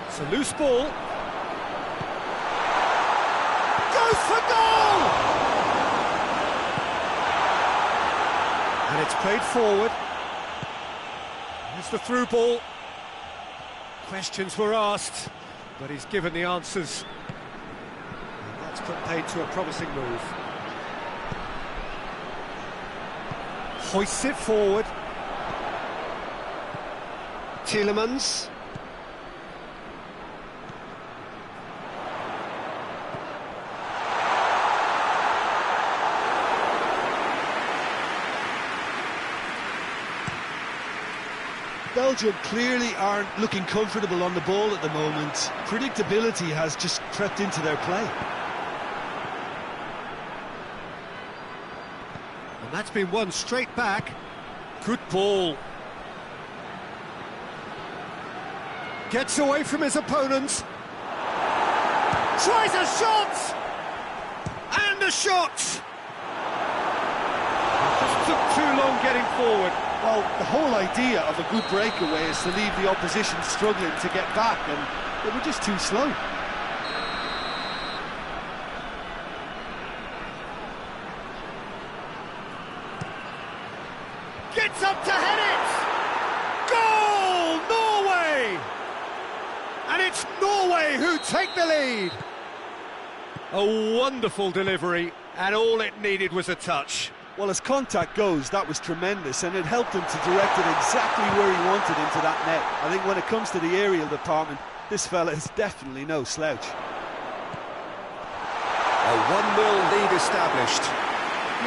It's a loose ball. Goes for goal! And it's played forward. Here's the through ball. Questions were asked, but he's given the answers. And that's put paid to a promising move. Hoists it forward. Tielemans. Belgium clearly aren't looking comfortable on the ball at the moment. Predictability has just crept into their play. And that's been won straight back. Good ball. Gets away from his opponent. Tries a shot! And a shot! Just took too long getting forward. Well, the whole idea of a good breakaway is to leave the opposition struggling to get back, and they were just too slow. Gets up to head it! Goal! Norway! And it's Norway who take the lead. A wonderful delivery, and all it needed was a touch. Well, as contact goes, that was tremendous, and it helped him to direct it exactly where he wanted into that net. I think when it comes to the aerial department, this fella is definitely no slouch. A 1-0 lead established.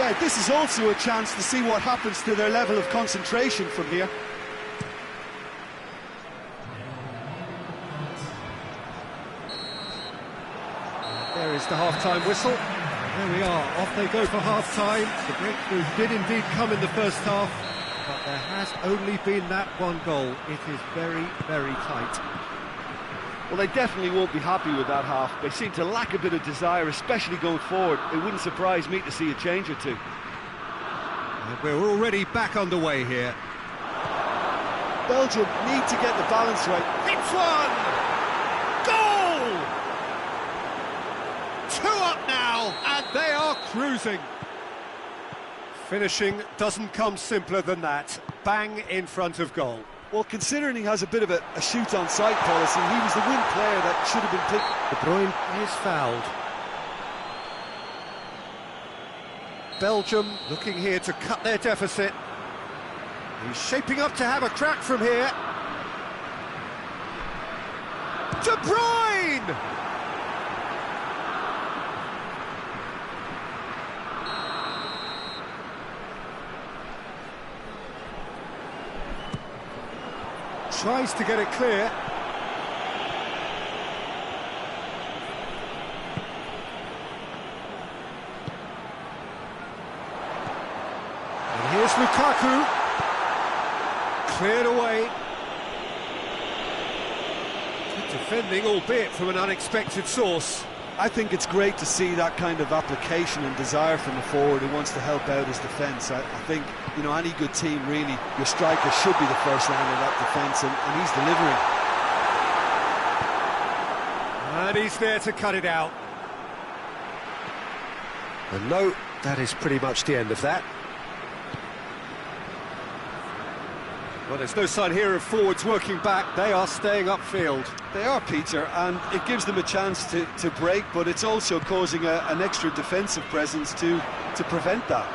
Yeah, this is also a chance to see what happens to their level of concentration from here. There is the half-time whistle. There we are, off they go for half-time. The breakthrough did indeed come in the first half, but there has only been that one goal. It is very, very tight. Well, they definitely won't be happy with that half. They seem to lack a bit of desire, especially going forward. It wouldn't surprise me to see a change or two. And we're already back underway here. Belgium need to get the balance right. Hits one! Goal! 2 up now, and they are cruising. Finishing doesn't come simpler than that. Bang in front of goal. Well, considering he has a bit of a shoot-on-sight policy, he was the wing player that should have been picked. De Bruyne is fouled. Belgium looking here to cut their deficit. He's shaping up to have a crack from here. De Bruyne! Tries to get it clear. And here's Lukaku. Cleared away. Good defending, albeit from an unexpected source. I think it's great to see that kind of application and desire from the forward who wants to help out his defence. I think, you know, any good team, really, your striker should be the first line of that defence, and he's delivering. And he's there to cut it out. And no, that is pretty much the end of that. Well, there's no sign here of forwards working back. They are staying upfield. They are, Peter, and it gives them a chance to break, but it's also causing an extra defensive presence to prevent that.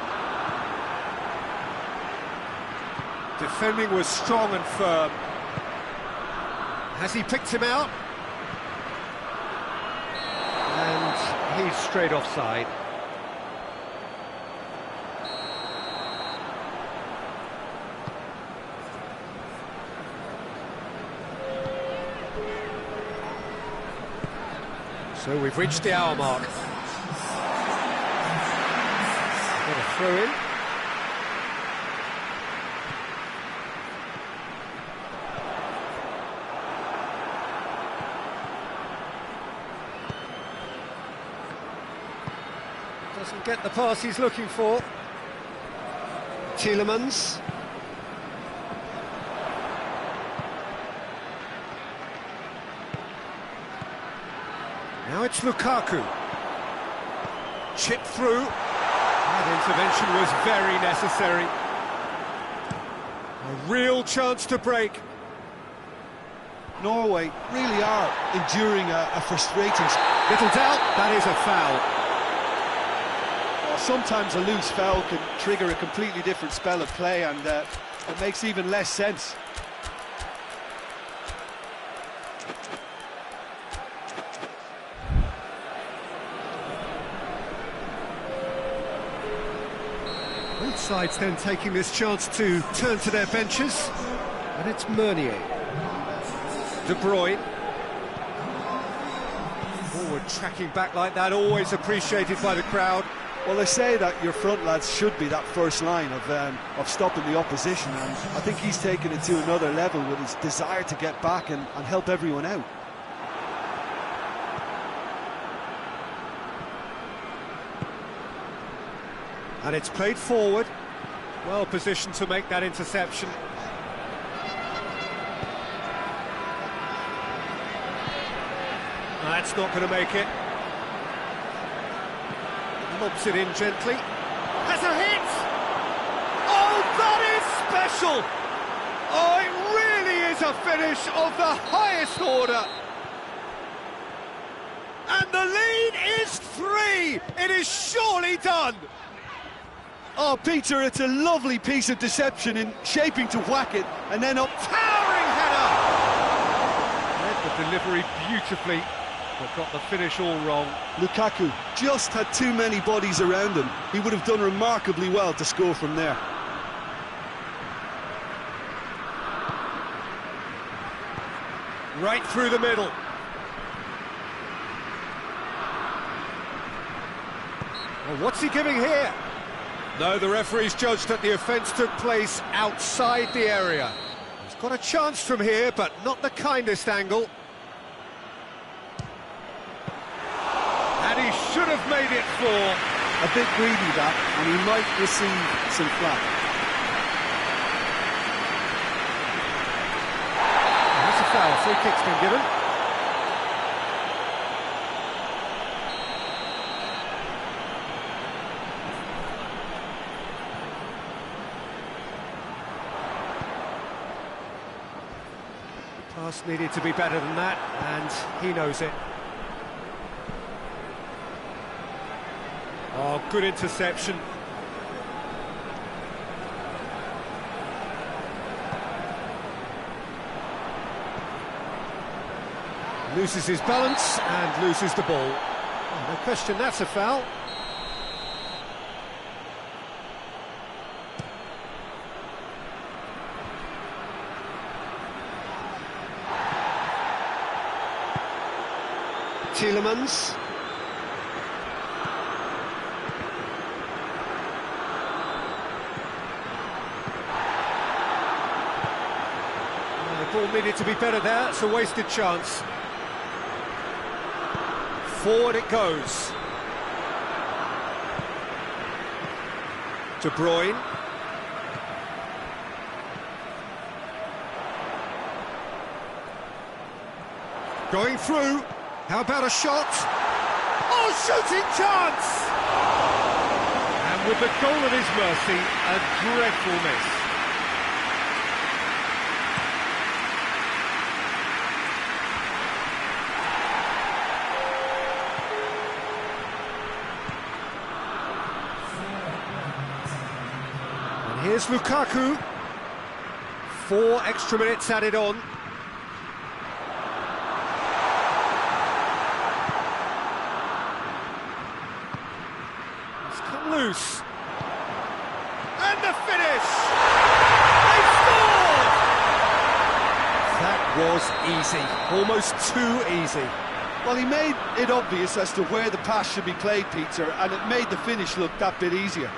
Defending was strong and firm. Has he picked him out? And he's straight offside. So we've reached the hour mark. Got a throw in. Doesn't get the pass he's looking for. Tielemans. Now it's Lukaku. Chip through. That intervention was very necessary. A real chance to break. Norway really are enduring a frustrating... Little doubt, that is a foul. Well, sometimes a loose foul can trigger a completely different spell of play, and it makes even less sense. Both sides then taking this chance to turn to their benches. And it's Meunier. De Bruyne. Forward tracking back like that, always appreciated by the crowd. Well, they say that your front lads should be that first line of stopping the opposition, and I think he's taken it to another level with his desire to get back and help everyone out. And it's played forward. Well positioned to make that interception. That's not going to make it. Lobs it in gently. Has a hit! Oh, that is special! Oh, it really is a finish of the highest order. And the lead is 3! It is surely done! Oh, Peter, it's a lovely piece of deception in shaping to whack it, and then up. Towering header! Read the delivery beautifully, but got the finish all wrong. Lukaku just had too many bodies around him. He would have done remarkably well to score from there. Right through the middle. Well, what's he giving here? No, the referee's judged that the offence took place outside the area. He's got a chance from here, but not the kindest angle. And he should have made it 4. A bit greedy that, and he might receive some flack. That's a foul. Free kick's been given. Pass needed to be better than that, and he knows it. Oh, good interception. Loses his balance and loses the ball. Oh, no question, that's a foul. Tielemans. The ball needed to be better there, it's a wasted chance. Forward it goes. De Bruyne. Going through. How about a shot? Oh, shooting chance! And with the goal at his mercy, a dreadful miss. And here's Lukaku. 4 extra minutes added on. Loose. And the finish! They scored! That was easy, almost too easy. Well, he made it obvious as to where the pass should be played, Peter, and it made the finish look that bit easier.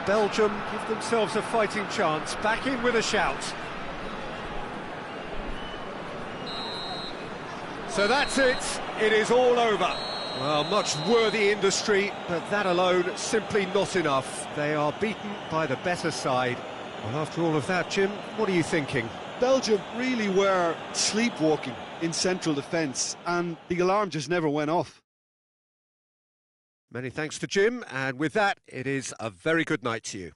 Belgium give themselves a fighting chance, back in with a shout. So that's it, it is all over. Well, much worthy industry, but that alone simply not enough. They are beaten by the better side. Well, after all of that, Jim, what are you thinking? Belgium really were sleepwalking in central defence, and the alarm just never went off. Many thanks to Jim, and with that, it is a very good night to you.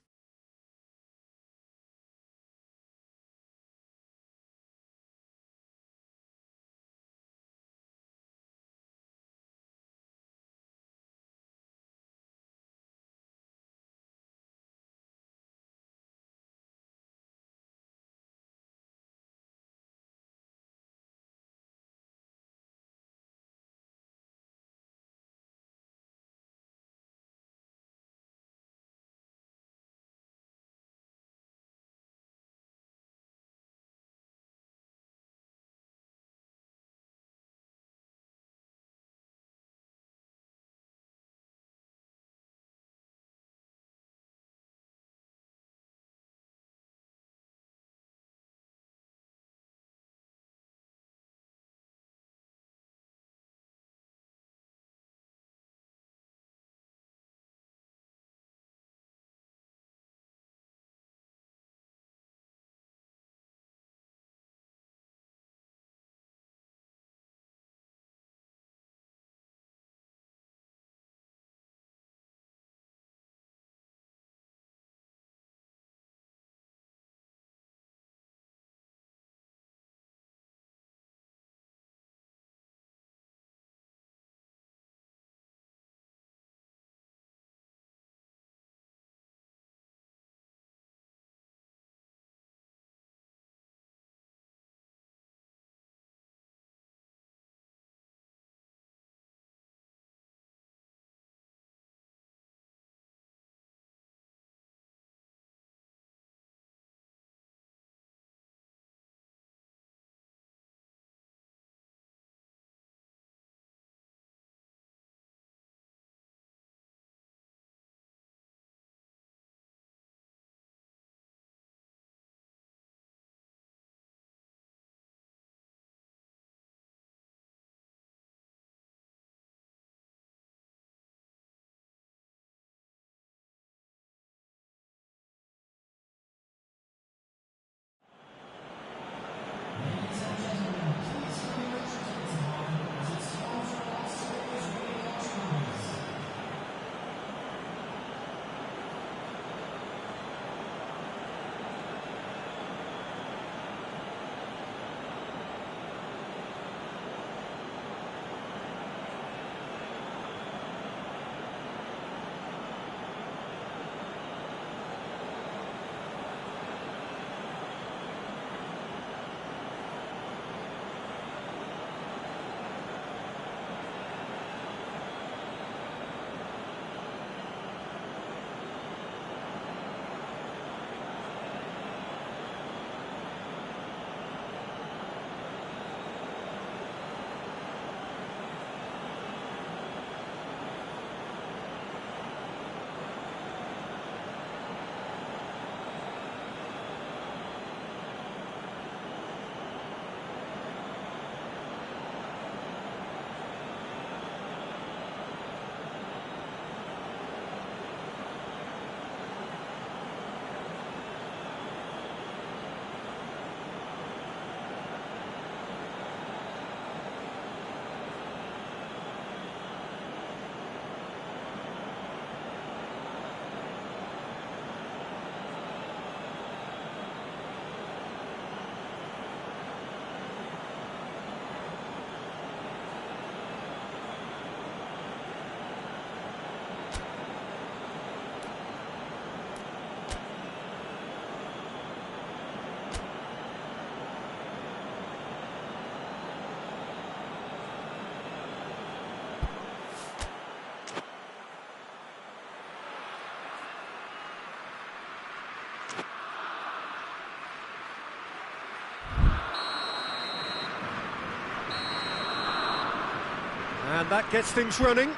And that gets things running.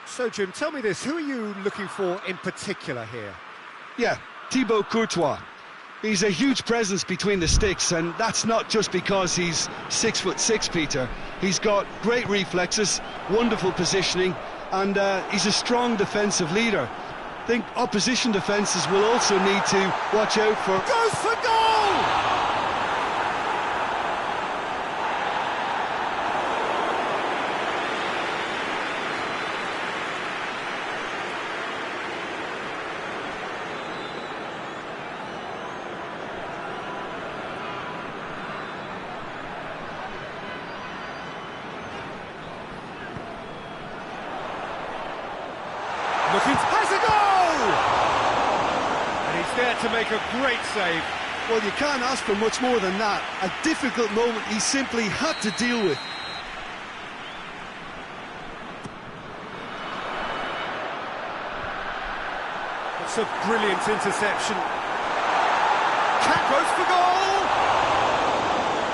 So, Jim, tell me this, who are you looking for in particular here? Yeah, Thibaut Courtois. He's a huge presence between the sticks, and that's not just because he's 6'6", Peter. He's got great reflexes, wonderful positioning, and he's a strong defensive leader. I think opposition defences will also need to watch out for... Goes for goal! Has a goal! And he's there to make a great save. Well, you can't ask for much more than that. A difficult moment he simply had to deal with. It's a brilliant interception. Cat goes for goal!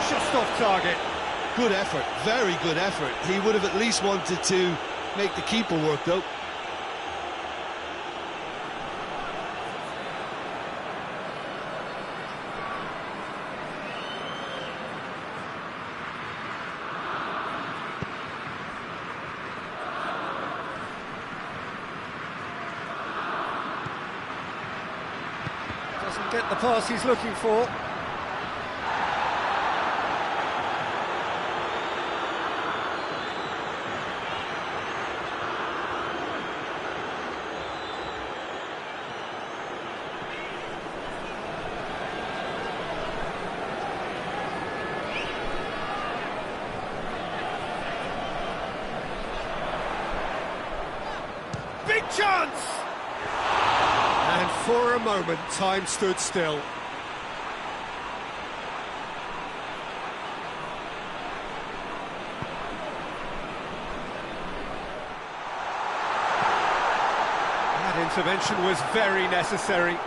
Just off target. Good effort, very good effort. He would have at least wanted to make the keeper work, though. Doesn't get the pass he's looking for. Big chance! And for a moment, time stood still. That intervention was very necessary.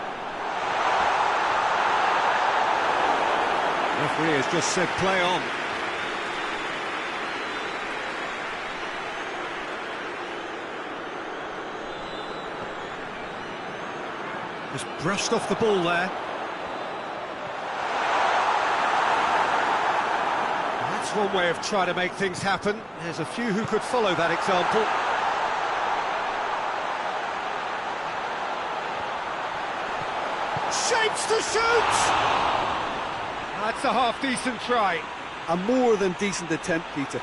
Referee has just said play on. Just brushed off the ball there. That's one way of trying to make things happen. There's a few who could follow that example. Shapes to shoot! That's a half-decent try. A more than decent attempt, Peter.